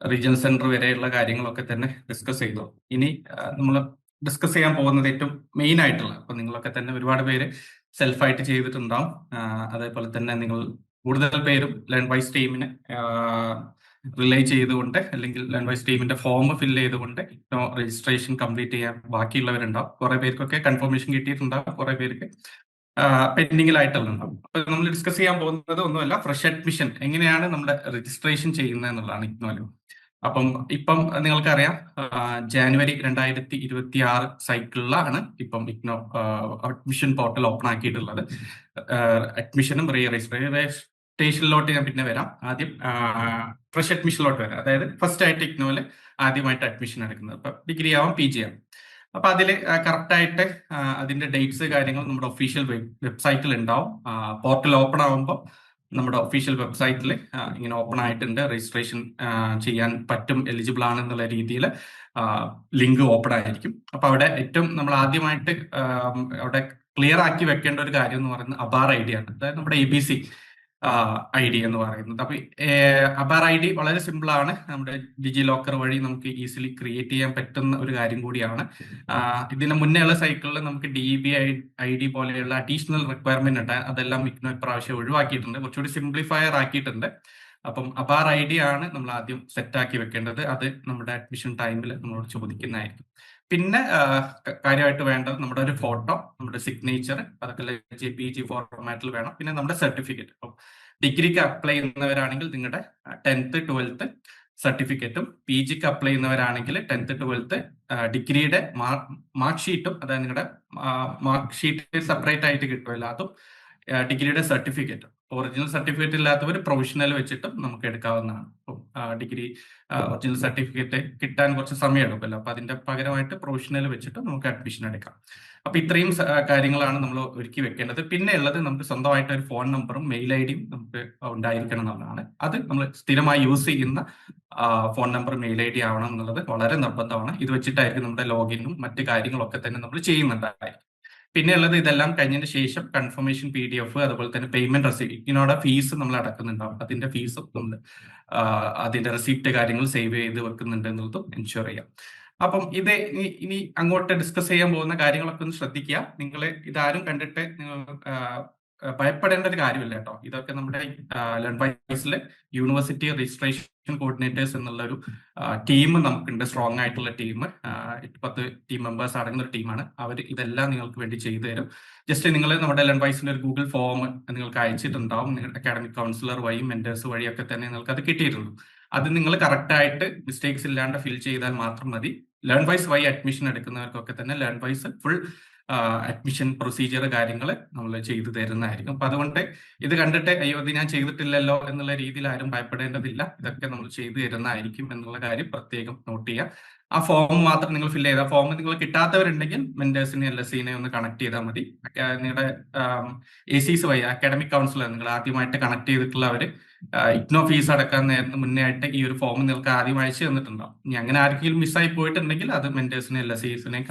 റീജിയണൽ സെന്റർ വരെയുള്ള കാര്യങ്ങളൊക്കെ തന്നെ ഡിസ്കസ് ചെയ്തു. ഇനി നമ്മൾ ഡിസ്കസ് ചെയ്യാൻ പോകുന്നത് ഏറ്റവും മെയിൻ ആയിട്ടുള്ള, അപ്പം നിങ്ങളൊക്കെ തന്നെ ഒരുപാട് പേര് സെൽഫായിട്ട് ചെയ്തിട്ടുണ്ടാവും. അതേപോലെ തന്നെ നിങ്ങൾ കൂടുതൽ പേരും ലേൺവൈസ് ടീമിന് റിലേ ചെയ്തുകൊണ്ട് അല്ലെങ്കിൽ ലേൺവൈസ് ടീമിന്റെ ഫോം ഫില്ല് ചെയ്തുകൊണ്ട് ഇഗ്നോ രജിസ്ട്രേഷൻ കംപ്ലീറ്റ് ചെയ്യാൻ ബാക്കിയുള്ളവരുണ്ടാവും. കുറെ പേർക്കൊക്കെ കൺഫർമേഷൻ കിട്ടിയിട്ടുണ്ടാവും, കുറെ പേർക്ക് പെൻഡിങ്ങിലായിട്ടുണ്ടാവും. അപ്പൊ നമ്മൾ ഡിസ്കസ് ചെയ്യാൻ പോകുന്നത് ഒന്നുമല്ല, ഫ്രഷ് അഡ്മിഷൻ എങ്ങനെയാണ് നമ്മുടെ രജിസ്ട്രേഷൻ ചെയ്യുന്നത് എന്നുള്ളതാണ് ഇഗ്നോയിൽ. അപ്പം ഇപ്പം നിങ്ങൾക്കറിയാം, ജാനുവരി 2026 സൈക്കിളിലാണ് ഇപ്പം ഇഗ്നോ അഡ്മിഷൻ പോർട്ടൽ ഓപ്പൺ ആക്കിയിട്ടുള്ളത്. അഡ്മിഷനും രജിസ്ട്രേഷനിലോട്ട് ഞാൻ പിന്നെ വരാം. ആദ്യം ഫ്രഷ് അഡ്മിഷനിലോട്ട് വരാം. അതായത് ഫസ്റ്റ് ആയിട്ട് ഇഗ്നോയിൽ ആദ്യമായിട്ട് അഡ്മിഷൻ എടുക്കുന്നത് ഇപ്പൊ ഡിഗ്രി ആവാം, PG ആവാം. അപ്പൊ അതിൽ കറക്റ്റ് ആയിട്ട് അതിന്റെ ഡേറ്റ്സ് കാര്യങ്ങൾ നമ്മുടെ ഒഫീഷ്യൽ വെബ്സൈറ്റിൽ ഉണ്ടാവും. പോർട്ടൽ ഓപ്പൺ ആവുമ്പോൾ നമ്മുടെ ഒഫീഷ്യൽ വെബ്സൈറ്റിൽ ഇങ്ങനെ ഓപ്പൺ ആയിട്ടുണ്ട്, രജിസ്ട്രേഷൻ ചെയ്യാൻ പറ്റും, എലിജിബിൾ ആണെന്നുള്ള രീതിയിൽ ലിങ്ക് ഓപ്പൺ ആയിരിക്കും. അപ്പൊ അവിടെ ഏറ്റവും നമ്മൾ ആദ്യമായിട്ട് അവിടെ ക്ലിയർ ആക്കി വെക്കേണ്ട ഒരു കാര്യം എന്ന് പറയുന്നത് അബാർ ID ആണ്. അതായത് നമ്മുടെ ABC ID എന്ന് പറയുന്നത്. അപ്പൊ അബാർ ID വളരെ സിമ്പിൾ ആണ്. നമ്മുടെ ഡിജി ലോക്കർ വഴി നമുക്ക് ഈസിലി ക്രിയേറ്റ് ചെയ്യാൻ പറ്റുന്ന ഒരു കാര്യം കൂടിയാണ്. ഇതിന് മുന്നേ ഉള്ള സൈക്കിളിൽ നമുക്ക് DB ID പോലെയുള്ള അഡീഷണൽ റിക്വയർമെന്റ് ഉണ്ട്. അതെല്ലാം ഇഗ്നോ ഇപ്രാവശ്യം ഒഴിവാക്കിയിട്ടുണ്ട്, കുറച്ചുകൂടി സിംപ്ലിഫയർ ആക്കിയിട്ടുണ്ട്. അപ്പം അബാർ ID ആണ് നമ്മൾ ആദ്യം സെറ്റ് ആക്കി വെക്കേണ്ടത്. അത് നമ്മുടെ അഡ്മിഷൻ ടൈമിൽ നമ്മളോട് ചോദിക്കുന്നതായിരിക്കും. പിന്നെ കാര്യമായിട്ട് വേണ്ടത് നമ്മുടെ ഒരു ഫോട്ടോ, നമ്മുടെ സിഗ്നേച്ചർ, അതൊക്കെ JPG ഫോർമാറ്റിൽ വേണം. പിന്നെ നമ്മുടെ സർട്ടിഫിക്കറ്റ്. അപ്പം ഡിഗ്രിക്ക് അപ്ലൈ ചെയ്യുന്നവരാണെങ്കിൽ നിങ്ങളുടെ 10th 12th സർട്ടിഫിക്കറ്റും, PGക്ക് അപ്ലൈ ചെയ്യുന്നവരാണെങ്കിൽ 10th 12th ഡിഗ്രിയുടെ മാർക്ക് ഷീറ്റും, അതായത് നിങ്ങളുടെ മാർക്ക് ഷീറ്റ് സെപ്പറേറ്റ് ആയിട്ട് കിട്ടുമല്ലോ, അതും ഡിഗ്രിയുടെ സർട്ടിഫിക്കറ്റ്. ഒറിജിനൽ സർട്ടിഫിക്കറ്റ് ഇല്ലാത്തവർ പ്രൊവിഷണൽ വെച്ചിട്ടും നമുക്ക് എടുക്കാവുന്നതാണ്. ഡിഗ്രി ഒറിജിനൽ സർട്ടിഫിക്കറ്റ് കിട്ടാൻ കുറച്ച് സമയം എടുക്കുമല്ലോ, അപ്പൊ അതിന്റെ പകരമായിട്ട് പ്രൊവിഷണൽ വെച്ചിട്ട് നമുക്ക് അഡ്മിഷൻ എടുക്കാം. അപ്പൊ ഇത്രയും കാര്യങ്ങളാണ് നമ്മൾ ഒരുക്കി വെക്കേണ്ടത്. പിന്നെ ഉള്ളത് നമുക്ക് സ്വന്തമായിട്ട് ഒരു ഫോൺ നമ്പറും മെയിൽ IDയും നമുക്ക് ഉണ്ടായിരിക്കണം എന്നുള്ളതാണ്. അത് നമ്മൾ സ്ഥിരമായി യൂസ് ചെയ്യുന്ന ഫോൺ നമ്പർ, മെയിൽ ID ആവണം എന്നുള്ളത് വളരെ നിർബന്ധമാണ്. ഇത് വെച്ചിട്ടായിരിക്കും നമ്മുടെ ലോഗിനും മറ്റു കാര്യങ്ങളൊക്കെ തന്നെ നമ്മൾ ചെയ്യുന്നുണ്ടായിരിക്കും. പിന്നെ ഉള്ളത് ഇതെല്ലാം കഴിഞ്ഞതിന് ശേഷം കൺഫർമേഷൻ PDF, അതുപോലെ തന്നെ പേയ്മെന്റ് റെസിപ്റ്റ്, ഇതിനോട് ഫീസ് നമ്മൾ അടക്കുന്നുണ്ടാവും. അതിന്റെ ഫീസും നമ്മൾ അതിന്റെ റെസിപ്റ്റ് കാര്യങ്ങൾ സേവ് ചെയ്ത് വെക്കുന്നുണ്ട് എന്നുള്ളതും എൻഷുർ ചെയ്യാം. അപ്പം ഇത് ഇനി അങ്ങോട്ട് ഡിസ്കസ് ചെയ്യാൻ പോകുന്ന കാര്യങ്ങളൊക്കെ ഒന്ന് ശ്രദ്ധിക്കുക. നിങ്ങൾ ഇതാരും കണ്ടിട്ട് നിങ്ങൾ ഭയപ്പെടേണ്ട ഒരു കാര്യമില്ല കേട്ടോ. ഇതൊക്കെ നമ്മുടെ ലേൺവൈസിലെ യൂണിവേഴ്സിറ്റി രജിസ്ട്രേഷൻ കോർഡിനേറ്റേഴ്സ് എന്നുള്ള ഒരു ടീം നമുക്കുണ്ട്, സ്ട്രോങ് ആയിട്ടുള്ള ടീം. 10 ടീം മെമ്പേഴ്സ് അടങ്ങുന്ന ഒരു ടീമാണ്. അവർ ഇതെല്ലാം നിങ്ങൾക്ക് വേണ്ടി ചെയ്തു തരും. ജസ്റ്റ് നിങ്ങൾ നമ്മുടെ ലേൺവൈസിന്റെ ഒരു ഗൂഗിൾ ഫോം നിങ്ങൾക്ക് അയച്ചിട്ടുണ്ടാവും. നിങ്ങളുടെ അക്കാഡമിക് കൗൺസിലർ വഴിയും മെന്റേഴ്സ് വഴിയൊക്കെ തന്നെ നിങ്ങൾക്ക് അത് കിട്ടിയിട്ടുണ്ട്. അത് നിങ്ങൾ കറക്റ്റ് ആയിട്ട് മിസ്റ്റേക്സ് ഇല്ലാണ്ട് ഫിൽ ചെയ്താൽ മാത്രം മതി. ലേൺവൈസ് വഴി അഡ്മിഷൻ എടുക്കുന്നവർക്കൊക്കെ തന്നെ ലേൺവൈസ് ഫുൾ അഡ്മിഷൻ പ്രൊസീജിയർ കാര്യങ്ങൾ നമ്മൾ ചെയ്തു തരുന്നതായിരിക്കും. അപ്പൊ അതുകൊണ്ട് ഇത് കണ്ടിട്ട് അയ്യോ ഇത് ഞാൻ ചെയ്തിട്ടില്ലല്ലോ എന്നുള്ള രീതിയിൽ ആരും ഭയപ്പെടേണ്ടതില്ല. ഇതൊക്കെ നമ്മൾ ചെയ്തു തരുന്നതായിരിക്കും എന്നുള്ള കാര്യം പ്രത്യേകം നോട്ട് ചെയ്യുക. ആ ഫോം മാത്രം നിങ്ങൾ ഫില്ല് ചെയ്താൽ, ഫോം നിങ്ങൾ കിട്ടാത്തവരുണ്ടെങ്കിൽ മെന്റേഴ്സിനെ LSE ഒന്ന് കണക്ട് ചെയ്താൽ മതി. നിങ്ങളുടെ ACs വഴി അക്കാഡമിക് കൗൺസിലർ നിങ്ങൾ ആദ്യമായിട്ട് കണക്ട് ചെയ്തിട്ടുള്ളവർ ഇഗ്നോ ഫീസ് അടക്കാൻ നേരത്തെ മുന്നേ ആയിട്ട് ഈ ഒരു ഫോം നിങ്ങൾക്ക് ആദ്യം അയച്ചു തന്നിട്ടുണ്ടാവും. ഇനി അങ്ങനെ ആർക്കെങ്കിലും മിസ്സായി പോയിട്ടുണ്ടെങ്കിൽ അത് മെന്റേഴ്സിനെ LSEസിനെ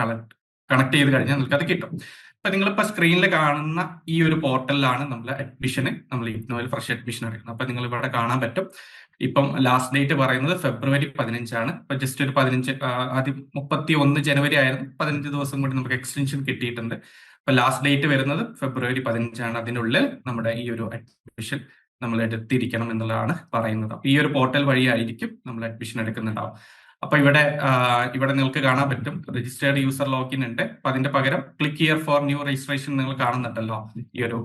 കണക്ട് ചെയ്ത് കഴിഞ്ഞാൽ നിങ്ങൾക്ക് അത് കിട്ടും. അപ്പൊ നിങ്ങളിപ്പോ സ്ക്രീനിൽ കാണുന്ന ഈ ഒരു പോർട്ടലിലാണ് നമ്മൾ അഡ്മിഷന്, നമ്മൾ ഇഗ്നോയിൽ ഫ്രഷ് അഡ്മിഷൻ എടുക്കുന്നത്. അപ്പൊ നിങ്ങൾ ഇവിടെ കാണാൻ പറ്റും. ഇപ്പം ലാസ്റ്റ് ഡേറ്റ് പറയുന്നത് ഫെബ്രുവരി 15 ഇപ്പൊ ജസ്റ്റ് ഒരു 15, ആദ്യം 31 ജനുവരി ആയിരുന്നു, 15 ദിവസം കൂടി നമുക്ക് എക്സ്റ്റൻഷൻ കിട്ടിയിട്ടുണ്ട്. അപ്പൊ ലാസ്റ്റ് ഡേറ്റ് വരുന്നത് ഫെബ്രുവരി 15. അതിനുള്ളിൽ നമ്മുടെ ഈ ഒരു അഡ്മിഷൻ നമ്മൾ എടുത്തിരിക്കണം എന്നുള്ളതാണ് പറയുന്നത്. അപ്പൊ ഈ ഒരു പോർട്ടൽ വഴിയായിരിക്കും നമ്മൾ അഡ്മിഷൻ എടുക്കുന്നുണ്ടാവും. അപ്പൊ ഇവിടെ നിങ്ങൾക്ക് കാണാൻ പറ്റും രജിസ്റ്റേർഡ് യൂസർ ലോഗിൻ ഉണ്ട്. അപ്പൊ അതിന്റെ പകരം click here for new registration നിങ്ങൾ കാണുന്നുണ്ടല്ലോ, ഈ ഒരു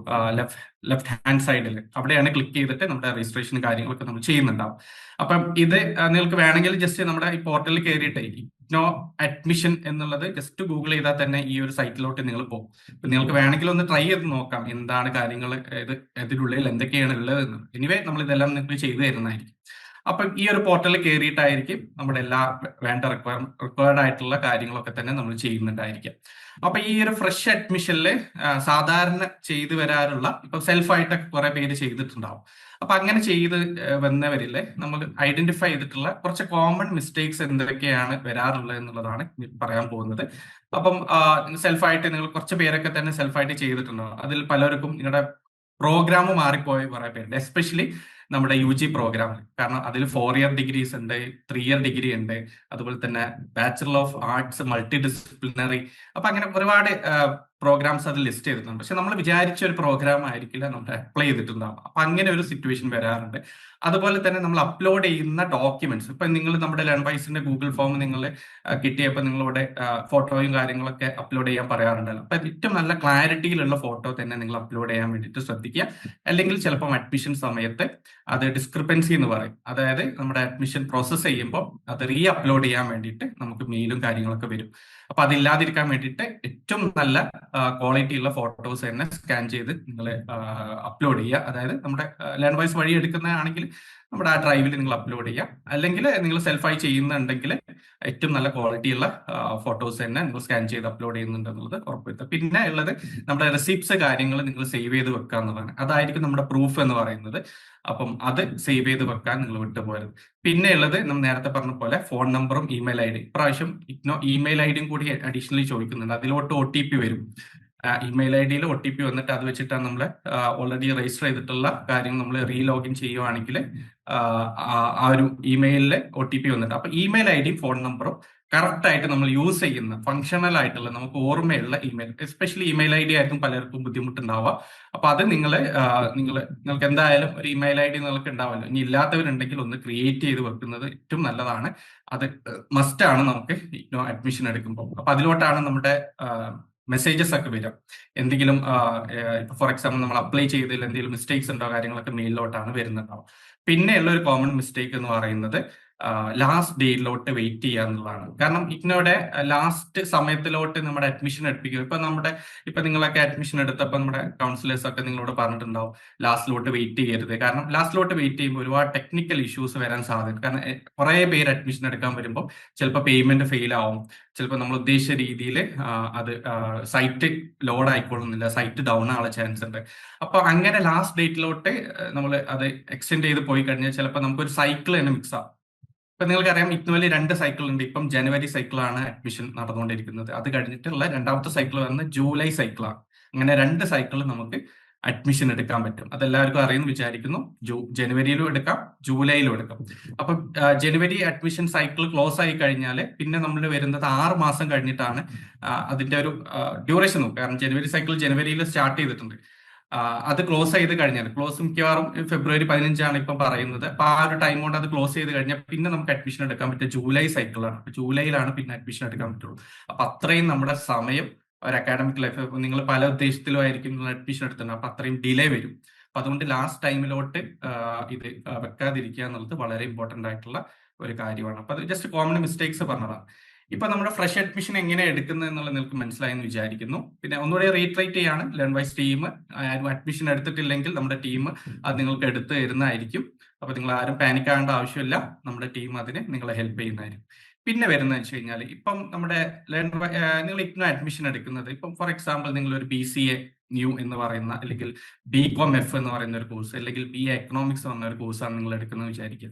ലെഫ്റ്റ് ഹാൻഡ് സൈഡിൽ അവിടെയാണ് ക്ലിക്ക് ചെയ്തിട്ട് നമ്മുടെ രജിസ്ട്രേഷൻ കാര്യങ്ങളൊക്കെ നമ്മൾ ചെയ്യുന്നുണ്ടാവും. അപ്പം ഇത് നിങ്ങൾക്ക് വേണമെങ്കിൽ ജസ്റ്റ് നമ്മുടെ ഈ പോർട്ടലിൽ കയറിയിട്ട് ഇഗ്നോ അഡ്മിഷൻ എന്നുള്ളത് ജസ്റ്റ് ഗൂഗിൾ ചെയ്താൽ തന്നെ ഈ ഒരു സൈറ്റിലോട്ട് നിങ്ങൾ പോകും. അപ്പൊ നിങ്ങൾക്ക് വേണമെങ്കിൽ ഒന്ന് ട്രൈ ചെയ്ത് നോക്കാം എന്താണ് കാര്യങ്ങൾ, ഇതിനുള്ളിൽ എന്തൊക്കെയാണ് ഉള്ളതെന്ന്. എനിവേ നമ്മൾ ഇതെല്ലാം നിങ്ങൾക്ക് ചെയ്തു തരുന്നതായിരിക്കും. അപ്പം ഈ ഒരു പോർട്ടലിൽ കയറിയിട്ടായിരിക്കും നമ്മുടെ എല്ലാ വേണ്ട റിക്വയർഡ് ആയിട്ടുള്ള കാര്യങ്ങളൊക്കെ തന്നെ നമ്മൾ ചെയ്യുന്നുണ്ടായിരിക്കും. അപ്പൊ ഈ ഒരു ഫ്രഷ് അഡ്മിഷനിൽ സാധാരണ ചെയ്തു വരാറുള്ള, ഇപ്പൊ സെൽഫായിട്ടൊക്കെ കുറെ പേര് ചെയ്തിട്ടുണ്ടാവും. അപ്പൊ അങ്ങനെ ചെയ്ത് വന്നവരിൽ നമ്മൾ ഐഡന്റിഫൈ ചെയ്തിട്ടുള്ള കുറച്ച് കോമൺ മിസ്റ്റേക്സ് എന്തൊക്കെയാണ് വരാറുള്ളത് എന്നുള്ളതാണ് പറയാൻ പോകുന്നത്. അപ്പം സെൽഫായിട്ട് നിങ്ങൾ കുറച്ച് പേരൊക്കെ തന്നെ സെൽഫായിട്ട് ചെയ്തിട്ടുണ്ടാവും. അതിൽ പലർക്കും നിങ്ങളുടെ പ്രോഗ്രാം മാറിപ്പോയ കുറെ പേരുണ്ട്, എസ്പെഷ്യലി നമ്മുടെ UG പ്രോഗ്രാമിൽ. കാരണം അതിൽ 4 ഇയർ ഡിഗ്രീസ് ഉണ്ട്, 3 ഇയർ ഡിഗ്രി ഉണ്ട്, അതുപോലെ തന്നെ bachelor of arts, multi disciplinary. അപ്പൊ അങ്ങനെ ഒരുപാട് പ്രോഗ്രാംസ് അത് ലിസ്റ്റ് ചെയ്തിട്ടുണ്ട്. പക്ഷെ നമ്മൾ വിചാരിച്ച ഒരു പ്രോഗ്രാം ആയിരിക്കില്ല നമ്മൾ അപ്ലൈ ചെയ്തിട്ടുണ്ടാവും. അപ്പൊ അങ്ങനെ ഒരു സിറ്റുവേഷൻ വരാറുണ്ട്. അതുപോലെ തന്നെ നമ്മൾ അപ്ലോഡ് ചെയ്യുന്ന ഡോക്യുമെന്റ്സ്, ഇപ്പൊ നിങ്ങൾ നമ്മുടെ ലേൺവൈസിന്റെ ഗൂഗിൾ ഫോം നിങ്ങൾ കിട്ടിയപ്പോൾ നിങ്ങളിവിടെ ഫോട്ടോയും കാര്യങ്ങളൊക്കെ അപ്ലോഡ് ചെയ്യാൻ പറയാറുണ്ടല്ലോ. അപ്പൊ ഏറ്റവും നല്ല ക്ലാരിറ്റിയിലുള്ള ഫോട്ടോ തന്നെ നിങ്ങൾ അപ്ലോഡ് ചെയ്യാൻ വേണ്ടിയിട്ട് ശ്രദ്ധിക്കുക. അല്ലെങ്കിൽ ചിലപ്പം അഡ്മിഷൻ സമയത്ത് അത് ഡിസ്ക്രിപ്പൻസി എന്ന് പറയും. അതായത് നമ്മുടെ അഡ്മിഷൻ പ്രോസസ്സ് ചെയ്യുമ്പോൾ അത് റീ അപ്ലോഡ് ചെയ്യാൻ വേണ്ടിയിട്ട് നമുക്ക് മെയിലും കാര്യങ്ങളൊക്കെ വരും. അപ്പൊ അതില്ലാതിരിക്കാൻ വേണ്ടിയിട്ട് ഏറ്റവും നല്ല ക്വാളിറ്റി ഉള്ള ഫോട്ടോസ് തന്നെ സ്കാൻ ചെയ്ത് നിങ്ങൾ അപ്ലോഡ് ചെയ്യുക. അതായത് നമ്മുടെ ലേൺവൈസ് വഴി എടുക്കുന്നതാണെങ്കിൽ നമ്മുടെ ആ ഡ്രൈവിൽ നിങ്ങൾ അപ്ലോഡ് ചെയ്യുക. അല്ലെങ്കിൽ നിങ്ങൾ സെൽഫായി ചെയ്യുന്നുണ്ടെങ്കിൽ ഏറ്റവും നല്ല ക്വാളിറ്റിയുള്ള ഫോട്ടോസ് തന്നെ നിങ്ങൾ സ്കാൻ ചെയ്ത് അപ്ലോഡ് ചെയ്യുന്നുണ്ട് എന്നുള്ളത് ഉറപ്പുവരുത്തുക. പിന്നെ ഉള്ളത് നമ്മുടെ റെസിപ്റ്റ്സ് കാര്യങ്ങൾ നിങ്ങൾ സേവ് ചെയ്ത് വെക്കുക എന്നുള്ളതാണ്. അതായിരിക്കും നമ്മുടെ പ്രൂഫ് എന്ന് പറയുന്നത്. അപ്പം അത് സേവ് ചെയ്ത് വെക്കാൻ നിങ്ങൾ വിട്ടുപോകരുത്. പിന്നെ ഉള്ളത് നമ്മൾ നേരത്തെ പറഞ്ഞ പോലെ ഫോൺ നമ്പറും ഇമെയിൽ ഐ ഡി. ഇപ്രാവശ്യം ഇമെയിൽ ഐ ഡിയും കൂടി അഡീഷണലി ചോദിക്കുന്നുണ്ട്. അതിലോട്ട് OTP വരും. ഇമെയിൽ ഐ ഡിയിൽ OTP വന്നിട്ട് അത് വെച്ചിട്ടാണ് നമ്മൾ ഓൾറെഡി രജിസ്റ്റർ ചെയ്തിട്ടുള്ള കാര്യങ്ങൾ നമ്മൾ റീലോഗിൻ ചെയ്യുവാണെങ്കിൽ ആ ഒരു ഇമെയിലിൽ OTP വന്നിട്ട്, അപ്പൊ ഇമെയിൽ ഐ ഡിയും ഫോൺ നമ്പറും കറക്റ്റ് ആയിട്ട് നമ്മൾ യൂസ് ചെയ്യുന്ന ഫംഗ്ഷണൽ നമുക്ക് ഓർമ്മയുള്ള email, especially email I D ആയിരിക്കും പലർക്കും ബുദ്ധിമുട്ടുണ്ടാവുക. അപ്പൊ അത് നിങ്ങൾക്ക് എന്തായാലും ഒരു ഇമെയിൽ ഐ ഡി നിങ്ങൾക്ക് ഉണ്ടാവില്ല. ഇനി ഇല്ലാത്തവരുണ്ടെങ്കിൽ ഒന്ന് ക്രിയേറ്റ് ചെയ്ത് വെക്കുന്നത് ഏറ്റവും നല്ലതാണ്. അത് മസ്റ്റ് ആണ് നമുക്ക് അഡ്മിഷൻ എടുക്കുമ്പോൾ. അപ്പൊ അതിലോട്ടാണ് നമ്മുടെ മെസ്സേജസ് ഒക്കെ വരും. എന്തെങ്കിലും ഫോർ എക്സാമ്പിൾ നമ്മൾ അപ്ലൈ ചെയ്തതിൽ എന്തെങ്കിലും മിസ്റ്റേക്സ് ഉണ്ടോ കാര്യങ്ങളൊക്കെ മെയിലിലോട്ടാണ് വരുന്നുണ്ടാവും. പിന്നെയുള്ള ഒരു കോമൺ മിസ്റ്റേക്ക് എന്ന് പറയുന്നത് ലാസ്റ്റ് ഡേറ്റിലോട്ട് വെയിറ്റ് ചെയ്യുക എന്നുള്ളതാണ്. കാരണം ഇഗ്നോയുടെ ലാസ്റ്റ് സമയത്തിലോട്ട് നമ്മുടെ അഡ്മിഷൻ എടുപ്പിക്കും. ഇപ്പൊ നിങ്ങളൊക്കെ അഡ്മിഷൻ എടുത്തപ്പോൾ നമ്മുടെ കൗൺസിലേഴ്സ് ഒക്കെ നിങ്ങളോട് പറഞ്ഞിട്ടുണ്ടാവും ലാസ്റ്റിലോട്ട് വെയിറ്റ് ചെയ്യരുത്. കാരണം ലാസ്റ്റിലോട്ട് വെയിറ്റ് ചെയ്യുമ്പോൾ ഒരുപാട് ടെക്നിക്കൽ ഇഷ്യൂസ് വരാൻ സാധ്യത. കാരണം കുറെ പേര് അഡ്മിഷൻ എടുക്കാൻ വരുമ്പോൾ ചിലപ്പോൾ പേയ്മെന്റ് ഫെയിൽ ആവും, ചിലപ്പോൾ നമ്മൾ ഉദ്ദേശിച്ച രീതിയിൽ അത് സൈറ്റ് ലോഡ് ആയിക്കൊള്ളുന്നില്ല, സൈറ്റ് ഡൗൺ ആവാൻ ചാൻസ് ഉണ്ട്. അപ്പൊ അങ്ങനെ ലാസ്റ്റ് ഡേറ്റിലോട്ട് നമ്മൾ അത് എക്സ്റ്റെൻഡ് ചെയ്ത് പോയി കഴിഞ്ഞാൽ ചിലപ്പോൾ നമുക്കൊരു സൈക്കിൾ തന്നെ മിക്സ് ആവും. ഇപ്പൊ നിങ്ങൾക്കറിയാം ഇഗ്നോയിൽ 2 സൈക്കിൾ ഉണ്ട്. ഇപ്പം ജനുവരി സൈക്കിളാണ് അഡ്മിഷൻ നടന്നുകൊണ്ടിരിക്കുന്നത്. അത് കഴിഞ്ഞിട്ടുള്ള രണ്ടാമത്തെ സൈക്കിൾ വരുന്നത് ജൂലൈ സൈക്കിളാണ്. അങ്ങനെ 2 സൈക്കിൾ നമുക്ക് അഡ്മിഷൻ എടുക്കാൻ പറ്റും. അതെല്ലാവർക്കും അറിയുന്നു വിചാരിക്കുന്നു. ജനുവരിയിലും എടുക്കാം, ജൂലൈയിലും എടുക്കാം. അപ്പം ജനുവരി അഡ്മിഷൻ സൈക്കിൾ ക്ലോസ് ആയി കഴിഞ്ഞാൽ പിന്നെ നമ്മൾ വരുന്നത് 6 മാസം കഴിഞ്ഞിട്ടാണ് അതിന്റെ ഒരു ഡ്യൂറേഷൻ നോക്കുക. കാരണം ജനുവരി സൈക്കിൾ ജനുവരിയിൽ സ്റ്റാർട്ട് ചെയ്തിട്ടുണ്ട്. അത് ക്ലോസ് ചെയ്ത് കഴിഞ്ഞാൽ, ക്ലോസ് മിക്കവാറും ഫെബ്രുവരി 15 ഇപ്പം പറയുന്നത്. അപ്പൊ ആ ഒരു ടൈം കൊണ്ട് അത് ക്ലോസ് ചെയ്ത് കഴിഞ്ഞാൽ പിന്നെ നമുക്ക് അഡ്മിഷൻ എടുക്കാൻ പറ്റുക ജൂലൈ സൈക്കിളാണ്. ജൂലൈയിലാണ് പിന്നെ അഡ്മിഷൻ എടുക്കാൻ പറ്റുള്ളൂ. അപ്പൊ അത്രയും നമ്മുടെ സമയം ഒരു അക്കാഡമിക് ലൈഫ്, നിങ്ങൾ പല ഉദ്ദേശത്തിലും ആയിരിക്കും നിങ്ങൾ അഡ്മിഷൻ എടുത്തിട്ടുണ്ട്. അപ്പൊ അത്രയും ഡിലേ വരും. അപ്പൊ അതുകൊണ്ട് ലാസ്റ്റ് ടൈമിലോട്ട് ഇത് വെക്കാതിരിക്കുക എന്നുള്ളത് വളരെ ഇമ്പോർട്ടന്റ് ആയിട്ടുള്ള ഒരു കാര്യമാണ്. അപ്പൊ അത് ജസ്റ്റ് കോമൺ മിസ്റ്റേക്സ് പറഞ്ഞതാണ്. ഇപ്പൊ നമ്മുടെ ഫ്രഷ് അഡ്മിഷൻ എങ്ങനെ എടുക്കുന്നത് എന്നുള്ളത് നിങ്ങൾക്ക് മനസ്സിലായെന്ന് വിചാരിക്കുന്നു. പിന്നെ ഒന്നുകൂടി റീട്രേറ്റ് ചെയ്യാണ്, ലേൺവൈസ് ടീം ആരും അഡ്മിഷൻ എടുത്തിട്ടില്ലെങ്കിൽ നമ്മുടെ ടീം അത് നിങ്ങൾക്ക് എടുത്തു തരുന്നതായിരിക്കും. അപ്പൊ നിങ്ങൾ ആരും പാനിക് ആകേണ്ട ആവശ്യമില്ല, നമ്മുടെ ടീം അതിന് നിങ്ങളെ ഹെൽപ്പ് ചെയ്യുന്നതായിരിക്കും. പിന്നെ വരുന്നത് വെച്ച് കഴിഞ്ഞാൽ ഇപ്പം നമ്മുടെ നിങ്ങൾ ഇഗ്നോ അഡ്മിഷൻ എടുക്കുന്നത്, ഇപ്പം ഫോർ എക്സാമ്പിൾ നിങ്ങൾ ഒരു BCA ന്യൂ എന്ന് പറയുന്ന അല്ലെങ്കിൽ BCom-F എന്ന് പറയുന്ന ഒരു കോഴ്സ്, അല്ലെങ്കിൽ BA എക്കണോമിക്സ് എന്ന ഒരു കോഴ്സാണ് നിങ്ങൾ എടുക്കുന്നത് വിചാരിക്കുക.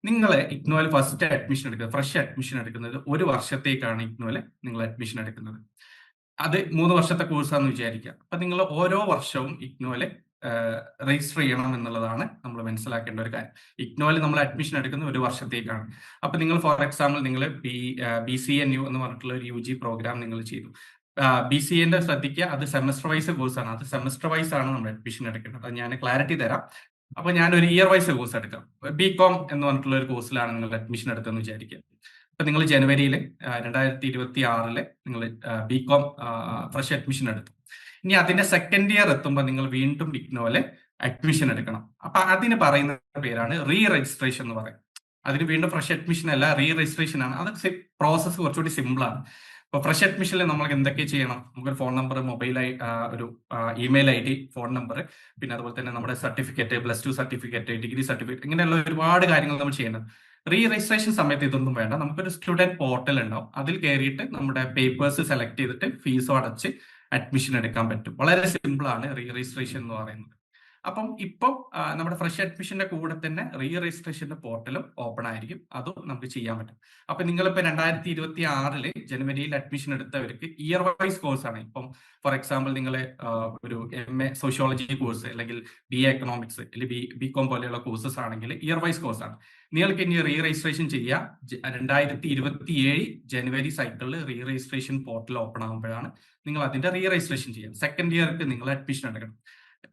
നിങ്ങൾ ഇഗ്നോയിൽ ഫസ്റ്റ് അഡ്മിഷൻ എടുക്കുന്നത്, ഫ്രഷ് അഡ്മിഷൻ എടുക്കുന്നത് 1 വർഷത്തേക്കാണ് ഇഗ്നോയിൽ നിങ്ങൾ അഡ്മിഷൻ എടുക്കുന്നത്. അത് 3 വർഷത്തെ കോഴ്സാണെന്ന് വിചാരിക്കുക. അപ്പൊ നിങ്ങൾ ഓരോ വർഷവും ഇഗ്നോയില് രജിസ്റ്റർ ചെയ്യണം എന്നുള്ളതാണ് നമ്മൾ മനസ്സിലാക്കേണ്ട ഒരു കാര്യം. ഇഗ്നോയിൽ നമ്മൾ അഡ്മിഷൻ എടുക്കുന്നത് 1 വർഷത്തേക്കാണ്. അപ്പൊ നിങ്ങൾ ഫോർ എക്സാമ്പിൾ നിങ്ങൾ BCA ന്യൂ എന്ന് പറഞ്ഞിട്ടുള്ള ഒരു UG പ്രോഗ്രാം നിങ്ങൾ ചെയ്തു. BCA ശ്രദ്ധിക്കുക, അത് സെമസ്റ്റർ വൈസ് കോഴ്സാണ്. അത് സെമസ്റ്റർ വൈസ് ആണ് നമ്മൾ അഡ്മിഷൻ എടുക്കേണ്ടത്. അത് ഞാൻ ക്ലാരിറ്റി തരാം. അപ്പൊ ഞാൻ ഒരു ഇയർ വൈസ് കോഴ്സ് എടുക്കാം. BCom എന്ന് പറഞ്ഞിട്ടുള്ള ഒരു കോഴ്സിലാണ് നിങ്ങൾ അഡ്മിഷൻ എടുത്തതെന്ന് വിചാരിക്കുക. ഇപ്പൊ നിങ്ങൾ ജനുവരിയിൽ 2026 നിങ്ങൾ BCom ഫ്രഷ് അഡ്മിഷൻ എടുത്തു. ഇനി അതിന്റെ സെക്കൻഡ് ഇയർ എത്തുമ്പോൾ നിങ്ങൾ വീണ്ടും ഇഗ്നോയില് അഡ്മിഷൻ എടുക്കണം. അപ്പൊ അതിന് പറയുന്ന പേരാണ് റീ രജിസ്ട്രേഷൻ എന്ന് പറയും. അതിന് വീണ്ടും ഫ്രഷ് അഡ്മിഷൻ അല്ല, റീ രജിസ്ട്രേഷൻ ആണ്. അത് പ്രോസസ്സ് കുറച്ചുകൂടി സിമ്പിൾ ആണ്. ഇപ്പൊ ഫ്രഷ് അഡ്മിഷനിൽ നമ്മൾ എന്തൊക്കെ ചെയ്യണം? നമുക്കൊരു ഫോൺ നമ്പർ, ഒരു ഇമെയിൽ ID, ഫോൺ നമ്പർ, പിന്നെ അതുപോലെ തന്നെ നമ്മുടെ സർട്ടിഫിക്കറ്റ്, +2 സർട്ടിഫിക്കറ്റ്, ഡിഗ്രി സർട്ടിഫിക്കറ്റ്, ഇങ്ങനെയുള്ള ഒരുപാട് കാര്യങ്ങൾ നമ്മൾ ചെയ്യേണ്ടത്. റീ രജിസ്ട്രേഷൻ സമയത്ത് ഇതൊന്നും വേണ്ട. നമുക്കൊരു സ്റ്റുഡന്റ് പോർട്ടൽ ഉണ്ടാവും. അതിൽ കയറിയിട്ട് നമ്മുടെ പേപ്പേഴ്സ് സെലക്ട് ചെയ്തിട്ട് ഫീസും അടച്ച് അഡ്മിഷൻ എടുക്കാൻ പറ്റും. വളരെ സിമ്പിൾ ആണ് റീ രജിസ്ട്രേഷൻ എന്ന് പറയുന്നത്. അപ്പം ഇപ്പം നമ്മുടെ ഫ്രഷ് അഡ്മിഷന്റെ കൂടെ തന്നെ റീ രജിസ്ട്രേഷന്റെ പോർട്ടലും ഓപ്പൺ ആയിരിക്കും. അതും നമുക്ക് ചെയ്യാൻ പറ്റും. അപ്പൊ നിങ്ങളിപ്പോ 2026 ജനുവരിയിൽ അഡ്മിഷൻ എടുത്തവർക്ക് ഇയർ വൈസ് കോഴ്സാണ്. ഇപ്പം ഫോർ എക്സാമ്പിൾ നിങ്ങൾ ഒരു MA സോഷ്യോളജി കോഴ്സ്, അല്ലെങ്കിൽ BA എക്കണോമിക്സ്, അല്ലെങ്കിൽ BCom പോലെയുള്ള കോഴ്സസ് ആണെങ്കിൽ ഇയർ വൈസ് കോഴ്സാണ്. നിങ്ങൾക്ക് ഇനി റീ രജിസ്ട്രേഷൻ ചെയ്യുക 2027 ജനുവരി സൈക്കിളിൽ റീ രജിസ്ട്രേഷൻ പോർട്ടൽ ഓപ്പൺ ആകുമ്പോഴാണ് നിങ്ങൾ അതിന്റെ റീ രജിസ്ട്രേഷൻ ചെയ്യുക. സെക്കൻഡ് ഇയർക്ക് നിങ്ങൾ അഡ്മിഷൻ എടുക്കണം.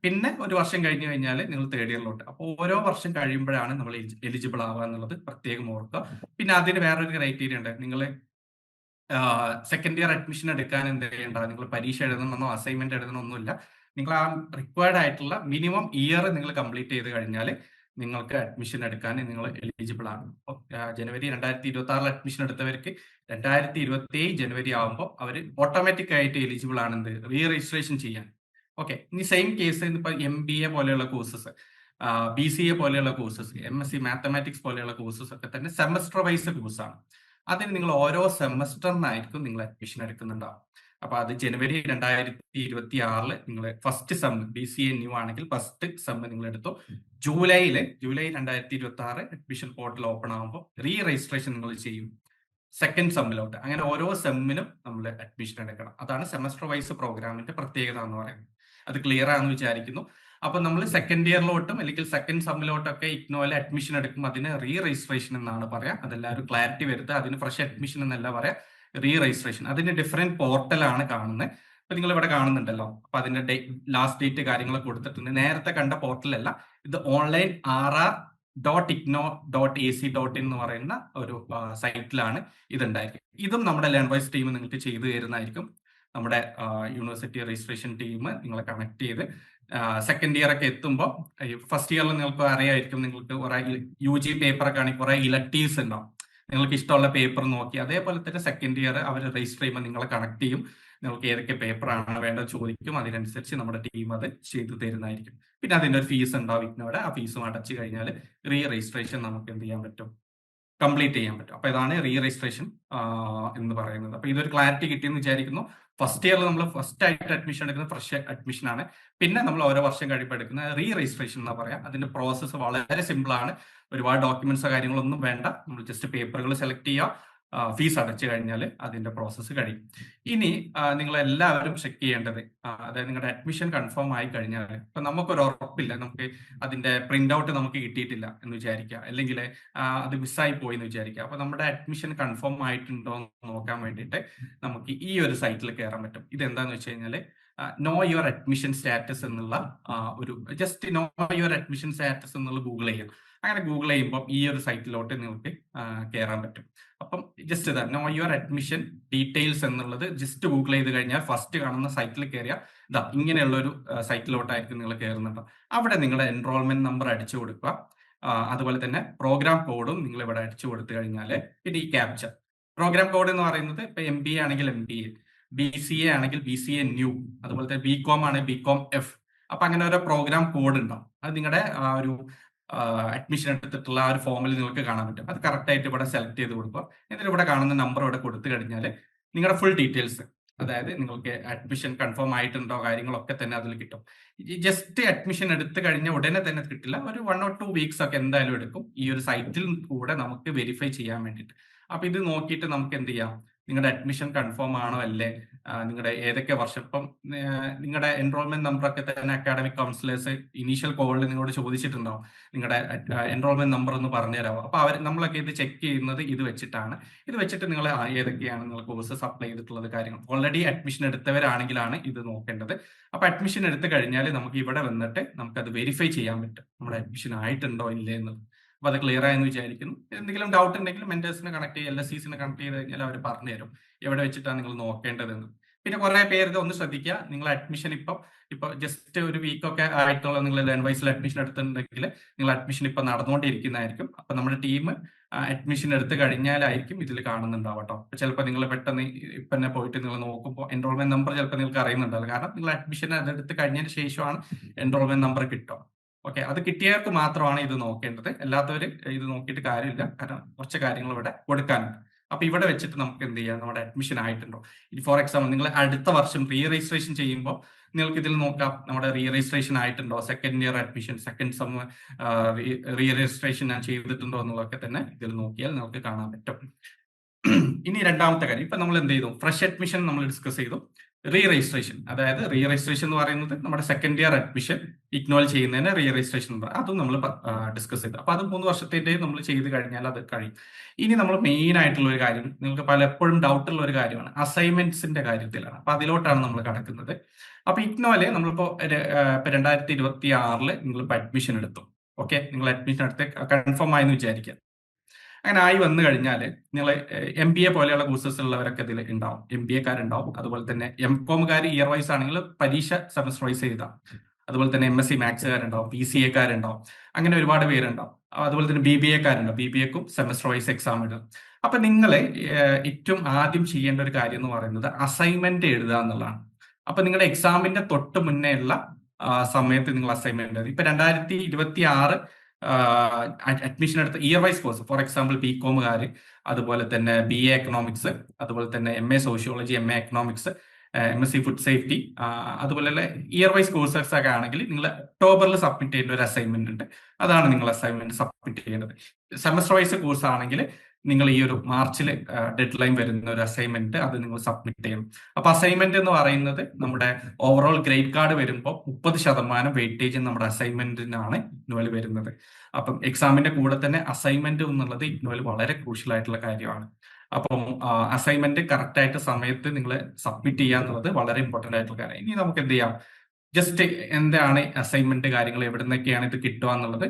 പിന്നെ ഒരു വർഷം കഴിഞ്ഞു കഴിഞ്ഞാൽ നിങ്ങൾ തേർഡ് ഇയറിലോട്ട്. അപ്പോൾ ഓരോ വർഷം കഴിയുമ്പോഴാണ് നമ്മൾ എലിജിബിൾ ആവുക എന്നുള്ളത് പ്രത്യേകം ഓർക്കുക. പിന്നെ അതിന് വേറൊരു ക്രൈറ്റീരിയ ഉണ്ട്. നിങ്ങൾ സെക്കൻഡ് ഇയർ അഡ്മിഷൻ എടുക്കാൻ എന്ത് ചെയ്യേണ്ട, നിങ്ങൾ പരീക്ഷ എഴുതണമെന്നോ അസൈൻമെന്റ് എഴുതണമെന്നൊന്നുമില്ല. നിങ്ങൾ ആ റിക്വയർഡ് ആയിട്ടുള്ള മിനിമം ഇയർ നിങ്ങൾ കംപ്ലീറ്റ് ചെയ്ത് കഴിഞ്ഞാൽ നിങ്ങൾക്ക് അഡ്മിഷൻ എടുക്കാൻ നിങ്ങൾ എലിജിബിൾ ആണ്. അപ്പോൾ ജനുവരി 2026 അഡ്മിഷൻ എടുത്തവർക്ക് 2027 ജനുവരി ആകുമ്പോൾ അവർ ഓട്ടോമാറ്റിക് ആയിട്ട് എലിജിബിൾ ആണ് എന്ത് റീ രജിസ്ട്രേഷൻ ചെയ്യാൻ. ഓക്കെ, ഇനി സെയിം കേസ് ഇപ്പൊ MBA പോലെയുള്ള കോഴ്സസ്, BCA പോലെയുള്ള കോഴ്സസ്, MSc മാത്തമാറ്റിക്സ് പോലെയുള്ള കോഴ്സസ് ഒക്കെ തന്നെ സെമസ്റ്റർ വൈസ് കോഴ്സാണ്. അതിന് നിങ്ങൾ ഓരോ സെമസ്റ്ററിനായിരിക്കും നിങ്ങൾ അഡ്മിഷൻ എടുക്കുന്നുണ്ടാവും. അപ്പൊ അത് ജനുവരി 2026 നിങ്ങൾ ഫസ്റ്റ് സെം BCA ന്യൂ ആണെങ്കിൽ ഫസ്റ്റ് സെം നിങ്ങൾ എടുത്തു. ജൂലൈ 2026 അഡ്മിഷൻ പോർട്ടൽ ഓപ്പൺ ആകുമ്പോൾ റീ രജിസ്ട്രേഷൻ നിങ്ങൾ ചെയ്യും സെക്കൻഡ് സെമ്മിലോട്ട്. അങ്ങനെ ഓരോ സെമ്മിനും നമ്മൾ അഡ്മിഷൻ എടുക്കണം. അതാണ് സെമസ്റ്റർ വൈസ് പ്രോഗ്രാമിന്റെ പ്രത്യേകത എന്ന് പറയുന്നത്. അത് ക്ലിയർ ആണെന്ന് വിചാരിക്കുന്നു. അപ്പൊ നമ്മൾ സെക്കൻഡ് ഇയറിലോട്ടും അല്ലെങ്കിൽ സെക്കൻഡ് സെമ്മിലോട്ടൊക്കെ ഇഗ്നോയിലെ അഡ്മിഷൻ എടുക്കും അതിന് റീ രജിസ്ട്രേഷൻ എന്നാണ് പറയാം. അതെല്ലാവരും ക്ലാരിറ്റി വരുത്തുക. അതിന് ഫ്രഷ് അഡ്മിഷൻ എന്നല്ല പറയാം, റീ രജിസ്ട്രേഷൻ. അതിന് ഡിഫറെന്റ് പോർട്ടലാണ് കാണുന്നത്. അപ്പൊ നിങ്ങൾ ഇവിടെ കാണുന്നുണ്ടല്ലോ. അപ്പൊ അതിന്റെ ലാസ്റ്റ് ഡേറ്റ് കാര്യങ്ങളൊക്കെ കൊടുത്തിട്ടുണ്ട്. നേരത്തെ കണ്ട പോർട്ടലല്ല ഇത്. ഓൺലൈൻ RR.IGNOU.AC.in എന്ന് പറയുന്ന ഒരു സൈറ്റിലാണ് ഇതുണ്ടായിരിക്കും. ഇതും നമ്മുടെ ലേൺവൈസ് ടീം നിങ്ങൾക്ക് ചെയ്തു തരുന്നതായിരിക്കും. നമ്മുടെ യൂണിവേഴ്സിറ്റി രജിസ്ട്രേഷൻ ടീം നിങ്ങളെ കണക്ട് ചെയ്ത് സെക്കൻഡ് ഇയർ ഒക്കെ എത്തുമ്പോൾ, ഫസ്റ്റ് ഇയറിൽ നിങ്ങൾക്ക് അറിയായിരിക്കും, നിങ്ങൾക്ക് കുറെ UG പേപ്പറൊക്കെ ആണെങ്കിൽ കുറെ ഇലക്ടീവ്സ് ഉണ്ടാവും. നിങ്ങൾക്ക് ഇഷ്ടമുള്ള പേപ്പർ നോക്കി അതേപോലെ തന്നെ സെക്കൻഡ് ഇയർ അവർ രജിസ്റ്റർ ചെയ്യുമ്പോൾ നിങ്ങളെ കണക്ട് ചെയ്യും. നിങ്ങൾക്ക് ഏതൊക്കെ പേപ്പറാണ് വേണ്ടത് ചോദിക്കും. അതിനനുസരിച്ച് നമ്മുടെ ടീം അത് ചെയ്തു തരുന്നതായിരിക്കും. പിന്നെ അതിന്റെ ഒരു ഫീസ് ഉണ്ടാവും ഇഗ്നോയുടെ. ആ ഫീസും അടച്ചു കഴിഞ്ഞാൽ റീ രജിസ്ട്രേഷൻ നമുക്ക് എന്ത് ചെയ്യാൻ പറ്റും, കംപ്ലീറ്റ് ചെയ്യാൻ പറ്റും. അപ്പൊ ഇതാണ് റീ രജിസ്ട്രേഷൻ എന്ന് പറയുന്നത്. അപ്പൊ ഇതൊരു ക്ലാരിറ്റി കിട്ടിയെന്ന് വിചാരിക്കുന്നു. ഫസ്റ്റ് ഇയറിൽ നമ്മൾ ഫസ്റ്റ് ആയിട്ട് അഡ്മിഷൻ എടുക്കുന്നത് ഫ്രഷ് അഡ്മിഷൻ ആണ്. പിന്നെ നമ്മൾ ഓരോ വർഷം കഴിയുമ്പോൾ എടുക്കുന്ന റീ രജിസ്ട്രേഷൻ എന്ന് പറയാം. അതിന്റെ പ്രോസസ്സ് വളരെ സിമ്പിൾ ആണ്. ഒരുപാട് ഡോക്യുമെന്റ്സോ കാര്യങ്ങളൊന്നും വേണ്ട. നമ്മൾ ജസ്റ്റ് പേപ്പറുകൾ സെലക്ട് ചെയ്യുക, ഫീസ് അടച്ചു കഴിഞ്ഞാൽ അതിന്റെ പ്രോസസ്സ് കഴിയും. ഇനി നിങ്ങൾ എല്ലാവരും ചെക്ക് ചെയ്യേണ്ടത്, അതായത് നിങ്ങളുടെ അഡ്മിഷൻ കൺഫേം ആയി കഴിഞ്ഞാൽ, ഇപ്പൊ നമുക്കൊരു ഉറപ്പില്ല, നമുക്ക് അതിന്റെ പ്രിന്റ് ഔട്ട് നമുക്ക് കിട്ടിയിട്ടില്ല എന്ന് വിചാരിക്കുക, അല്ലെങ്കിൽ അത് മിസ്സായി പോയി എന്ന് വിചാരിക്കുക. അപ്പൊ നമ്മുടെ അഡ്മിഷൻ കൺഫേം ആയിട്ടുണ്ടോ എന്ന് നോക്കാൻ വേണ്ടിയിട്ട് നമുക്ക് ഈ ഒരു സൈറ്റിൽ കയറാൻ പറ്റും. ഇത് എന്താന്ന് വെച്ച് കഴിഞ്ഞാൽ നോ യുവർ അഡ്മിഷൻ സ്റ്റാറ്റസ് എന്നുള്ള ഒരു just no your admission status എന്നുള്ള ഗൂഗിൾ ചെയ്യാം. അങ്ങനെ ഗൂഗിൾ ചെയ്യുമ്പോൾ ഈ ഒരു സൈറ്റിലോട്ട് നിങ്ങൾക്ക് കയറാൻ പറ്റും. അപ്പം ജസ്റ്റ് ഇതാ നോ യുവർ അഡ്മിഷൻ ഡീറ്റെയിൽസ് എന്നുള്ളത് ജസ്റ്റ് ഗൂഗിൾ ചെയ്ത് കഴിഞ്ഞാൽ ഫസ്റ്റ് കാണുന്ന സൈറ്റിൽ കയറിയാൽ ഇതാ ഇങ്ങനെയുള്ള ഒരു സൈറ്റിലോട്ടായിരിക്കും നിങ്ങൾ കയറുന്നുണ്ടോ. അവിടെ നിങ്ങളുടെ എൻറോൾമെന്റ് നമ്പർ അടിച്ചു കൊടുക്കുക. അതുപോലെ തന്നെ പ്രോഗ്രാം കോഡും നിങ്ങൾ ഇവിടെ അടിച്ചു കൊടുത്തു കഴിഞ്ഞാൽ പിന്നെ ഈ ക്യാപ്ചർ പ്രോഗ്രാം കോഡ് എന്ന് പറയുന്നത് ഇപ്പൊ MBA ആണെങ്കിൽ MBA, BCA ആണെങ്കിൽ BCA ന്യൂ, അതുപോലെ തന്നെ BCom ആണെങ്കിൽ BCom F. അപ്പൊ അങ്ങനെ ഓരോ പ്രോഗ്രാം കോഡ് ഉണ്ടാവും. അത് നിങ്ങളുടെ ഒരു അഡ്മിഷൻ എടുത്തിട്ടുള്ള ആ ഒരു ഫോമിൽ നിങ്ങൾക്ക് കാണാൻ പറ്റും. അത് കറക്റ്റ് ആയിട്ട് ഇവിടെ സെലക്ട് ചെയ്ത് കൊടുക്കുക. എന്നിട്ട് ഇവിടെ കാണുന്ന നമ്പർ ഇവിടെ കൊടുത്തു കഴിഞ്ഞാൽ നിങ്ങളുടെ ഫുൾ ഡീറ്റെയിൽസ്, അതായത് നിങ്ങൾക്ക് അഡ്മിഷൻ കൺഫേം ആയിട്ടുണ്ടോ കാര്യങ്ങളൊക്കെ തന്നെ അതിൽ കിട്ടും. ജസ്റ്റ് അഡ്മിഷൻ എടുത്തു കഴിഞ്ഞാൽ ഉടനെ തന്നെ കിട്ടില്ല. ഒരു 1 or 2 വീക്സ് ഒക്കെ എന്തായാലും എടുക്കും ഈ ഒരു സൈറ്റിൽ കൂടെ നമുക്ക് വെരിഫൈ ചെയ്യാൻ വേണ്ടിയിട്ട്. അപ്പൊ ഇത് നോക്കിയിട്ട് നമുക്ക് എന്ത് ചെയ്യാം, നിങ്ങളുടെ അഡ്മിഷൻ കൺഫേം ആണോ അല്ലേ, നിങ്ങളുടെ ഏതൊക്കെ വർഷം, ഇപ്പം നിങ്ങളുടെ എൻറോൾമെന്റ് നമ്പർ ഒക്കെ തന്നെ അക്കാഡമിക് കൗൺസിലേഴ്സ് ഇനീഷ്യൽ കോളിൽ നിങ്ങളോട് ചോദിച്ചിട്ടുണ്ടാവും, നിങ്ങളുടെ എൻറോൾമെന്റ് നമ്പർ ഒന്ന് പറഞ്ഞുതരാമോ. അപ്പൊ നമ്മളൊക്കെ ഇത് ചെക്ക് ചെയ്യുന്നത് ഇത് വെച്ചിട്ടാണ്. ഇത് വെച്ചിട്ട് നിങ്ങൾ ഏതൊക്കെയാണ് നിങ്ങൾ കോഴ്സസ് അപ്ലൈ ചെയ്തിട്ടുള്ളത് കാര്യങ്ങൾ ഓൾറെഡി അഡ്മിഷൻ എടുത്തവരാണെങ്കിലാണ് ഇത് നോക്കേണ്ടത്. അപ്പൊ അഡ്മിഷൻ എടുത്തു കഴിഞ്ഞാൽ നമുക്ക് ഇവിടെ വന്നിട്ട് നമുക്കത് വെരിഫൈ ചെയ്യാൻ പറ്റും, നമ്മുടെ അഡ്മിഷൻ ആയിട്ടുണ്ടോ ഇല്ലേ എന്നുള്ളത്. അപ്പൊ അത് ക്ലിയർ ആയെന്ന് വിചാരിക്കുന്നു. എന്തെങ്കിലും ഡൗട്ട് ഉണ്ടെങ്കിൽ മെന്റേഴ്സിനെ കണക്ട് ചെയ്യുക, LSCസിനെ കണക്ട് ചെയ്ത് കഴിഞ്ഞാൽ അവർ പറഞ്ഞു തരും എവിടെ വെച്ചിട്ടാണ് നിങ്ങൾ നോക്കേണ്ടതെന്ന്. പിന്നെ കുറെ പേര് ഒന്ന് ശ്രദ്ധിക്കുക, നിങ്ങൾ അഡ്മിഷൻ ഇപ്പൊ ജസ്റ്റ് ഒരു വീക്കൊക്കെ ആയിട്ടുള്ള നിങ്ങൾ ലേൺവൈസിൽ അഡ്മിഷൻ എടുത്തിട്ടുണ്ടെങ്കിൽ നിങ്ങൾ അഡ്മിഷൻ ഇപ്പൊ നടന്നുകൊണ്ടിരിക്കുന്നതായിരിക്കും. അപ്പൊ നമ്മുടെ ടീം അഡ്മിഷൻ എടുത്തു കഴിഞ്ഞാലായിരിക്കും ഇതിൽ കാണുന്നുണ്ടാവും കേട്ടോ. ചിലപ്പോൾ നിങ്ങൾ പെട്ടെന്ന് ഇപ്പൊ തന്നെ പോയിട്ട് നിങ്ങൾ നോക്കുമ്പോൾ എൻറോൾമെന്റ് നമ്പർ ചിലപ്പോൾ നിങ്ങൾക്ക് അറിയുന്നുണ്ടാവില്ല. കാരണം നിങ്ങൾ അഡ്മിഷൻ അതെടുത്ത് കഴിഞ്ഞതിന് ശേഷമാണ് എൻറോൾമെന്റ് നമ്പർ കിട്ടുക. ഓക്കെ, അത് കിട്ടിയവർക്ക് മാത്രമാണ് ഇത് നോക്കേണ്ടത്. അല്ലാത്തവർ ഇത് നോക്കിയിട്ട് കാര്യമില്ല, കാരണം കുറച്ച് കാര്യങ്ങൾ ഇവിടെ കൊടുക്കാനുണ്ട്. അപ്പൊ ഇവിടെ വെച്ചിട്ട് നമുക്ക് എന്ത് ചെയ്യാം, നമ്മുടെ അഡ്മിഷൻ ആയിട്ടുണ്ടോ. ഫോർ എക്സാമ്പിൾ നിങ്ങൾ അടുത്ത വർഷം റീ രജിസ്ട്രേഷൻ ചെയ്യുമ്പോൾ നിങ്ങൾക്ക് ഇതിൽ നോക്കാം നമ്മുടെ റീ രജിസ്ട്രേഷൻ ആയിട്ടുണ്ടോ, second year admission second sem re registration ഞാൻ ചെയ്തിട്ടുണ്ടോ എന്നുള്ളതൊക്കെ തന്നെ ഇതിൽ നോക്കിയാൽ നമുക്ക് കാണാൻ പറ്റും. ഇനി രണ്ടാമത്തെ കാര്യം, ഇപ്പൊ നമ്മൾ എന്ത് ചെയ്തു, ഫ്രഷ് അഡ്മിഷൻ നമ്മൾ ഡിസ്കസ് ചെയ്തു. Re registration. അതായത് റീ രജിസ്ട്രേഷൻ എന്ന് പറയുന്നത് നമ്മുടെ സെക്കൻഡ് ഇയർ അഡ്മിഷൻ ഇഗ്നോൾ ചെയ്യുന്നതിന് റീ രജിസ്ട്രേഷൻ എന്ന് പറയും. അതും നമ്മൾ ഡിസ്കസ് ചെയ്തു. അപ്പൊ അത് 3 വർഷത്തിന്റെ നമ്മൾ ചെയ്ത് കഴിഞ്ഞാൽ അത് കഴിയും. ഇനി നമ്മൾ മെയിൻ ആയിട്ടുള്ള ഒരു കാര്യം, നിങ്ങൾക്ക് പലപ്പോഴും ഡൗട്ട് ഉള്ള ഒരു കാര്യമാണ് അസൈൻമെന്റ്സിന്റെ കാര്യത്തിലാണ്. അപ്പൊ അതിലോട്ടാണ് നമ്മൾ കടക്കുന്നത്. അപ്പൊ ഇഗ്നോയില് നമ്മളിപ്പോ 2026 നിങ്ങളിപ്പോ അഡ്മിഷൻ എടുത്തു. ഓക്കെ, നിങ്ങൾ അഡ്മിഷൻ എടുത്ത് കൺഫേം ആയെന്ന് വിചാരിക്കുക. അങ്ങനെ ആയി വന്നു കഴിഞ്ഞാൽ നിങ്ങൾ MBA പോലെയുള്ള കോഴ്സസ് ഉള്ളവരൊക്കെ ഇതിൽ ഉണ്ടാവും. MBA-കാരുണ്ടാവും. അതുപോലെ തന്നെ MCOM-കാർ ഇയർ വൈസ് ആണെങ്കിൽ പരീക്ഷ സെമസ്റ്റർ വൈസ് എഴുതാം. അതുപോലെ തന്നെ MSc മാത്സുകാരുണ്ടാവും, PCA-കാരുണ്ടാവും, അങ്ങനെ ഒരുപാട് പേരുണ്ടാവും. അതുപോലെ തന്നെ BBA-കാരുണ്ടാവും. BBA-ക്കും സെമസ്റ്റർ വൈസ് എക്സാം എഴുതാം. അപ്പൊ നിങ്ങൾ ഏറ്റവും ആദ്യം ചെയ്യേണ്ട ഒരു കാര്യം എന്ന് പറയുന്നത് അസൈൻമെന്റ് എഴുതുക എന്നുള്ളതാണ്. അപ്പൊ നിങ്ങളുടെ എക്സാമിന്റെ തൊട്ട് മുന്നേ ഉള്ള സമയത്ത് നിങ്ങൾ അസൈൻമെന്റ് എഴുതി. ഇപ്പൊ 2026 അഡ്മിഷൻ എടുത്ത year wise course, for example BCOM-കാര്, അതുപോലെ തന്നെ BA എക്കണോമിക്സ്, അതുപോലെ തന്നെ MA sociology, MA economics, MSc food safety, അതുപോലെ ഇയർ വൈസ് കോഴ്സസ് ഒക്കെ ആണെങ്കിൽ നിങ്ങൾ ഒക്ടോബറിൽ സബ്മിറ്റ് ചെയ്യേണ്ട ഒരു അസൈൻമെന്റ് ഉണ്ട്. അതാണ് നിങ്ങൾ അസൈൻമെന്റ് സബ്മിറ്റ് ചെയ്യേണ്ടത്. സെമസ്റ്റർ വൈസ് കോഴ്സ് ആണെങ്കിൽ നിങ്ങൾ ഈ ഒരു മാർച്ചിൽ ഡെഡ് ലൈൻ വരുന്ന ഒരു അസൈൻമെന്റ് അത് നിങ്ങൾ സബ്മിറ്റ് ചെയ്യണം. അപ്പൊ അസൈൻമെന്റ് എന്ന് പറയുന്നത് നമ്മുടെ ഓവറോൾ ഗ്രേഡ് കാർഡ് വരുമ്പോൾ 30% വെയിറ്റേജ് നമ്മുടെ അസൈൻമെന്റിനാണ് ഇഗ്നോയിൽ വരുന്നത്. അപ്പം എക്സാമിന്റെ കൂടെ തന്നെ അസൈൻമെന്റ് എന്നുള്ളത് ഇഗ്നോയിൽ വളരെ ക്രൂഷ്യൽ ആയിട്ടുള്ള കാര്യമാണ്. അപ്പം അസൈൻമെന്റ് കറക്റ്റ് ആയിട്ട് സമയത്ത് നിങ്ങൾ സബ്മിറ്റ് ചെയ്യുക എന്നുള്ളത് വളരെ ഇമ്പോർട്ടന്റ് ആയിട്ടുള്ള കാര്യം. ഇനി നമുക്ക് എന്ത് ചെയ്യാം, ജസ്റ്റ് എന്താണ് അസൈൻമെന്റ് കാര്യങ്ങൾ, എവിടെ നിന്നൊക്കെയാണ് ഇത് കിട്ടുക എന്നുള്ളത്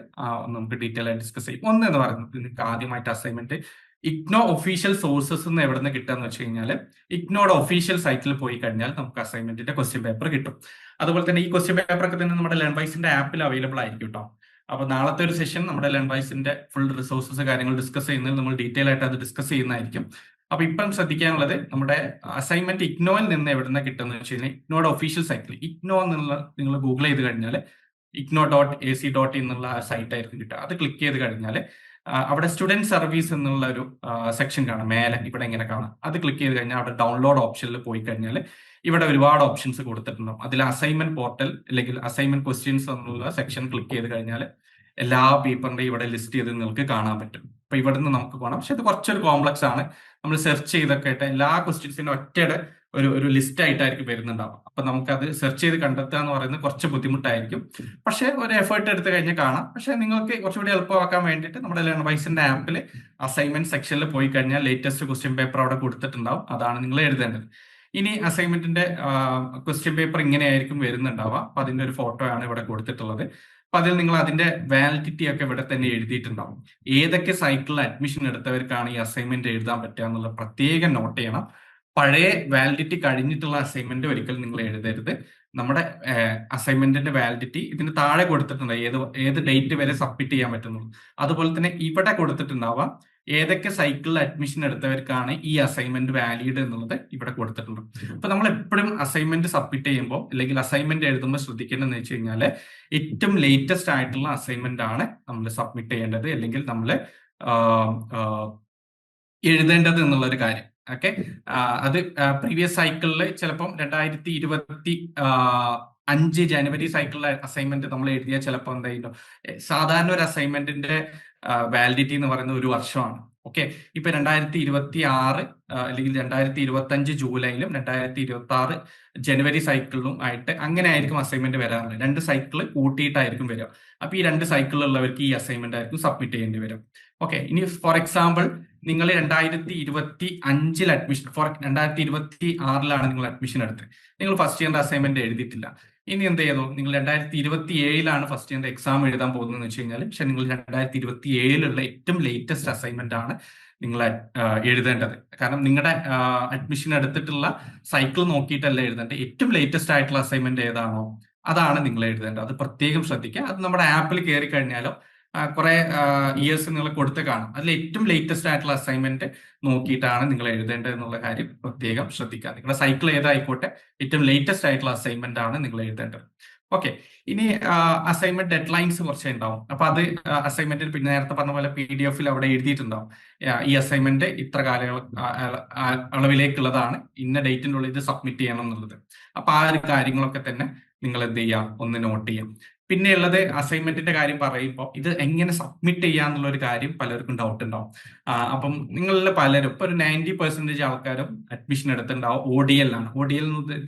നമുക്ക് ഡീറ്റെയിൽ ആയിട്ട് ഡിസ്കസ് ചെയ്യും. ഒന്ന് എന്ന് പറയുന്നത് നിങ്ങൾക്ക് ആദ്യമായിട്ട് അസൈൻമെന്റ് ഇഗ്നോ ഒഫീഷ്യൽ സോഴ്സസ് നിന്ന് എവിടെ നിന്ന് കിട്ടുക എന്ന് വെച്ച് കഴിഞ്ഞാൽ ഇഗ്നോയുടെ ഒഫീഷ്യൽ സൈറ്റിൽ പോയി കഴിഞ്ഞാൽ നമുക്ക് അസൈൻമെന്റിന്റെ ക്വസ്റ്റ്യൻ പേപ്പർ കിട്ടും. അതുപോലെ തന്നെ ഈ ക്വസ്റ്റ്യൻ പേപ്പർ ഒക്കെ തന്നെ നമ്മുടെ ലേൺവൈസിന്റെ ആപ്പിൽ അവൈലബിൾ ആയിരിക്കും കേട്ടോ. അപ്പൊ നാളത്തെ ഒരു സെഷൻ നമ്മുടെ ലേൺവൈസിന്റെ ഫുൾ റിസോഴ്സസ് കാര്യങ്ങൾ ഡിസ്കസ് ചെയ്യുന്നതിൽ നമ്മൾ ഡീറ്റെയിൽ ആയിട്ട് അത് ഡിസ്കസ് ചെയ്യുന്നതായിരിക്കും. അപ്പൊ ഇപ്പം ശ്രദ്ധിക്കാനുള്ളത് നമ്മുടെ അസൈൻമെന്റ് ഇഗ്നോയിൽ നിന്ന് എവിടെ നിന്ന് കിട്ടുന്നത് വെച്ച് കഴിഞ്ഞാൽ ഇഗ്നോയുടെ ഒഫീഷ്യൽ സൈറ്റിൽ ഇഗ്നോ എന്നുള്ള നിങ്ങൾ ഗൂഗിൾ ചെയ്ത് കഴിഞ്ഞാൽ igno.ac.in എന്നുള്ള സൈറ്റ് ആയിരിക്കും കിട്ടുക. അത് ക്ലിക്ക് ചെയ്ത് കഴിഞ്ഞാൽ അവിടെ സ്റ്റുഡന്റ് സർവീസ് എന്നുള്ള ഒരു സെക്ഷൻ കാണാം, മേലെ ഇവിടെ ഇങ്ങനെ കാണാം. അത് ക്ലിക്ക് ചെയ്ത് കഴിഞ്ഞാൽ അവിടെ ഡൗൺലോഡ് ഓപ്ഷനിൽ പോയി കഴിഞ്ഞാൽ ഇവിടെ ഒരുപാട് ഓപ്ഷൻസ് കൊടുത്തിട്ടുണ്ടാവും. അതിൽ അസൈൻമെന്റ് പോർട്ടൽ അല്ലെങ്കിൽ അസൈൻമെന്റ് ക്വസ്റ്റ്യൻസ് എന്നുള്ള സെക്ഷൻ ക്ലിക്ക് ചെയ്ത് കഴിഞ്ഞാൽ എല്ലാ പേപ്പറിന്റെയും ഇവിടെ ലിസ്റ്റ് ചെയ്ത് നിങ്ങൾക്ക് കാണാൻ പറ്റും. അപ്പൊ ഇവിടെ നിന്ന് നമുക്ക് കാണാം. പക്ഷെ ഇത് കുറച്ചൊരു കോംപ്ലക്സ് ആണ്. നമ്മൾ സെർച്ച് ചെയ്തൊക്കെ ആയിട്ട് എല്ലാ ക്വസ്റ്റ്യൻസിന്റെ ഒറ്റയുടെ ഒരു ലിസ്റ്റ് ആയിട്ടായിരിക്കും വരുന്നുണ്ടാവും. അപ്പൊ നമുക്കത് സെർച്ച് ചെയ്ത് കണ്ടെത്തുക എന്ന് പറയുന്നത് കുറച്ച് ബുദ്ധിമുട്ടായിരിക്കും. പക്ഷെ ഒരു എഫേർട്ട് എടുത്ത് കഴിഞ്ഞാൽ കാണാം. പക്ഷെ നിങ്ങൾക്ക് കുറച്ചുകൂടി എളുപ്പമാക്കാൻ വേണ്ടിയിട്ട് നമ്മുടെ ലേൺവൈസിന്റെ ആപ്പിൽ അസൈൻമെന്റ് സെക്ഷനിൽ പോയി കഴിഞ്ഞാൽ ലേറ്റസ്റ്റ് ക്വസ്റ്റ്യൻ പേപ്പർ അവിടെ കൊടുത്തിട്ടുണ്ടാവും. അതാണ് നിങ്ങൾ എഴുതേണ്ടത്. ഇനി അസൈൻമെന്റിന്റെ ക്വസ്റ്റ്യൻ പേപ്പർ ഇങ്ങനെയായിരിക്കും വരുന്നുണ്ടാവുക. അപ്പൊ അതിന്റെ ഒരു ഫോട്ടോ ആണ് ഇവിടെ കൊടുത്തിട്ടുള്ളത്. അപ്പൊ അതിൽ നിങ്ങൾ അതിന്റെ വാലിഡിറ്റി ഒക്കെ ഇവിടെ തന്നെ എഴുതിയിട്ടുണ്ടാവും. ഏതൊക്കെ സൈക്കിളിൽ അഡ്മിഷൻ എടുത്തവർക്കാണ് ഈ അസൈൻമെന്റ് എഴുതാൻ പറ്റുക എന്നുള്ളത് പ്രത്യേകം നോട്ട് ചെയ്യണം. പഴയ വാലിഡിറ്റി കഴിഞ്ഞിട്ടുള്ള അസൈൻമെന്റ് ഒരിക്കലും നിങ്ങൾ എഴുതരുത്. നമ്മുടെ അസൈൻമെന്റിന്റെ വാലിഡിറ്റി ഇതിന് താഴെ കൊടുത്തിട്ടുണ്ട്, ഏത് ഡേറ്റ് വരെ സബ്മിറ്റ് ചെയ്യാൻ പറ്റുന്നുള്ളൂ. അതുപോലെ തന്നെ ഇവിടെ കൊടുത്തിട്ടുണ്ടാവാം ഏതൊക്കെ സൈക്കിളിൽ അഡ്മിഷൻ എടുത്തവർക്കാണ് ഈ അസൈൻമെന്റ് വാലിഡ് എന്നുള്ളത് ഇവിടെ കൊടുത്തിട്ടുണ്ട്. അപ്പൊ നമ്മൾ എപ്പോഴും അസൈൻമെന്റ് സബ്മിറ്റ് ചെയ്യുമ്പോൾ അല്ലെങ്കിൽ അസൈൻമെന്റ് എഴുതുമ്പോൾ ശ്രദ്ധിക്കേണ്ടതെന്ന് വെച്ച് കഴിഞ്ഞാൽ ഏറ്റവും ലേറ്റസ്റ്റ് ആയിട്ടുള്ള അസൈൻമെന്റ് ആണ് നമ്മൾ സബ്മിറ്റ് ചെയ്യേണ്ടത് അല്ലെങ്കിൽ നമ്മൾ എഴുതേണ്ടത് എന്നുള്ളൊരു കാര്യം. ഓക്കെ, അത് പ്രീവിയസ് സൈക്കിളിൽ ചിലപ്പം 2025 ജനുവരി സൈക്കിളിലെ അസൈൻമെന്റ് നമ്മൾ എഴുതിയാൽ ചിലപ്പോൾ എന്തായാലും സാധാരണ ഒരു അസൈൻമെന്റിന്റെ വാലിഡിറ്റി എന്ന് പറയുന്നത് 1 വർഷമാണ്. ഓക്കെ, ഇപ്പൊ 2026 അല്ലെങ്കിൽ 2025 ജൂലൈയിലും 2026 ജനുവരി സൈക്കിളിലും ആയിട്ട് അങ്ങനെ ആയിരിക്കും അസൈൻമെന്റ് വരാറുള്ളത്. 2 സൈക്കിള് കൂട്ടിയിട്ടായിരിക്കും വരിക. അപ്പൊ ഈ 2 സൈക്കിളുള്ളവർക്ക് ഈ അസൈൻമെന്റ് ആയിരിക്കും സബ്മിറ്റ് ചെയ്യേണ്ടി വരും. ഓക്കെ, ഇനി ഫോർ എക്സാമ്പിൾ നിങ്ങൾ 2025 അഡ്മിഷൻ 2026 നിങ്ങൾ അഡ്മിഷൻ എടുത്തത്, നിങ്ങൾ ഫസ്റ്റ് ഇയറിന്റെ അസൈൻമെന്റ് എഴുതിയിട്ടില്ല. ഇനി എന്ത് ചെയ്തു, നിങ്ങൾ 2027 ഫസ്റ്റ് ഇയറിന്റെ എക്സാം എഴുതാൻ പോകുന്നതെന്ന് വെച്ച് കഴിഞ്ഞാൽ പക്ഷെ നിങ്ങൾ 2027 ഏറ്റവും ലേറ്റസ്റ്റ് അസൈൻമെന്റ് ആണ് നിങ്ങൾ എഴുതേണ്ടത്. കാരണം നിങ്ങളുടെ അഡ്മിഷൻ എടുത്തിട്ടുള്ള സൈക്കിൾ നോക്കിയിട്ടല്ല എഴുതേണ്ടത്. ഏറ്റവും ലേറ്റസ്റ്റ് ആയിട്ടുള്ള അസൈൻമെന്റ് ഏതാണോ അതാണ് നിങ്ങൾ എഴുതേണ്ടത്. അത് പ്രത്യേകം ശ്രദ്ധിക്കുക. അത് നമ്മുടെ ആപ്പിൽ കയറി കഴിഞ്ഞാലോ കുറെ ഇയേഴ്സ് നിങ്ങൾ കൊടുത്ത് കാണും. അതിൽ ഏറ്റവും ലേറ്റസ്റ്റ് ആയിട്ടുള്ള അസൈൻമെന്റ് നോക്കിയിട്ടാണ് നിങ്ങൾ എഴുതേണ്ടത് എന്നുള്ള കാര്യം പ്രത്യേകം ശ്രദ്ധിക്കുക. നിങ്ങളുടെ സൈക്കിൾ ഏതായിക്കോട്ടെ ഏറ്റവും ലേറ്റസ്റ്റ് ആയിട്ടുള്ള അസൈൻമെന്റ് ആണ് നിങ്ങൾ എഴുതേണ്ടത്. ഓക്കെ, ഇനി അസൈൻമെന്റ് ഡെഡ് ലൈൻസ് കുറച്ചേ ഉണ്ടാവും. അപ്പൊ അത് അസൈൻമെന്റിൽ പിന്നെ നേരത്തെ പറഞ്ഞ പോലെ PDF അവിടെ എഴുതിയിട്ടുണ്ടാവും ഈ അസൈൻമെന്റ് ഇത്ര അളവിലേക്കുള്ളതാണ്, ഇന്ന ഡേറ്റിനുള്ളിൽ ഇത് സബ്മിറ്റ് ചെയ്യണം എന്നുള്ളത്. അപ്പൊ ആ ഒരു കാര്യങ്ങളൊക്കെ തന്നെ നിങ്ങൾ എന്ത് ചെയ്യാം, ഒന്ന് നോട്ട് ചെയ്യാം. പിന്നെയുള്ളത് അസൈൻമെന്റിന്റെ കാര്യം പറയുമ്പോൾ ഇത് എങ്ങനെ സബ്മിറ്റ് ചെയ്യാന്നുള്ള ഒരു കാര്യം പലർക്കും ഡൗട്ട് ഉണ്ടാവും. അപ്പം നിങ്ങളിൽ പലരും ഇപ്പൊ ഒരു 90% ആൾക്കാരും അഡ്മിഷൻ എടുത്തിട്ടുണ്ടാവും ODL ആണ്. ODL എന്ന്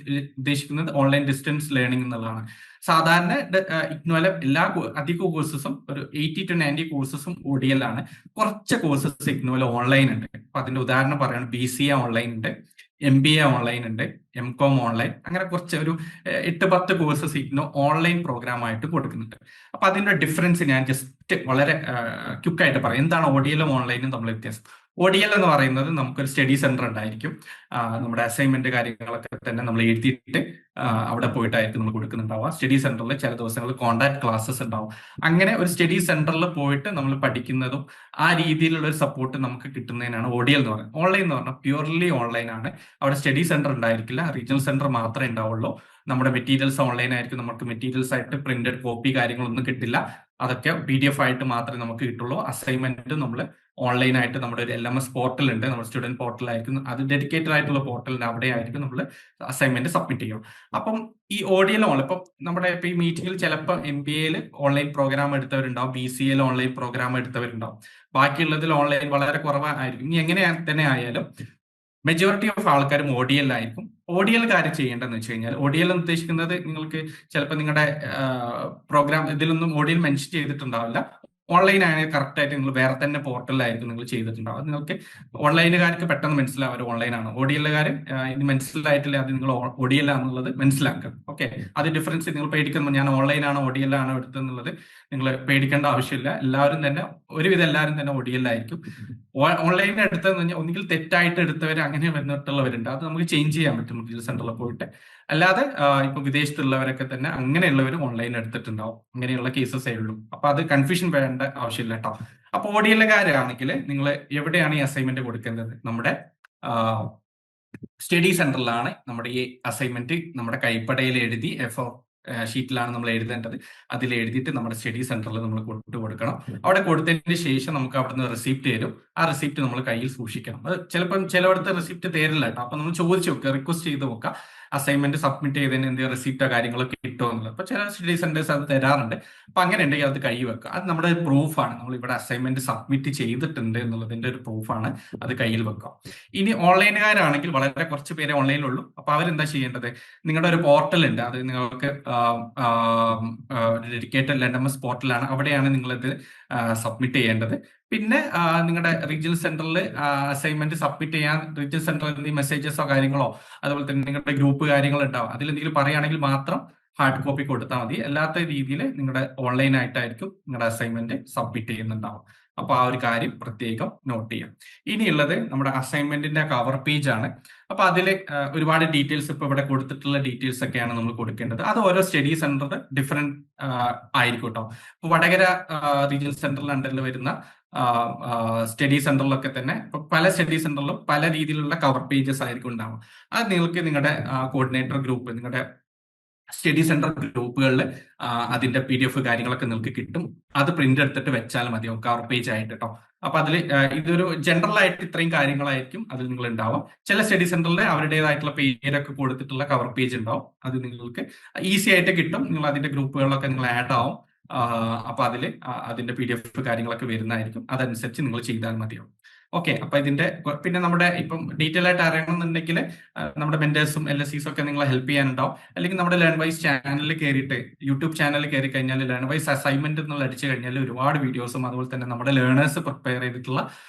ഉദ്ദേശിക്കുന്നത് ഓൺലൈൻ ഡിസ്റ്റൻസ് ലേണിംഗ് എന്നുള്ളതാണ്. സാധാരണ ഇഗ്നോയിലെ അധിക കോഴ്സസും ഒരു 80 to 90 കോഴ്സസും ODL ആണ്. കുറച്ച് കോഴ്സസ് ഇഗ്നോയിലെ ഓൺലൈൻ ഉണ്ട്. അപ്പൊ അതിന്റെ ഉദാഹരണം പറയുകയാണ് BCA ഓൺലൈൻ ഉണ്ട്, MBA ഓൺലൈൻ ഉണ്ട്, MCOM ഓൺലൈൻ, അങ്ങനെ കുറച്ച് ഒരു 8-10 കോഴ്സസ് ഇഗ്നോ ഓൺലൈൻ പ്രോഗ്രാം ആയിട്ട് കൊടുക്കുന്നുണ്ട്. അപ്പൊ അതിന്റെ ഡിഫറൻസ് ഞാൻ ജസ്റ്റ് വളരെ ക്വിക്കായിട്ട് പറയാം. എന്താണ് ODL-ഉം ഓൺലൈനും തമ്മിൽ വ്യത്യാസം? ODL എന്ന് പറയുന്നത് നമുക്കൊരു സ്റ്റഡി സെന്റർ ഉണ്ടായിരിക്കും. നമ്മുടെ അസൈൻമെന്റ് കാര്യങ്ങളൊക്കെ തന്നെ നമ്മൾ എഴുതിയിട്ട് അവിടെ പോയിട്ടായിരിക്കും നമ്മൾ കൊടുക്കുന്നുണ്ടാവുക. സ്റ്റഡി സെന്ററിൽ ചില ദിവസങ്ങളിൽ കോൺടാക്ട് ക്ലാസ്സസ് ഉണ്ടാവും. അങ്ങനെ ഒരു സ്റ്റഡി സെന്ററിൽ പോയിട്ട് നമ്മൾ പഠിക്കുന്നതും ആ രീതിയിലുള്ള ഒരു സപ്പോർട്ട് നമുക്ക് കിട്ടുന്നതിനാണ് ODL എന്ന് പറയുന്നത്. ഓൺലൈൻ എന്ന് പറഞ്ഞാൽ പ്യൂർലി ഓൺലൈൻ ആണ്. അവിടെ സ്റ്റഡി സെന്റർ ഉണ്ടായിരിക്കില്ല, റീജിയണൽ സെന്റർ മാത്രമേ ഉണ്ടാവുള്ളൂ. നമ്മുടെ മെറ്റീരിയൽസ് ഓൺലൈൻ ആയിരിക്കും. നമുക്ക് മെറ്റീരിയൽസ് ആയിട്ട് പ്രിന്റഡ് കോപ്പി കാര്യങ്ങളൊന്നും കിട്ടില്ല. അതൊക്കെ PDF ആയിട്ട് മാത്രമേ നമുക്ക് കിട്ടുള്ളൂ. അസൈൻമെന്റ് നമ്മൾ ഓൺലൈൻ ആയിട്ട് നമ്മുടെ ഒരു LMS പോർട്ടൽ ഉണ്ട്, നമ്മുടെ സ്റ്റുഡന്റ് പോർട്ടൽ ആയിരിക്കും. അത് ഡെഡിക്കേറ്റഡ് ആയിട്ടുള്ള പോർട്ടലിന്റെ അവിടെ ആയിരിക്കും നമ്മൾ അസൈൻമെന്റ് സബ്മിറ്റ് ചെയ്യും. അപ്പം ഈ ODL ഇപ്പം നമ്മുടെ ഇപ്പൊ ഈ മീറ്റിംഗിൽ ചിലപ്പോൾ MBA ഓൺലൈൻ പ്രോഗ്രാം എടുത്തവരുണ്ടാവും, BCA ഓൺലൈൻ പ്രോഗ്രാം എടുത്തവരുണ്ടാവും. ബാക്കിയുള്ളതിൽ ഓൺലൈൻ വളരെ കുറവായിരിക്കും. ഇനി എങ്ങനെ തന്നെ ആയാലും മെജോറിറ്റി ഓഫ് ആൾക്കാരും ODL ആയിരിക്കും. ODL കാര്യം ചെയ്യേണ്ടതെന്ന് വെച്ച് കഴിഞ്ഞാൽ, ODL എന്ന് ഉദ്ദേശിക്കുന്നത് നിങ്ങൾക്ക് ചിലപ്പോൾ നിങ്ങളുടെ പ്രോഗ്രാം ഇതിലൊന്നും ODL മെൻഷൻ ചെയ്തിട്ടുണ്ടാവില്ല. ഓൺലൈൻ ആണെങ്കിൽ കറക്റ്റ് ആയിട്ട് നിങ്ങൾ വേറെ തന്നെ പോർട്ടലിലായിരിക്കും നിങ്ങൾ ചെയ്തിട്ടുണ്ടാവും. അത് നിങ്ങൾക്ക് ഓൺലൈനുകാർക്ക് പെട്ടെന്ന് മനസ്സിലാവും അവർ ഓൺലൈനാണ്. ODL-കാർ ഇനി മനസ്സിലായിട്ടില്ല അത് നിങ്ങൾ ODL ആണെന്നുള്ളത് മനസ്സിലാക്കുക. ഓക്കെ, അത് ഡിഫറൻസ് നിങ്ങൾ പേടിക്കുന്നു. ഞാൻ ഓൺലൈനാണോ ODL ആണോ എടുത്തെന്നുള്ളത് നിങ്ങൾ പേടിക്കേണ്ട ആവശ്യമില്ല. എല്ലാവരും തന്നെ ഒരുവിധം എല്ലാവരും തന്നെ ODL ആയിരിക്കും. ഓൺലൈനിൽ എടുത്തതെന്ന് പറഞ്ഞാൽ ഒന്നുകിൽ തെറ്റായിട്ട് എടുത്തവർ അങ്ങനെ വന്നിട്ടുള്ളവരുണ്ട്. അത് നമുക്ക് ചേഞ്ച് ചെയ്യാൻ പറ്റും മെറ്റീരിയൽ സെന്ററിൽ പോയിട്ട്. അല്ലാതെ ഇപ്പൊ വിദേശത്തുള്ളവരൊക്കെ തന്നെ അങ്ങനെയുള്ളവർ ഓൺലൈൻ എടുത്തിട്ടുണ്ടാവും. അങ്ങനെയുള്ള കേസസേ ഉള്ളൂ. അപ്പൊ അത് കൺഫ്യൂഷൻ വേണ്ട ആവശ്യമില്ല കേട്ടോ. അപ്പൊ ODL-കാരാണെങ്കിൽ നിങ്ങൾ എവിടെയാണ് ഈ അസൈൻമെന്റ് കൊടുക്കേണ്ടത്? നമ്മുടെ സ്റ്റഡി സെന്ററിലാണ് നമ്മുടെ ഈ അസൈൻമെന്റ് നമ്മുടെ കൈപ്പടയിൽ എഴുതി A4 ഷീറ്റിലാണ് നമ്മൾ എഴുതേണ്ടത്. അതിൽ എഴുതിയിട്ട് നമ്മുടെ സ്റ്റഡി സെന്ററിൽ നമ്മൾ കൊടുക്കണം. അവിടെ കൊടുത്തതിന് ശേഷം നമുക്ക് അവിടുന്ന് റെസിപ്റ്റ് തരും. ആ റെസിപ്റ്റ് നമ്മൾ കയ്യിൽ സൂക്ഷിക്കണം. അത് ചിലപ്പം ചിലയിടത്ത് റെസിപ്റ്റ് തരില്ല കേട്ടോ. അപ്പൊ നമ്മൾ ചോദിച്ചു നോക്കുക, റിക്വസ്റ്റ് ചെയ്ത് നോക്കുക, അസൈൻമെന്റ് സബ്മിറ്റ് ചെയ്തതിന് എന്തെങ്കിലും റെസിപ്റ്റോ കാര്യങ്ങളൊക്കെ കിട്ടുമോ എന്നുള്ളത്. അപ്പൊ ചില സ്റ്റഡി സെന്റേഴ്സ് അത് തരാറുണ്ട്. അപ്പൊ അങ്ങനെ ഉണ്ടെങ്കിൽ അത് കൈ വെക്കുക. അത് നമ്മുടെ പ്രൂഫാണ്, നമ്മൾ ഇവിടെ അസൈൻമെന്റ് സബ്മിറ്റ് ചെയ്തിട്ടുണ്ട് എന്നുള്ളതിന്റെ ഒരു പ്രൂഫാണ്. അത് കയ്യിൽ വെക്കുക. ഇനി ഓൺലൈനുകാരാണെങ്കിൽ വളരെ കുറച്ച് പേരെ ഓൺലൈനിലുള്ളൂ. അപ്പൊ അവരെന്താ ചെയ്യേണ്ടത്? നിങ്ങളുടെ ഒരു പോർട്ടൽ ഉണ്ട്, അത് നിങ്ങൾക്ക് ഡെഡിക്കേറ്റഡ് LMS പോർട്ടലാണ്. അവിടെയാണ് നിങ്ങളിത് സബ്മിറ്റ് ചെയ്യേണ്ടത്. പിന്നെ നിങ്ങളുടെ റീജിയണൽ സെന്ററിൽ അസൈൻമെന്റ് സബ്മിറ്റ് ചെയ്യാൻ റീജിയണൽ സെന്ററിൽ മെസ്സേജസോ കാര്യങ്ങളോ അതുപോലെ തന്നെ നിങ്ങളുടെ ഗ്രൂപ്പ് കാര്യങ്ങളോ ഉണ്ടാവും. അതിൽ എന്തെങ്കിലും പറയുകയാണെങ്കിൽ മാത്രം ഹാർഡ് കോപ്പി കൊടുത്താൽ മതി. അല്ലാത്ത രീതിയിൽ നിങ്ങളുടെ ഓൺലൈൻ ആയിട്ടായിരിക്കും നിങ്ങളുടെ അസൈൻമെന്റ് സബ്മിറ്റ് ചെയ്യുന്നുണ്ടാവും. അപ്പൊ ആ ഒരു കാര്യം പ്രത്യേകം നോട്ട് ചെയ്യാം. ഇനിയുള്ളത് നമ്മുടെ അസൈൻമെന്റിന്റെ കവർ പേജ് ആണ്. അപ്പൊ അതിൽ ഒരുപാട് ഡീറ്റെയിൽസ് ഇപ്പൊ ഇവിടെ കൊടുത്തിട്ടുള്ള ഡീറ്റെയിൽസ് ഒക്കെയാണ് നമ്മൾ കൊടുക്കേണ്ടത്. അത് ഓരോ സ്റ്റഡി സെന്റർ ഡിഫറെന്റ് ആയിരിക്കും കേട്ടോ. ഇപ്പൊ വടകര റീജിയണൽ സെന്ററിൽ അണ്ടറിൽ വരുന്ന സ്റ്റഡി സെന്ററിലൊക്കെ തന്നെ പല സ്റ്റഡി സെന്ററിലും പല രീതിയിലുള്ള കവർ പേജസ് ആയിരിക്കും ഉണ്ടാവും. അത് നിങ്ങൾക്ക് നിങ്ങളുടെ കോർഡിനേറ്റർ ഗ്രൂപ്പ്, നിങ്ങളുടെ സ്റ്റഡി സെന്റർ ഗ്രൂപ്പുകളിൽ അതിന്റെ PDF കാര്യങ്ങളൊക്കെ നിങ്ങൾക്ക് കിട്ടും. അത് പ്രിന്റ് എടുത്തിട്ട് വെച്ചാൽ മതിയാവും കവർ പേജ് ആയിട്ട് കേട്ടോ. അപ്പൊ അതിൽ ഇതൊരു ജനറൽ ആയിട്ട് ഇത്രയും കാര്യങ്ങളായിരിക്കും അതിൽ നിങ്ങൾ ഉണ്ടാവും. ചില സ്റ്റഡി സെന്ററിൽ അവരുടേതായിട്ടുള്ള പേരൊക്കെ കൊടുത്തിട്ടുള്ള കവർ പേജ് ഉണ്ടാവും. അത് നിങ്ങൾക്ക് ഈസി ആയിട്ട് കിട്ടും. നിങ്ങൾ അതിന്റെ ഗ്രൂപ്പുകളിലൊക്കെ നിങ്ങൾ ആഡ് ആവും. അപ്പൊ അതിന്റെ PDF കാര്യങ്ങളൊക്കെ വരുന്നതായിരിക്കും. അതനുസരിച്ച് നിങ്ങൾ ചെയ്താൽ മതിയാവും. ഓക്കെ, അപ്പൊ ഇതിന്റെ പിന്നെ നമ്മുടെ ഇപ്പം ഡീറ്റെയിൽ ആയിട്ട് അറിയണമെന്നുണ്ടെങ്കിൽ നമ്മുടെ മെന്റേഴ്സും LSEs ഒക്കെ നിങ്ങളെ ഹെൽപ്പ് ചെയ്യാനുണ്ടാവും. അല്ലെങ്കിൽ നമ്മുടെ ലേൺവൈസ് ചാനലിൽ കയറിയിട്ട് യൂട്യൂബ് ചാനലിൽ കയറി കഴിഞ്ഞാൽ ലേൺവൈസ് അസൈൻമെന്റ് എന്നുള്ള അടിച്ചു കഴിഞ്ഞാൽ ഒരുപാട് വീഡിയോസും അതുപോലെ തന്നെ നമ്മുടെ ലേണേഴ്സ് പ്രിപ്പയർ ചെയ്തിട്ടുള്ള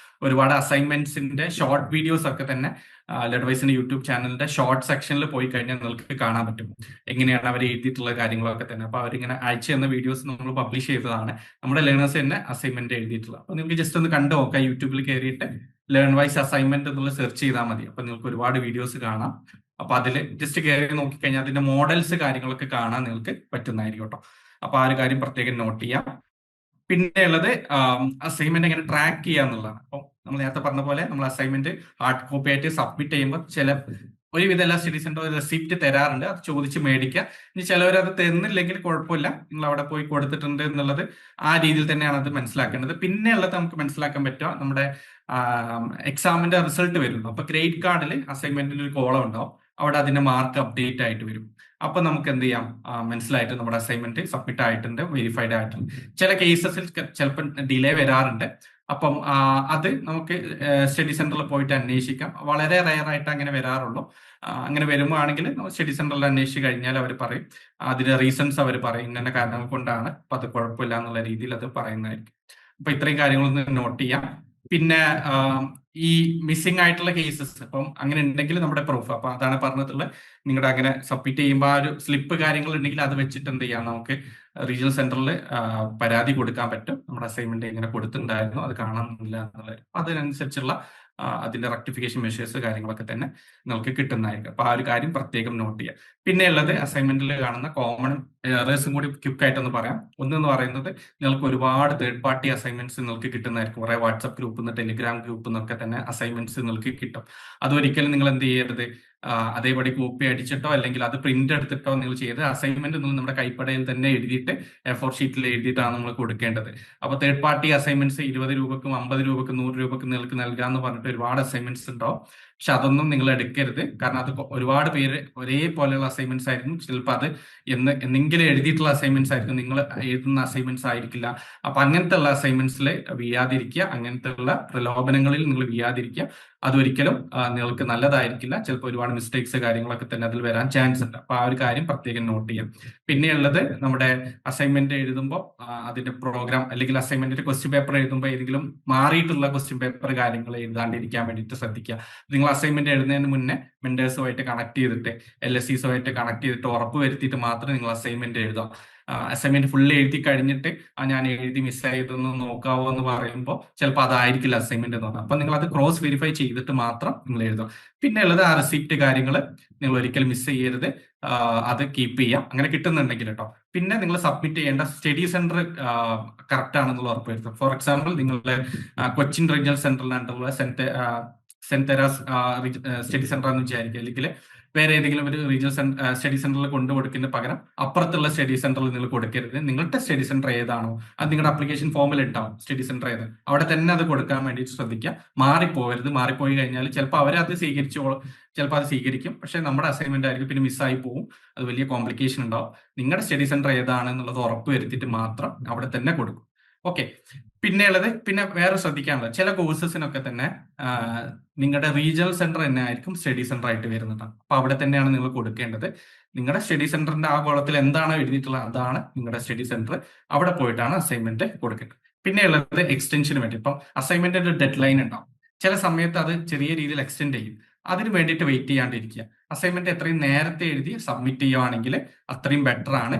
ഒരുപാട് അസൈൻമെന്റ്സിന്റെ ഷോർട്ട് വീഡിയോസ് ഒക്കെ തന്നെ ലേൺവൈസിന്റെ യൂട്യൂബ് ചാനലിന്റെ ഷോർട്ട് സെക്ഷനിൽ പോയി കഴിഞ്ഞാൽ നിങ്ങൾക്ക് കാണാൻ പറ്റും എങ്ങനെയാണ് അവർ എഴുതിയിട്ടുള്ള കാര്യങ്ങളൊക്കെ തന്നെ. അപ്പൊ അവരിങ്ങനെ അയച്ചു തന്ന വീഡിയോസ് നമ്മൾ പബ്ലിഷ് ചെയ്തതാണ്. നമ്മുടെ ലേണേഴ്സ് തന്നെ അസൈൻമെന്റ് എഴുതിയിട്ടുള്ളത്. അപ്പൊ നിങ്ങൾക്ക് ജസ്റ്റ് ഒന്ന് കണ്ടു നോക്കാം. യൂട്യൂബിൽ കയറിയിട്ട് ലേൺവൈസ് അസൈൻമെന്റ് എന്നുള്ള സെർച്ച് ചെയ്താൽ മതി. അപ്പൊ നിങ്ങൾക്ക് ഒരുപാട് വീഡിയോസ് കാണാം. അപ്പൊ അതിൽ ജസ്റ്റ് കയറി നോക്കിക്കഴിഞ്ഞാൽ അതിന്റെ മോഡൽസ് കാര്യങ്ങളൊക്കെ കാണാൻ നിങ്ങൾക്ക് പറ്റുന്നതായിരിക്കും കേട്ടോ. അപ്പൊ ആ ഒരു കാര്യം പ്രത്യേകം നോട്ട് ചെയ്യാം. പിന്നെ ഉള്ളത് അസൈൻമെന്റ് എങ്ങനെ ട്രാക്ക് ചെയ്യുക എന്നുള്ളതാണ്. അപ്പം നമ്മൾ നേരത്തെ പറഞ്ഞ പോലെ നമ്മൾ അസൈൻമെന്റ് ഹാർഡ് കോപ്പി ആയിട്ട് സബ്മിറ്റ് ചെയ്യുമ്പോൾ ഒരുവിധ എല്ലാ സ്റ്റഡി സെന്ററും റെസിപ്റ്റ് തരാറുണ്ട്. അത് ചോദിച്ച് മേടിക്കുക. ഇനി ചിലവർ അത് തരുന്നില്ലെങ്കിൽ കുഴപ്പമില്ല, നിങ്ങൾ അവിടെ പോയി കൊടുത്തിട്ടുണ്ട് എന്നുള്ളത് ആ രീതിയിൽ തന്നെയാണ് അത് മനസ്സിലാക്കേണ്ടത്. പിന്നെ ഉള്ളത് നമുക്ക് മനസ്സിലാക്കാൻ പറ്റുക നമ്മുടെ എക്സാമിന്റെ റിസൾട്ട് വരുന്നു. അപ്പൊ ഗ്രേഡ് കാർഡിൽ അസൈൻമെന്റിന് ഒരു കോളം ഉണ്ടാവും. അവിടെ അതിന്റെ മാർക്ക് അപ്ഡേറ്റ് ആയിട്ട് വരും. അപ്പൊ നമുക്ക് എന്ത് ചെയ്യാം, മനസ്സിലായിട്ട് നമ്മുടെ അസൈൻമെന്റ് സബ്മിറ്റ് ആയിട്ടുണ്ട്, വെരിഫൈഡ് ആയിട്ടുണ്ട്. ചില കേസസിൽ ചിലപ്പോൾ ഡിലേ വരാറുണ്ട്. അപ്പം അത് നമുക്ക് സ്റ്റഡി സെന്ററിൽ പോയിട്ട് അന്വേഷിക്കാം. വളരെ റയർ ആയിട്ട് അങ്ങനെ വരാറുള്ളൂ. അങ്ങനെ വരുമ്പോഴാണെങ്കിൽ സ്റ്റഡി സെന്ററിൽ അന്വേഷിച്ച് കഴിഞ്ഞാൽ അവർ പറയും, അതിന്റെ റീസൺസ് അവർ പറയും, ഇന്ന കാരണങ്ങൾ കൊണ്ടാണ്, അപ്പൊ അത് കുഴപ്പമില്ല എന്നുള്ള രീതിയിൽ അത് പറയുന്നതായിരിക്കും. അപ്പൊ ഇത്രയും കാര്യങ്ങളൊന്ന് നോട്ട് ചെയ്യാം. പിന്നെ ഈ മിസ്സിംഗ് ആയിട്ടുള്ള കേസസ് ഇപ്പം അങ്ങനെ ഉണ്ടെങ്കിൽ നമ്മുടെ പ്രൂഫ്, അപ്പൊ അതാണ് പറഞ്ഞിട്ടുള്ളത്, നിങ്ങളുടെ അങ്ങനെ സബ്മിറ്റ് ചെയ്യുമ്പോൾ ആ ഒരു സ്ലിപ്പ് കാര്യങ്ങൾ ഉണ്ടെങ്കിൽ അത് വെച്ചിട്ട് എന്ത് ചെയ്യാം, നമുക്ക് റീജിയണൽ സെന്ററിൽ പരാതി കൊടുക്കാൻ പറ്റും. നമ്മുടെ അസൈൻമെന്റ് ഇങ്ങനെ കൊടുത്തിട്ടുണ്ടായിരുന്നു, അത് കാണാനില്ല എന്നുള്ളത്. അതിനനുസരിച്ചുള്ള അതിന്റെ റെക്ടിഫിക്കേഷൻ മെഷേഴ്സ് കാര്യങ്ങളൊക്കെ തന്നെ നിങ്ങൾക്ക് കിട്ടുന്നതായിരിക്കും. അപ്പൊ ആ ഒരു കാര്യം പ്രത്യേകം നോട്ട് ചെയ്യുക. പിന്നെ ഉള്ളത് അസൈൻമെന്റിൽ കാണുന്ന കോമൺ എറേഴ്സും കൂടി ക്വിക്കായിട്ടൊന്ന് പറയാം. ഒന്നെന്ന് പറയുന്നത്, നിങ്ങൾക്ക് ഒരുപാട് തേർഡ് പാർട്ടി അസൈൻമെന്റ്സ് നിങ്ങൾക്ക് കിട്ടുന്നതായിരിക്കും. കുറെ വാട്സ്ആപ്പ് ഗ്രൂപ്പിൽ നിന്ന്, ടെലിഗ്രാം ഗ്രൂപ്പിൽ നിന്നൊക്കെ തന്നെ അസൈൻമെന്റ്സ് നിങ്ങൾക്ക് കിട്ടും. അതൊരിക്കലും നിങ്ങൾ എന്ത് ചെയ്യരുത്, അതേപടി കോപ്പി അടിച്ചിട്ടോ അല്ലെങ്കിൽ അത് പ്രിന്റ് എടുത്തിട്ടോ നിങ്ങൾ ചെയ്ത് അസൈൻമെന്റ് നിങ്ങൾ നമ്മുടെ കൈപ്പടയിൽ തന്നെ എഴുതിയിട്ട് A4 ഷീറ്റിൽ എഴുതിയിട്ടാണ് നമ്മൾ കൊടുക്കേണ്ടത്. അപ്പൊ തേർഡ് പാർട്ടി അസൈൻമെന്റ്സ് 20 രൂപക്കും 50 രൂപക്കും 100 രൂപക്കും നിങ്ങൾക്ക് നൽകാന്ന് പറഞ്ഞിട്ട് ഒരുപാട് അസൈൻമെന്റ്സ് ഉണ്ടാവും. പക്ഷെ അതൊന്നും നിങ്ങൾ എടുക്കരുത്. കാരണം അത് ഒരുപാട് പേര് ഒരേപോലെയുള്ള അസൈൻമെന്റ്സ് ആയിരിക്കും. ചിലപ്പോൾ അത് എന്തെങ്കിലും എഴുതിയിട്ടുള്ള അസൈൻമെന്റ്സ് ആയിരിക്കും, നിങ്ങൾ എഴുതുന്ന അസൈൻമെന്റ്സ് ആയിരിക്കില്ല. അപ്പൊ അങ്ങനത്തെ ഉള്ള അസൈൻമെന്റ്സിൽ വീഴാതിരിക്കുക, അങ്ങനത്തെ ഉള്ള പ്രലോഭനങ്ങളിൽ നിങ്ങൾ വീഴാതിരിക്കുക. അതൊരിക്കലും നിങ്ങൾക്ക് നല്ലതായിരിക്കില്ല. ചിലപ്പോൾ ഒരുപാട് മിസ്റ്റേക്സ് കാര്യങ്ങളൊക്കെ തന്നെ അതിൽ വരാൻ ചാൻസ് ഉണ്ട്. അപ്പൊ ആ ഒരു കാര്യം പ്രത്യേകം നോട്ട് ചെയ്യാം. പിന്നെയുള്ളത്, നമ്മുടെ അസൈൻമെന്റ് എഴുതുമ്പോൾ അതിന്റെ പ്രോഗ്രാം അല്ലെങ്കിൽ അസൈൻമെന്റിന്റെ ക്വസ്റ്റ്യൻ പേപ്പർ എഴുതുമ്പോൾ ഏതെങ്കിലും മാറിയിട്ടുള്ള ക്വസ്റ്റ്യൻ പേപ്പർ കാര്യങ്ങൾ എഴുതാണ്ടിരിക്കാൻ വേണ്ടിയിട്ട് ശ്രദ്ധിക്കുക. നിങ്ങൾ അസൈൻമെന്റ് എഴുതുന്നതിന് മുന്നേ മെന്റേഴ്സുമായിട്ട് കണക്ട് ചെയ്തിട്ട്, LSCസുമായിട്ട് കണക്ട് ചെയ്തിട്ട് ഉറപ്പ് വരുത്തിയിട്ട് മാത്രം നിങ്ങൾ അസൈൻമെന്റ് എഴുതാം. അസൈൻമെന്റ് ഫുള്ള് എഴുതി കഴിഞ്ഞിട്ട് ഞാൻ എഴുതി മിസ്സായതൊന്ന് നോക്കാവോ എന്ന് പറയുമ്പോൾ ചിലപ്പോൾ അതായിരിക്കില്ല അസൈൻമെന്റ് എന്ന് പറഞ്ഞാൽ. അപ്പൊ നിങ്ങൾ അത് ക്രോസ് വെരിഫൈ ചെയ്തിട്ട് മാത്രം നിങ്ങൾ എഴുതാം. പിന്നെ ഉള്ളത്, ആ റെസിപ്റ്റ് കാര്യങ്ങൾ നിങ്ങൾ ഒരിക്കലും മിസ് ചെയ്യരുത്, അത് കീപ്പ് ചെയ്യാം, അങ്ങനെ കിട്ടുന്നുണ്ടെങ്കിൽ കേട്ടോ. പിന്നെ നിങ്ങൾ സബ്മിറ്റ് ചെയ്യേണ്ട സ്റ്റഡി സെന്റർ കറക്റ്റ് ആണെന്നുള്ള ഉറപ്പ് വരുത്തും. ഫോർ എക്സാമ്പിൾ, നിങ്ങളുടെ കൊച്ചിൻ റീജിയണൽ സെന്ററിലുള്ള സെന്റ് തെരാസ് സ്റ്റഡി സെന്റർ എന്ന് വിചാരിക്കുക, അല്ലെങ്കിൽ വേറെ ഏതെങ്കിലും ഒരു റീജിയണൽ സ്റ്റഡി സെന്ററിൽ കൊണ്ടു കൊടുക്കുന്നതിന് പകരം അപ്പുറത്തുള്ള സ്റ്റഡി സെന്ററിൽ നിങ്ങൾ കൊടുക്കരുത്. നിങ്ങളുടെ സ്റ്റഡി സെന്റർ ഏതാണോ അത് നിങ്ങളുടെ ആപ്ലിക്കേഷൻ ഫോമിൽ ഉണ്ടാവും, സ്റ്റഡി സെന്റർ ഏത്, അവിടെ തന്നെ അത് കൊടുക്കാൻ വേണ്ടി ശ്രദ്ധിക്കുക. മാറിപ്പോകരുത്. മാറിപ്പോയി കഴിഞ്ഞാൽ ചിലപ്പോൾ അവരത് സ്വീകരിച്ചോളും, ചിലപ്പോൾ അത് സ്വീകരിക്കും, പക്ഷെ നമ്മുടെ അസൈൻമെന്റ് ആയിരിക്കും പിന്നെ മിസ്സായി പോകും. അത് വലിയ കോംപ്ലിക്കേഷൻ ഉണ്ടാവും. നിങ്ങളുടെ സ്റ്റഡി സെന്റർ ഏതാണ് എന്നുള്ളത് ഉറപ്പ് വരുത്തിയിട്ട് മാത്രം അവിടെ തന്നെ കൊടുക്കും. ഓക്കെ. പിന്നെ വേറെ ശ്രദ്ധിക്കാനുള്ളത്, ചില കോഴ്സസിനൊക്കെ തന്നെ നിങ്ങളുടെ റീജിയണൽ സെന്റർ തന്നെ ആയിരിക്കും സ്റ്റഡി സെന്റർ ആയിട്ട് വരുന്നത്. അപ്പൊ അവിടെ തന്നെയാണ് നിങ്ങൾ കൊടുക്കേണ്ടത്. നിങ്ങളുടെ സ്റ്റഡി സെന്ററിന്റെ ആ കോളത്തിൽ എന്താണോ എഴുതിയിട്ടുള്ളത് അതാണ് നിങ്ങളുടെ സ്റ്റഡി സെന്റർ. അവിടെ പോയിട്ടാണ് അസൈൻമെന്റ് കൊടുക്കേണ്ടത്. പിന്നെ ഉള്ളത് എക്സ്റ്റൻഷന് വേണ്ടി. ഇപ്പം അസൈൻമെന്റിന്റെ ഡെഡ് ലൈൻ ഉണ്ടാവും. ചില സമയത്ത് അത് ചെറിയ രീതിയിൽ എക്സ്റ്റെൻഡ് ചെയ്യും. അതിന് വേണ്ടിയിട്ട് വെയിറ്റ് ചെയ്യാണ്ടിരിക്കുക. അസൈൻമെന്റ് എത്രയും നേരത്തെ എഴുതി സബ്മിറ്റ് ചെയ്യുവാണെങ്കിൽ അത്രയും ബെറ്റർ ആണ്.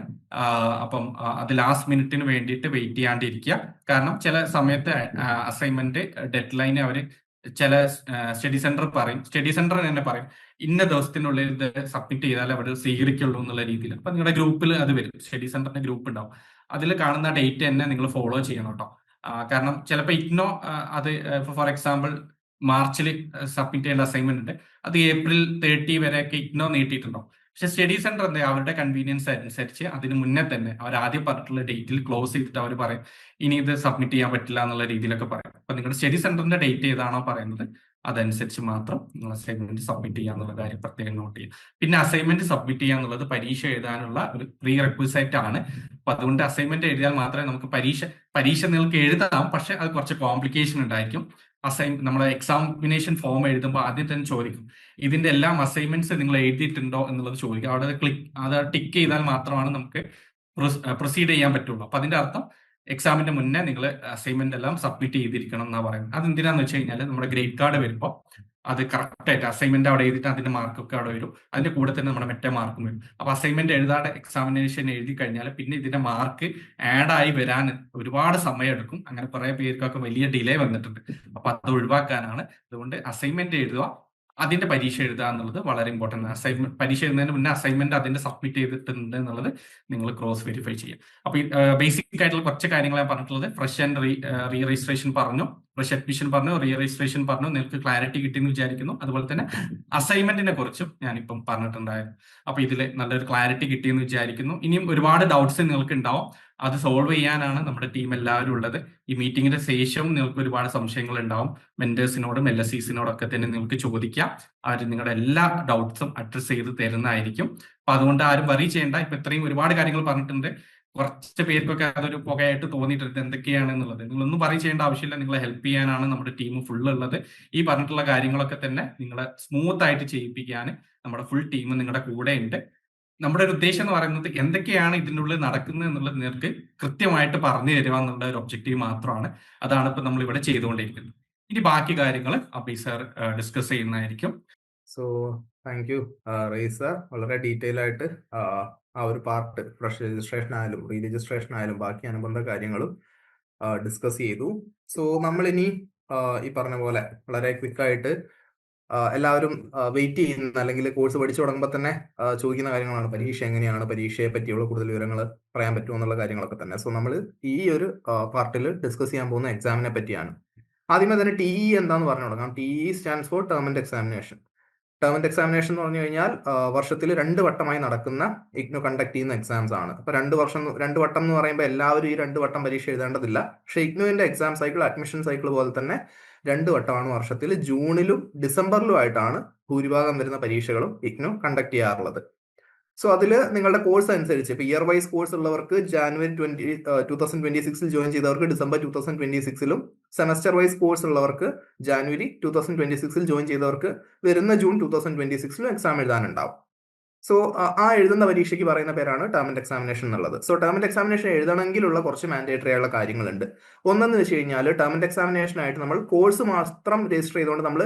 അപ്പം അത് ലാസ്റ്റ് മിനിറ്റിന് വേണ്ടിയിട്ട് വെയിറ്റ് ചെയ്യാണ്ടിരിക്കുക. കാരണം ചില സമയത്ത് അസൈൻമെന്റ് ഡെഡ് ലൈൻ അവർ ചില സ്റ്റഡി സെന്റർ പറയും, സ്റ്റഡി സെന്റർ തന്നെ പറയും ഇന്ന ദിവസത്തിനുള്ളിൽ ഇത് സബ്മിറ്റ് ചെയ്താൽ അവർ സ്വീകരിക്കുള്ളൂ എന്നുള്ള രീതിയിൽ. അപ്പൊ നിങ്ങളുടെ ഗ്രൂപ്പിൽ അത് വരും, സ്റ്റഡി സെന്ററിന്റെ ഗ്രൂപ്പ് ഉണ്ടാവും. അതിൽ കാണുന്ന ഡേറ്റ് തന്നെ നിങ്ങൾ ഫോളോ ചെയ്യണം കേട്ടോ. കാരണം ചിലപ്പോൾ ഇഗ്നോ അത് ഫോർ എക്സാമ്പിൾ മാർച്ചിൽ സബ്മിറ്റ് ചെയ്യേണ്ട അസൈൻമെന്റ് ഉണ്ട്, അത് April 30 വരെയൊക്കെ ഇഗ്നോ നീട്ടിയിട്ടുണ്ടാവും. പക്ഷെ സ്റ്റഡി സെന്റർ എന്താ, അവരുടെ കൺവീനിയൻസ് അനുസരിച്ച് അതിന് മുന്നേ തന്നെ അവർ ആദ്യം പറഞ്ഞിട്ടുള്ള ഡേറ്റിൽ ക്ലോസ് ചെയ്തിട്ട് അവർ പറയും ഇനി ഇത് സബ്മിറ്റ് ചെയ്യാൻ പറ്റില്ല എന്നുള്ള രീതിയിലൊക്കെ പറയും. അപ്പൊ നിങ്ങളുടെ സ്റ്റഡി സെന്ററിന്റെ ഡേറ്റ് ഏതാണോ പറയുന്നത് അതനുസരിച്ച് മാത്രം നിങ്ങൾ അസൈൻമെന്റ് സബ്മിറ്റ് ചെയ്യുക എന്നുള്ള കാര്യം പ്രത്യേകം നോട്ട് ചെയ്യുക. പിന്നെ അസൈൻമെന്റ് സബ്മിറ്റ് ചെയ്യുക എന്നുള്ളത് പരീക്ഷ എഴുതാനുള്ള ഒരു പ്രീ റെക്വിസൈറ്റ് ആണ്. അപ്പൊ അതുകൊണ്ട് അസൈൻമെന്റ് എഴുതിയാൽ മാത്രമേ നമുക്ക് പരീക്ഷ നിങ്ങൾക്ക് എഴുതാം, പക്ഷെ അത് കുറച്ച് കോംപ്ലിക്കേഷൻ ഉണ്ടായിരിക്കും. നമ്മളെ എക്സാമിനേഷൻ ഫോം എഴുതുമ്പോൾ ആദ്യം തന്നെ ചോദിക്കും ഇതിന്റെ എല്ലാം അസൈൻമെന്റ്സ് നിങ്ങൾ എഴുതിയിട്ടുണ്ടോ എന്നുള്ളത് ചോദിക്കും. അവിടെ അത് ടിക്ക് ചെയ്താൽ മാത്രമാണ് നമുക്ക് പ്രൊസീഡ് ചെയ്യാൻ പറ്റുള്ളൂ. അപ്പൊ അതിന്റെ അർത്ഥം എക്സാമിന്റെ മുന്നേ നിങ്ങൾ അസൈൻമെന്റ് എല്ലാം സബ്മിറ്റ് ചെയ്തിരിക്കണം എന്നാ പറയുന്നത്. അതെന്തിനാന്ന് വെച്ച് കഴിഞ്ഞാൽ നമ്മുടെ ഗ്രേഡ് കാർഡ് വരുമ്പോൾ അത് കറക്റ്റ് ആയിട്ട് അസൈൻമെന്റ് അവിടെ എഴുതിയിട്ട് അതിന്റെ മാർക്കൊക്കെ അവിടെ വരും. അതിന്റെ കൂടെ തന്നെ നമ്മുടെ മറ്റേ മാർക്കും വരും. അപ്പൊ അസൈൻമെന്റ് എഴുതാതെ എക്സാമിനേഷൻ എഴുതി കഴിഞ്ഞാൽ പിന്നെ ഇതിന്റെ മാർക്ക് ആഡ് ആയി വരാൻ ഒരുപാട് സമയം എടുക്കും. അങ്ങനെ കുറെ പേർക്കൊക്കെ വലിയ ഡിലേ വന്നിട്ടുണ്ട്. അപ്പൊ അത് ഒഴിവാക്കാനാണ്. അതുകൊണ്ട് അസൈൻമെന്റ് എഴുതുക, അതിന്റെ പരീക്ഷ എഴുതുക എന്നുള്ളത് വളരെ ഇമ്പോർട്ടൻ്റ് ആണ്. പരീക്ഷ എഴുതുന്നതിന് മുന്നേ അസൈൻമെന്റ് അതിന്റെ സബ്മിറ്റ് ചെയ്തിട്ടുണ്ട് എന്നുള്ളത് നിങ്ങൾ ക്രോസ് വെരിഫൈ ചെയ്യുക. അപ്പൊ ബേസിക് ആയിട്ടുള്ള കുറച്ച് കാര്യങ്ങൾ ഞാൻ പറഞ്ഞിട്ടുള്ളത്, ഫ്രഷ് ആൻഡ് റീ രജിസ്ട്രേഷൻ പറഞ്ഞു, ഫ്രഷ് അഡ്മിഷൻ പറഞ്ഞു, റീ രജിസ്ട്രേഷൻ പറഞ്ഞു. നിങ്ങൾക്ക് ക്ലാരിറ്റി കിട്ടിയെന്ന് വിചാരിക്കുന്നു. അതുപോലെ തന്നെ അസൈൻമെന്റിനെ കുറിച്ചും ഞാനിപ്പം പറഞ്ഞിട്ടുണ്ടായിരുന്നു. അപ്പൊ ഇതിൽ നല്ലൊരു ക്ലാരിറ്റി കിട്ടിയെന്ന് വിചാരിക്കുന്നു. ഇനിയും ഒരുപാട് ഡൗട്ട്സ് നിങ്ങൾക്ക് ഉണ്ടാവും, അത് സോൾവ് ചെയ്യാനാണ് നമ്മുടെ ടീം എല്ലാവരും ഉള്ളത്. ഈ മീറ്റിംഗിന്റെ ശേഷവും നിങ്ങൾക്ക് ഒരുപാട് സംശയങ്ങൾ ഉണ്ടാവും. മെന്റേഴ്സിനോടും LSCസിനോടും ഒക്കെ തന്നെ നിങ്ങൾക്ക് ചോദിക്കാം. അവർ നിങ്ങളുടെ എല്ലാ ഡൗട്ട്സും അഡ്രസ് ചെയ്ത് തരുന്നതായിരിക്കും. അപ്പൊ അതുകൊണ്ട് ആരും വറി ചെയ്യേണ്ട. ഇപ്പൊ ഇത്രയും ഒരുപാട് കാര്യങ്ങൾ പറഞ്ഞിട്ടുണ്ട്. കുറച്ച് പേർക്കൊക്കെ അതൊരു പുകയായിട്ട് തോന്നിയിട്ടുണ്ട് എന്തൊക്കെയാണ് എന്നുള്ളത്. നിങ്ങളൊന്നും വറി ചെയ്യേണ്ട ആവശ്യമില്ല. നിങ്ങളെ ഹെൽപ്പ് ചെയ്യാനാണ് നമ്മുടെ ടീം ഫുൾ ഉള്ളത്. ഈ പറഞ്ഞിട്ടുള്ള കാര്യങ്ങളൊക്കെ തന്നെ നിങ്ങളെ സ്മൂത്ത് ആയിട്ട് ചെയ്യിപ്പിക്കാൻ നമ്മുടെ ഫുൾ ടീം നിങ്ങളുടെ കൂടെ ഉണ്ട്. നമ്മുടെ ഒരു ഉദ്ദേശം എന്ന് പറയുന്നത് എന്തൊക്കെയാണ് ഇതിൻ്റെ ഉള്ളിൽ നടക്കുന്നത് എന്നുള്ളത് നിങ്ങൾക്ക് കൃത്യമായിട്ട് പറഞ്ഞു തരിക എന്നുള്ള ഒരു ഒബ്ജക്റ്റീവ് മാത്രമാണ്. അതാണ് ഇപ്പൊ നമ്മൾ ഇവിടെ ചെയ്തുകൊണ്ടിരിക്കുന്നത്. ഇനി ബാക്കി കാര്യങ്ങൾ അബി സാർ ഡിസ്കസ് ചെയ്യുന്നതായിരിക്കും. സോ താങ്ക് യു റീസർ. വളരെ ഡീറ്റെയിൽ ആയിട്ട് ആ ഒരു പാർട്ട് ഫ്രഷ് രജിസ്ട്രേഷൻ ആയാലും റീ രജിസ്ട്രേഷൻ ആയാലും ബാക്കി അനുബന്ധ കാര്യങ്ങളും ഡിസ്കസ് ചെയ്തു. സോ നമ്മളിനി ഈ പറഞ്ഞ പോലെ വളരെ ക്വിക്കായിട്ട് എല്ലാവരും വെയിറ്റ് ചെയ്യുന്ന അല്ലെങ്കിൽ കോഴ്സ് പഠിച്ചു തുടങ്ങുമ്പോൾ തന്നെ ചോദിക്കുന്ന കാര്യങ്ങളാണ് പരീക്ഷ എങ്ങനെയാണ്, പരീക്ഷയെ പറ്റിയുള്ള കൂടുതൽ വിവരങ്ങൾ പറയാൻ പറ്റുമോ എന്നുള്ള കാര്യങ്ങളൊക്കെ തന്നെ. സോ നമ്മൾ ഈ ഒരു പാർട്ടിൽ ഡിസ്കസ് ചെയ്യാൻ പോകുന്ന എക്സാമിനെ പറ്റിയാണ്. ആദ്യമേ തന്നെ TE എന്താന്ന് പറഞ്ഞു തുടങ്ങാം. TE stands for term and examination. Term and examination എന്ന് പറഞ്ഞു കഴിഞ്ഞാൽ വർഷത്തിൽ 2 വട്ടമായി നടക്കുന്ന IGNOU കണ്ടക്ട് ചെയ്യുന്ന എക്സാംസ് ആണ്. അപ്പൊ 2 വട്ടം എന്ന് പറയുമ്പോൾ എല്ലാവരും ഈ 2 വട്ടം പരീക്ഷ എഴുതേണ്ടതില്ല. പക്ഷെ IGNOUവിന്റെ എക്സാം സൈക്കിൾ അഡ്മിഷൻ സൈക്കിൾ പോലെ തന്നെ 2 വട്ടമാണ് വർഷത്തിൽ. ജൂണിലും ഡിസംബറിലും ആയിട്ടാണ് ഭൂരിഭാഗം വരുന്ന പരീക്ഷകളും IGNOU കണ്ടക്ട് ചെയ്യാറുള്ളത്. സോ അതിൽ നിങ്ങളുടെ കോഴ്സ് അനുസരിച്ച് ഇപ്പൊ ഇയർ വൈസ് കോഴ്സ് ഉള്ളവർക്ക് ജാനുവരി 2026 ജോയിൻ ചെയ്തവർക്ക് ഡിസംബർ 2026 സെമസ്റ്റർ വൈസ് കോഴ്സ് ഉള്ളവർക്ക് ജാനുവരി 2026 ജോയിൻ ചെയ്തവർക്ക് വരുന്ന ജൂൺ 2026 എക്സാം എഴുതാനുണ്ടാവും. സോ ആ എഴുതുന്ന പരീക്ഷയ്ക്ക് പറയുന്ന പേരാണ് ടേം ആൻഡ് എക്സാമിനേഷൻ എന്നുള്ളത്. സോ ടേം ആൻഡ് എക്സാമിനേഷൻ എഴുതണമെങ്കിലുള്ള കുറച്ച് മാൻഡേറ്ററി ആയുള്ള കാര്യങ്ങളുണ്ട്. ഒന്നെന്ന് വെച്ച് കഴിഞ്ഞാൽ ടേം ആൻഡ് എക്സാമിനേഷൻ ആയിട്ട് നമ്മൾ കോഴ്സ് മാത്രം രജിസ്റ്റർ ചെയ്തുകൊണ്ട് നമ്മൾ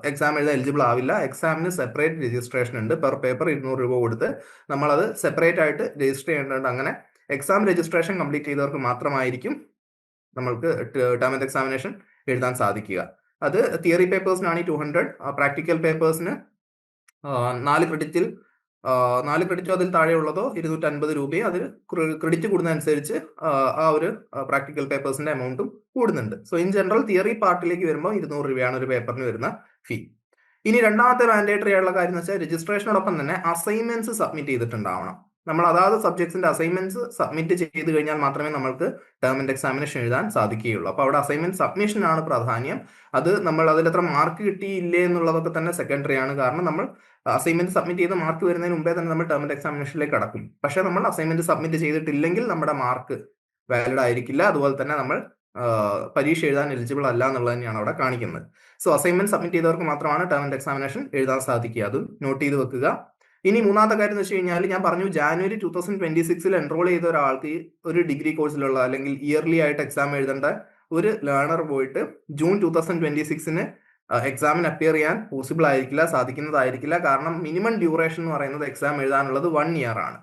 എക്സാം എഴുതാൻ എലിജിബിൾ ആവില്ല. എക്സാമിന് സെപ്പറേറ്റ് രജിസ്ട്രേഷൻ ഉണ്ട്. പെർ പേപ്പർ 200 രൂപ കൊടുത്ത് നമ്മളത് സെപ്പറേറ്റ് ആയിട്ട് രജിസ്റ്റർ ചെയ്യേണ്ടതുണ്ട്. അങ്ങനെ എക്സാം രജിസ്ട്രേഷൻ കംപ്ലീറ്റ് ചെയ്തവർക്ക് മാത്രമായിരിക്കും നമ്മൾക്ക് ടേം ആൻഡ് എക്സാമിനേഷൻ എഴുതാൻ സാധിക്കുക. അത് തിയറി പേപ്പേഴ്സിനാണ് 200, പ്രാക്ടിക്കൽ പേപ്പേഴ്സിന് 4 ക്രെഡിറ്റിൽ 4 ക്രെഡിറ്റോ അതിൽ താഴെയുള്ളതോ 250 രൂപയും. അതിൽ ക്രെഡിറ്റ് കൂടുന്നതനുസരിച്ച് ആ ഒരു പ്രാക്ടിക്കൽ പേപ്പേഴ്സിന്റെ എമൗണ്ടും കൂടുന്നുണ്ട്. സോ ഇൻ ജനറൽ തിയറി പാർട്ടിലേക്ക് വരുമ്പോൾ 200 രൂപയാണ് ഒരു പേപ്പറിന് വരുന്ന ഫീ. ഇനി രണ്ടാമത്തെ മാൻഡേറ്ററി ആയുള്ള കാര്യം എന്ന് വെച്ചാൽ രജിസ്ട്രേഷനോടൊപ്പം തന്നെ അസൈൻമെന്റ്സ് സബ്മിറ്റ് ചെയ്തിട്ടുണ്ടാവണം. നമ്മൾ അതാത് സബ്ജക്ട്സിന്റെ അസൈൻമെന്റ്സ് സബ്മിറ്റ് ചെയ്ത് കഴിഞ്ഞാൽ മാത്രമേ നമ്മൾക്ക് ടേം ആൻഡ് എക്സാമിനേഷൻ എഴുതാൻ സാധിക്കുകയുള്ളൂ. അപ്പോൾ അവിടെ അസൈൻമെന്റ് സബ്മിഷനാണ് പ്രാധാന്യം. അത് നമ്മൾ അതിൽ എത്ര മാർക്ക് കിട്ടിയില്ലേ എന്നുള്ളതൊക്കെ തന്നെ സെക്കൻഡറി ആണ്. കാരണം നമ്മൾ അസൈൻമെന്റ് സബ്മിറ്റ് ചെയ്ത് മാർക്ക് വരുന്നതിന് മുമ്പേ തന്നെ നമ്മൾ ടേം ആൻഡ് എക്സാമിനേഷനിലേക്ക് കടക്കും. പക്ഷെ നമ്മൾ അസൈൻമെന്റ് സബ്മിറ്റ് ചെയ്തിട്ടില്ലെങ്കിൽ നമ്മുടെ മാർക്ക് വാലിഡ് ആയിരിക്കില്ല. അതുപോലെ തന്നെ നമ്മൾ പരീക്ഷ എഴുതാൻ എലിജിബിൾ അല്ല എന്നുള്ളത് തന്നെയാണ് അവിടെ കാണിക്കുന്നത്. സോ അസൈൻമെന്റ് സബ്മിറ്റ് ചെയ്തവർക്ക് മാത്രമാണ് ടേം ആൻഡ് എക്സാമിനേഷൻ എഴുതാൻ സാധിക്കുക. അത് നോട്ട് ചെയ്ത് വെക്കുക. ഇനി മൂന്നാമത്തെ കാര്യം എന്ന് വെച്ച് കഴിഞ്ഞാൽ ഞാൻ പറഞ്ഞു ജാനുവരി 2026 എൻറോൾ ചെയ്ത ഒരാൾക്ക് ഒരു ഡിഗ്രി കോഴ്സിലുള്ള അല്ലെങ്കിൽ ഇയർലി ആയിട്ട് എക്സാം എഴുതേണ്ട ഒരു ലേണർ പോയിട്ട് ജൂൺ 2026 എക്സാമിന് അപ്പിയർ ചെയ്യാൻ പോസിബിൾ ആയിരിക്കില്ല, സാധിക്കുന്നതായിരിക്കില്ല. കാരണം മിനിമം ഡ്യൂറേഷൻ എന്ന് പറയുന്നത് എക്സാം എഴുതാനുള്ളത് 1 ഇയർ ആണ്.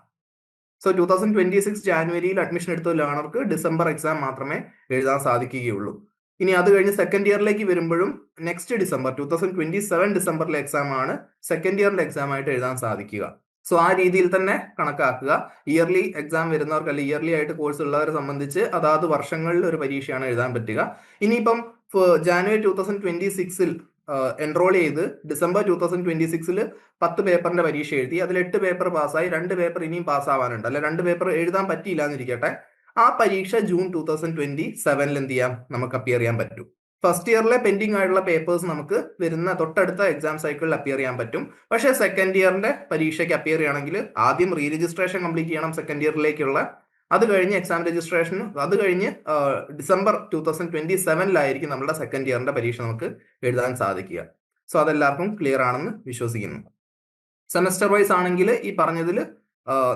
സോ 2026 ജാനുവരിയിൽ അഡ്മിഷൻ എടുത്ത ലേണർക്ക് ഡിസംബർ എക്സാം മാത്രമേ എഴുതാൻ സാധിക്കുകയുള്ളൂ. ഇനി അത് കഴിഞ്ഞ് സെക്കൻഡ് ഇയറിലേക്ക് വരുമ്പോഴും നെക്സ്റ്റ് ഡിസംബർ 2027 ഡിസംബറിലെ എക്സാം ആണ് സെക്കൻഡ് ഇയറിന്റെ എക്സാം ആയിട്ട് എഴുതാൻ സാധിക്കുക. സോ ആ രീതിയിൽ തന്നെ കണക്കാക്കുക. ഇയർലി എക്സാം വരുന്നവർക്ക് അല്ലെങ്കിൽ ഇയർലി ആയിട്ട് കോഴ്സ് ഉള്ളവരെ സംബന്ധിച്ച് അതാത് വർഷങ്ങളിൽ ഒരു പരീക്ഷയാണ് എഴുതാൻ പറ്റുക. ഇനിയിപ്പം ജാനുവരി 2026 എൻറോൾ ചെയ്ത് ഡിസംബർ 2026 10 പേപ്പറിന്റെ പരീക്ഷ എഴുതി, അതിൽ 8 പേപ്പർ പാസ്സായി, 2 പേപ്പർ ഇനിയും പാസ്സാവാനുണ്ട്, അല്ലെ 2 പേപ്പർ എഴുതാൻ പറ്റിയില്ല എന്നിരിക്കട്ടെ. ആ പരീക്ഷ ജൂൺ 2027 എന്ത് ചെയ്യാം, നമുക്ക് അപ്പിയർ ചെയ്യാൻ പറ്റും. ഫസ്റ്റ് ഇയറിലെ പെൻഡിങ് ആയിട്ടുള്ള പേപ്പേഴ്സ് നമുക്ക് വരുന്ന തൊട്ടടുത്ത എക്സാം സൈക്കിളിൽ അപ്പിയർ ചെയ്യാൻ പറ്റും. പക്ഷേ സെക്കൻഡ് ഇയറിന്റെ പരീക്ഷയ്ക്ക് അപ്പിയർ ചെയ്യണമെങ്കിൽ ആദ്യം റീ രജിസ്ട്രേഷൻ കംപ്ലീറ്റ് ചെയ്യണം സെക്കൻഡ് ഇയറിലേക്കുള്ള. അത് കഴിഞ്ഞ് എക്സാം രജിസ്ട്രേഷൻ, അത് കഴിഞ്ഞ് ഡിസംബർ 2027 നമ്മുടെ സെക്കൻഡ് ഇയറിന്റെ പരീക്ഷ നമുക്ക് എഴുതാൻ സാധിക്കുക. സോ അതെല്ലാവർക്കും ക്ലിയർ ആണെന്ന് വിശ്വസിക്കുന്നു. സെമസ്റ്റർ വൈസ് ആണെങ്കിൽ ഈ പറഞ്ഞതിൽ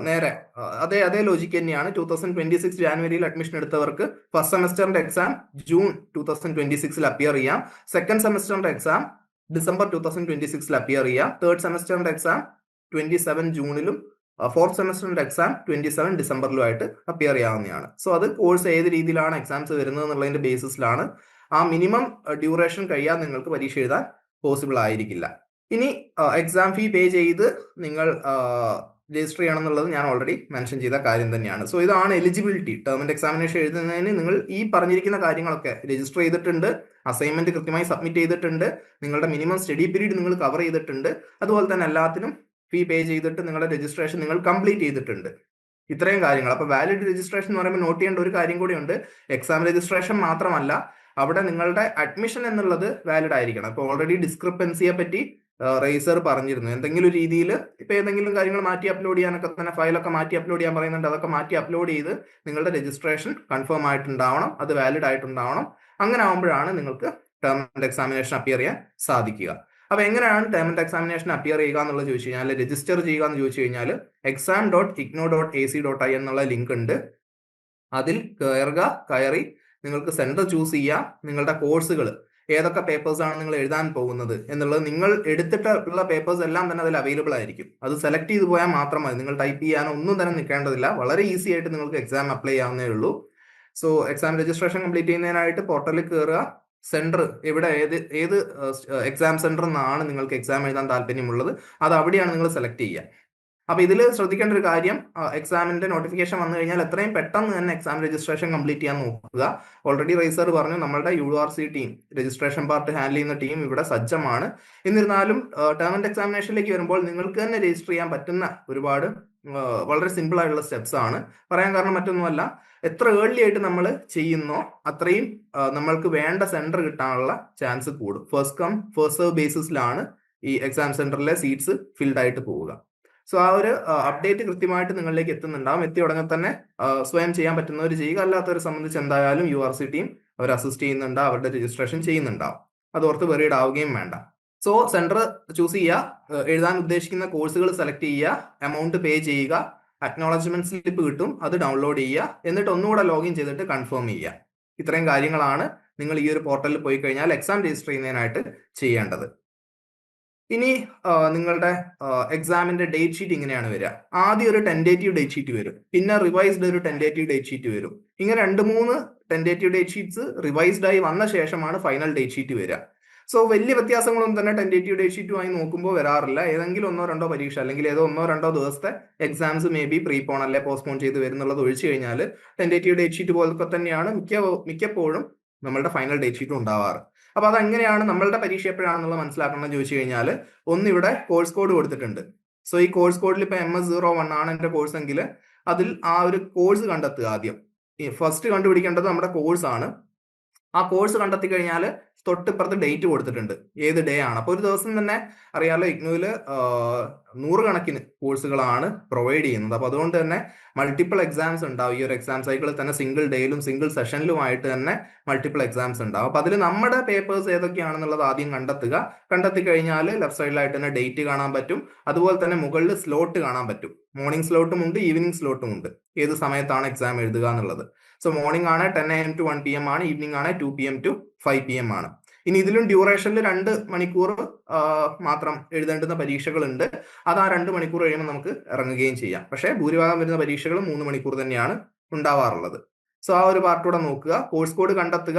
നേരെ അതേ ലോജിക്ക് തന്നെയാണ്. 2026 ജാനുവരിയിൽ അഡ്മിഷൻ എടുത്തവർക്ക് ഫസ്റ്റ് സെമസ്റ്ററിന്റെ എക്സാം ജൂൺ 2026 അപ്പിയർ ചെയ്യാം. സെക്കൻഡ് സെമസ്റ്ററിന്റെ എക്സാം ഡിസംബർ 2026 അപ്പിയർ ചെയ്യാം. തേർഡ് സെമസ്റ്ററിന്റെ എക്സാം 27 ജൂണിലും ഫോർത്ത് സെമസ്റ്ററിന്റെ എക്സാം 27 ഡിസംബറിലും ആയിട്ട് അപ്പിയർ ചെയ്യാവുന്നതാണ്. സോ അത് കോഴ്സ് ഏത് രീതിയിലാണ് എക്സാംസ് വരുന്നത് എന്നുള്ളതിന്റെ ബേസിസിലാണ്. ആ മിനിമം ഡ്യൂറേഷൻ കഴിയാൻ നിങ്ങൾക്ക് പരീക്ഷ എഴുതാൻ പോസിബിൾ ആയിരിക്കില്ല. ഇനി എക്സാം ഫീ പേ ചെയ്ത് നിങ്ങൾ രജിസ്റ്റർ ചെയ്യണം എന്നുള്ളത് ഞാൻ ഓൾറെഡി മെൻഷൻ ചെയ്ത കാര്യം തന്നെയാണ്. സോ ഇതാണ് എലിജിബിലിറ്റി. ടേം ആൻഡ് എക്സാമിനേഷൻ എഴുതുന്നതിന് നിങ്ങൾ ഈ പറഞ്ഞിരിക്കുന്ന കാര്യങ്ങളൊക്കെ രജിസ്റ്റർ ചെയ്തിട്ടുണ്ട്, അസൈൻമെന്റ് കൃത്യമായി സബ്മിറ്റ് ചെയ്തിട്ടുണ്ട്, നിങ്ങളുടെ മിനിമം സ്റ്റഡി പീരീഡ് നിങ്ങൾ കവർ ചെയ്തിട്ടുണ്ട്, അതുപോലെ തന്നെ എല്ലാത്തിനും ഫീ പേ ചെയ്തിട്ട് നിങ്ങളുടെ രജിസ്ട്രേഷൻ നിങ്ങൾ കംപ്ലീറ്റ് ചെയ്തിട്ടുണ്ട്. ഇത്രയും കാര്യങ്ങൾ. അപ്പൊ വാലിഡ് രജിസ്ട്രേഷൻ എന്ന് പറയുമ്പോൾ നോട്ട് ചെയ്യേണ്ട ഒരു കാര്യം കൂടിയുണ്ട്. എക്സാം രജിസ്ട്രേഷൻ മാത്രമല്ല, അവിടെ നിങ്ങളുടെ അഡ്മിഷൻ എന്നുള്ളത് വാലിഡ് ആയിരിക്കണം. ഇപ്പോൾ ഓൾറെഡി ഡിസ്ക്രിപ്പൻസിയെ പറ്റി റേസർ പറഞ്ഞിരുന്നു എന്തെങ്കിലും രീതിയിൽ ഇപ്പൊ ഏതെങ്കിലും കാര്യങ്ങൾ മാറ്റി അപ്ലോഡ് ചെയ്യാനൊക്കെ തന്നെ ഫയലൊക്കെ മാറ്റി അപ്ലോഡ് ചെയ്യാൻ പറയുന്നുണ്ട്. അതൊക്കെ മാറ്റി അപ്ലോഡ് ചെയ്ത് നിങ്ങളുടെ രജിസ്ട്രേഷൻ കൺഫേം ആയിട്ടുണ്ടാവണം, അത് വാലിഡ് ആയിട്ടുണ്ടാവണം. അങ്ങനെ ആകുമ്പോഴാണ് നിങ്ങൾക്ക് ടേം ആൻഡ് എക്സാമിനേഷൻ അപ്പിയർ ചെയ്യാൻ സാധിക്കുക. അപ്പൊ എങ്ങനെയാണ് ടേം ആൻഡ് എക്സാമിനേഷൻ അപ്പിയർ ചെയ്യുക എന്നുള്ളത് ചോദിച്ചു കഴിഞ്ഞാൽ, രജിസ്റ്റർ ചെയ്യുക എന്ന് ചോദിച്ചു കഴിഞ്ഞാൽ exam.igno.ac.in എന്നുള്ള ലിങ്ക് ഉണ്ട്. അതിൽ കയറി നിങ്ങൾക്ക് സെന്റർ ചൂസ് ചെയ്യാം. നിങ്ങളുടെ കോഴ്സുകൾ ഏതൊക്കെ പേപ്പേഴ്സ് ആണ് നിങ്ങൾ എഴുതാൻ പോകുന്നത് എന്നുള്ളത്, നിങ്ങൾ എടുത്തിട്ടുള്ള പേപ്പേഴ്സ് എല്ലാം തന്നെ അതിൽ അവൈലബിൾ ആയിരിക്കും. അത് സെലക്ട് ചെയ്ത് പോയാൽ മാത്രം മതി. നിങ്ങൾ ടൈപ്പ് ചെയ്യാനോ ഒന്നും തന്നെ നിൽക്കേണ്ടതില്ല. വളരെ ഈസി ആയിട്ട് നിങ്ങൾക്ക് എക്സാം അപ്ലൈ ചെയ്യാവുന്നേ ഉള്ളൂ. സോ എക്സാം രജിസ്ട്രേഷൻ കംപ്ലീറ്റ് ചെയ്യുന്നതിനായിട്ട് പോർട്ടലിൽ കയറുക. സെന്റർ എവിടെ, ഏത് എക്സാം സെന്റർ എന്നാണ് നിങ്ങൾക്ക് എക്സാം എഴുതാൻ താല്പര്യമുള്ളത്, അത് അവിടെയാണ് നിങ്ങൾ സെലക്ട് ചെയ്യുക. അപ്പൊ ഇതിൽ ശ്രദ്ധിക്കേണ്ട ഒരു കാര്യം, എക്സാമിന്റെ നോട്ടിഫിക്കേഷൻ വന്നു കഴിഞ്ഞാൽ എത്രയും പെട്ടെന്ന് തന്നെ എക്സാം രജിസ്ട്രേഷൻ കംപ്ലീറ്റ് ചെയ്യാൻ നോക്കുക. ഓൾറെഡി റൈസർ പറഞ്ഞു നമ്മളുടെ URC team, registration part handle ചെയ്യുന്ന ടീം ഇവിടെ സജ്ജമാണ്. എന്നിരുന്നാലും ടേം ആൻഡ് എക്സാമിനേഷനിലേക്ക് വരുമ്പോൾ നിങ്ങൾക്ക് തന്നെ രജിസ്റ്റർ ചെയ്യാൻ പറ്റുന്ന ഒരുപാട് വളരെ സിമ്പിൾ ആയിട്ടുള്ള സ്റ്റെപ്സ് ആണ്. പറയാൻ കാരണം മറ്റൊന്നുമല്ല, എത്ര ഏർലി ആയിട്ട് നമ്മൾ ചെയ്യുന്നോ അത്രയും നമ്മൾക്ക് വേണ്ട സെന്റർ കിട്ടാനുള്ള ചാൻസ് കൂടും. ഫസ്റ്റ് കം ഫസ്റ്റ് സെർവ് ബേസിസിലാണ് ഈ എക്സാം സെന്ററിലെ സീറ്റ്സ് ഫിൽഡ് ആയിട്ട് പോവുക. സോ ആ ഒരു അപ്ഡേറ്റ് കൃത്യമായിട്ട് നിങ്ങളിലേക്ക് എത്തുന്നുണ്ടാവും. എത്തിയ ഉടനെ തന്നെ സ്വയം ചെയ്യാൻ പറ്റുന്നവർ ചെയ്യുക, അല്ലാത്തവരെ സംബന്ധിച്ച് എന്തായാലും URC ടീം അവർ അസിസ്റ്റ് ചെയ്യുന്നുണ്ട്, അവരുടെ രജിസ്ട്രേഷൻ ചെയ്യുന്നുണ്ടാവും. അതോർത്ത് വെറീഡ് ആവുകയും വേണ്ട. സോ സെന്റർ ചൂസ് ചെയ്യുക, എഴുതാൻ ഉദ്ദേശിക്കുന്ന കോഴ്സുകൾ സെലക്ട് ചെയ്യുക, എമൗണ്ട് പേ ചെയ്യുക, അക്നോളജ്മെന്റ് സ്ലിപ്പ് കിട്ടും, അത് ഡൗൺലോഡ് ചെയ്യുക, എന്നിട്ട് ഒന്നുകൂടെ ലോഗിൻ ചെയ്തിട്ട് കൺഫേം ചെയ്യുക. ഇത്രയും കാര്യങ്ങളാണ് നിങ്ങൾ ഈ ഒരു പോർട്ടലിൽ പോയി കഴിഞ്ഞാൽ എക്സാം രജിസ്റ്റർ ചെയ്യുന്നതിനായിട്ട് ചെയ്യേണ്ടത്. ഇനി നിങ്ങളുടെ എക്സാമിന്റെ ഡേറ്റ് ഷീറ്റ് ഇങ്ങനെയാണ് വരിക. ആദ്യം ഒരു ടെൻഡേറ്റീവ് ഡേറ്റ് ഷീറ്റ് വരും, പിന്നെ റിവൈസ്ഡ് ഒരു ടെൻഡേറ്റീവ് ഡേറ്റ് ഷീറ്റ് വരും. ഇങ്ങനെ 2-3 ടെൻഡേറ്റീവ് ഡേറ്റ് ഷീറ്റ്സ് റിവൈസ്ഡ് ആയി വന്ന ശേഷമാണ് ഫൈനൽ ഡേറ്റ് ഷീറ്റ് വരിക. സോ വലിയ വ്യത്യാസങ്ങളൊന്നും തന്നെ ടെൻഡേറ്റീവ് ഡേറ്റ് ഷീറ്റുമായി നോക്കുമ്പോൾ വരാറില്ല. ഏതെങ്കിലും 1-2 പരീക്ഷ അല്ലെങ്കിൽ ഏതോ 1-2 ദിവസത്തെ എക്സാംസ് മേ ബി പ്രീപോൺ അല്ലെ പോസ്റ്റ്പോൺ ചെയ്ത് വരുന്നുള്ളത് ഒഴിച്ചു കഴിഞ്ഞാൽ ടെൻഡേറ്റീവ് ഡേറ്റ് ഷീറ്റ് പോലൊക്കെ തന്നെയാണ് മിക്കപ്പോഴും നമ്മളുടെ ഫൈനൽ ഡേറ്റ് ഷീറ്റ് ഉണ്ടാവാറ്. അപ്പൊ അതെങ്ങനെയാണ് നമ്മളുടെ പരീക്ഷ എപ്പോഴാണെന്നുള്ളത് മനസ്സിലാക്കണം ചോദിച്ചു കഴിഞ്ഞാൽ, ഒന്ന് ഇവിടെ കോഴ്സ് കോഡ് കൊടുത്തിട്ടുണ്ട്. സോ ഈ കോഴ്സ് കോഡിൽ ഇപ്പൊ MS01 ആണ് എന്റെ കോഴ്സ് എങ്കിൽ അതിൽ ആ ഒരു കോഴ്സ് കണ്ടെത്തുക. ആദ്യം ഫസ്റ്റ് കണ്ടുപിടിക്കേണ്ടത് നമ്മുടെ കോഴ്സ് ആണ്. ആ കോഴ്സ് കണ്ടെത്തി കഴിഞ്ഞാൽ തൊട്ടിപ്പുറത്ത് ഡേറ്റ് കൊടുത്തിട്ടുണ്ട്, ഏത് ഡേ ആണ്. അപ്പൊ ഒരു ദിവസം തന്നെ അറിയാലോ, ഇഗ്നുവില് 100 കണക്കിന് കോഴ്സുകളാണ് പ്രൊവൈഡ് ചെയ്യുന്നത്. അപ്പൊ അതുകൊണ്ട് തന്നെ മൾട്ടിപ്പിൾ എക്സാംസ് ഉണ്ടാവും. ഈ ഒരു എക്സാം സൈക്കിളിൽ തന്നെ സിംഗിൾ ഡേയിലും സിംഗിൾ സെഷനിലുമായിട്ട് തന്നെ മൾട്ടിപ്പിൾ എക്സാംസ് ഉണ്ടാവും. അപ്പൊ അതിൽ നമ്മുടെ പേപ്പേഴ്സ് ഏതൊക്കെയാണെന്നുള്ളത് ആദ്യം കണ്ടെത്തി കഴിഞ്ഞാൽ ലെഫ്റ്റ് സൈഡിലായിട്ട് തന്നെ ഡേറ്റ് കാണാൻ പറ്റും. അതുപോലെ തന്നെ മുകളിൽ സ്ലോട്ട് കാണാൻ പറ്റും. മോർണിംഗ് സ്ലോട്ടും ഉണ്ട്, ഈവനിങ് സ്ലോട്ടും ഉണ്ട്, ഏത് സമയത്താണ് എക്സാം എഴുതുക എന്നുള്ളത്. സോ മോർണിംഗ് ആണ് 10 AM to 1 PM ആണ്, ഈവനിംഗ് ആണ് 2 PM to 5 PM ആണ്. ഇനി ഇതിലും ഡ്യൂറേഷനിൽ 2 മണിക്കൂർ മാത്രം എഴുതേണ്ടുന്ന പരീക്ഷകളുണ്ട്. അത് ആ 2 മണിക്കൂർ കഴിയുമ്പോൾ നമുക്ക് ഇറങ്ങുകയും ചെയ്യാം. പക്ഷേ ഭൂരിഭാഗം വരുന്ന പരീക്ഷകൾ 3 മണിക്കൂർ തന്നെയാണ് ഉണ്ടാവാറുള്ളത്. സോ ആ ഒരു പാർട്ടൂടെ നോക്കുക, കോഴ്സ് കോഡ് കണ്ടെത്തുക,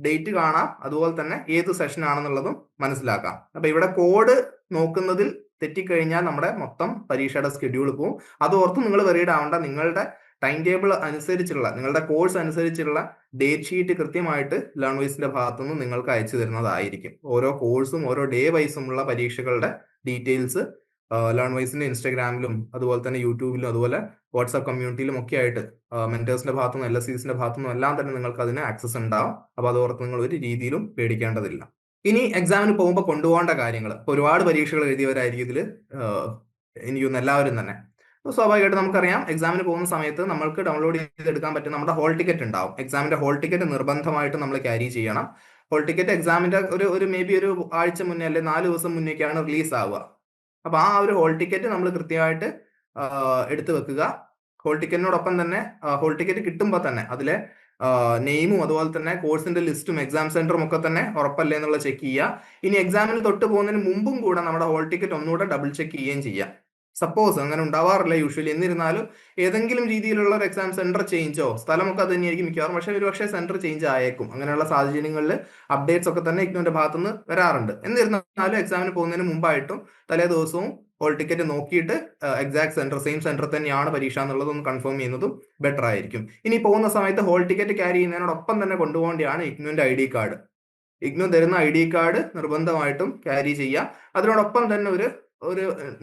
ഡേറ്റ് കാണാം, അതുപോലെ തന്നെ ഏത് സെഷൻ ആണെന്നുള്ളതും മനസ്സിലാക്കാം. അപ്പൊ ഇവിടെ കോഡ് നോക്കുന്നതിൽ തെറ്റിക്കഴിഞ്ഞാൽ നമ്മുടെ മൊത്തം പരീക്ഷയുടെ സ്കെഡ്യൂൾ പോകും. അത് ഓർത്ത് നിങ്ങൾ വെറീഡ് ആവേണ്ട. നിങ്ങളുടെ ടൈം ടേബിൾ അനുസരിച്ചുള്ള, നിങ്ങളുടെ കോഴ്സ് അനുസരിച്ചുള്ള ഡേറ്റ് ഷീറ്റ് കൃത്യമായിട്ട് ലേൺവൈസിന്റെ ഭാഗത്തുനിന്ന് നിങ്ങൾക്ക് അയച്ചു തരുന്നതായിരിക്കും. ഓരോ കോഴ്സും ഓരോ ഡേ വൈസുമുള്ള പരീക്ഷകളുടെ ഡീറ്റെയിൽസ് ലേൺവൈസിന്റെ ഇൻസ്റ്റാഗ്രാമിലും അതുപോലെ തന്നെ യൂട്യൂബിലും അതുപോലെ വാട്സ്ആപ്പ് കമ്മ്യൂണിറ്റിയിലും ഒക്കെ ആയിട്ട് മെന്റേഴ്സിന്റെ ഭാഗത്തുനിന്നും LSCസിന്റെ ഭാഗത്തുനിന്നും എല്ലാം തന്നെ നിങ്ങൾക്ക് അതിന് ആക്സസ് ഉണ്ടാവും. അപ്പൊ അതോർത്ത് നിങ്ങൾ ഒരു രീതിയിലും പേടിക്കേണ്ടതില്ല. ഇനി എക്സാമിന് പോകുമ്പോൾ കൊണ്ടുപോകേണ്ട കാര്യങ്ങൾ, ഒരുപാട് പരീക്ഷകൾ എഴുതിയവരായിരിക്കും ഇതിൽ എനിക്കൊന്ന് എല്ലാവരും തന്നെ. സ്വാഭാവികമായിട്ട് നമുക്കറിയാം, എക്സാമിന് പോകുന്ന സമയത്ത് നമ്മൾക്ക് ഡൗൺലോഡ് ചെയ്തെടുക്കാൻ പറ്റും നമ്മുടെ ഹോൾ ടിക്കറ്റ് ഉണ്ടാവും. എക്സാമിന്റെ ഹോൾ ടിക്കറ്റ് നിർബന്ധമായിട്ട് നമ്മൾ ക്യാരി ചെയ്യണം. ഹോൾ ടിക്കറ്റ് എക്സാമിന്റെ ഒരു മേ ബി ഒരു ആഴ്ച മുന്നേ അല്ലെങ്കിൽ 4 ദിവസം മുന്നേക്കാണ് റിലീസ് ആവുക. അപ്പൊ ആ ഒരു ഹോൾ ടിക്കറ്റ് നമ്മൾ കൃത്യമായിട്ട് എടുത്തു വെക്കുക. ഹോൾ ടിക്കറ്റിനോടൊപ്പം തന്നെ ഹോൾ ടിക്കറ്റ് കിട്ടുമ്പോൾ തന്നെ അതിലെ നെയിമും അതുപോലെ തന്നെ കോഴ്സിന്റെ ലിസ്റ്റും എക്സാം സെന്ററും ഒക്കെ തന്നെ ഉറപ്പല്ലേ എന്നുള്ളത് ചെക്ക് ചെയ്യുക. ഇനി എക്സാമിന് തൊട്ട് പോകുന്നതിന് മുമ്പും കൂടെ നമ്മുടെ ഹോൾ ടിക്കറ്റ് ഒന്നുകൂടെ ഡബിൾ ചെക്ക് ചെയ്യുകയും ചെയ്യാം. സപ്പോസ് അങ്ങനെ ഉണ്ടാവാറില്ല യൂഷ്വലി, എന്നിരുന്നാലും ഏതെങ്കിലും രീതിയിലുള്ള ഒരു എക്സാം സെന്റർ ചേഞ്ചോ, സ്ഥലമൊക്കെ അത് തന്നെയായിരിക്കും മിക്കവാറും, പക്ഷേ ഒരുപക്ഷെ സെന്റർ ചേഞ്ച് ആയേക്കും. അങ്ങനെയുള്ള സാഹചര്യങ്ങളിൽ അപ്ഡേറ്റ്സ് ഒക്കെ തന്നെ ഇഗ്നുവിന്റെ ഭാഗത്തുനിന്ന് വരാറുണ്ട്. എന്നിരുന്നാലും എക്സാമിന് പോകുന്നതിന് മുമ്പായിട്ടും തലേ ദിവസവും ഹോൾ ടിക്കറ്റ് നോക്കിയിട്ട് എക്സാക്ട് സെന്റർ, സെയിം സെന്റർ തന്നെയാണ് പരീക്ഷ എന്നുള്ളതൊന്ന് കൺഫേം ചെയ്യുന്നതും ബെറ്റർ ആയിരിക്കും. ഇനി പോകുന്ന സമയത്ത് ഹോൾ ടിക്കറ്റ് ക്യാരി ചെയ്യുന്നതിനോടൊപ്പം തന്നെ കൊണ്ടുപോകേണ്ടതാണ് ഇഗ്നുവിന്റെ ID കാർഡ്. ഇഗ്നു തരുന്ന ID കാർഡ് നിർബന്ധമായിട്ടും ക്യാരി ചെയ്യുക. അതിനോടൊപ്പം തന്നെ ഒരു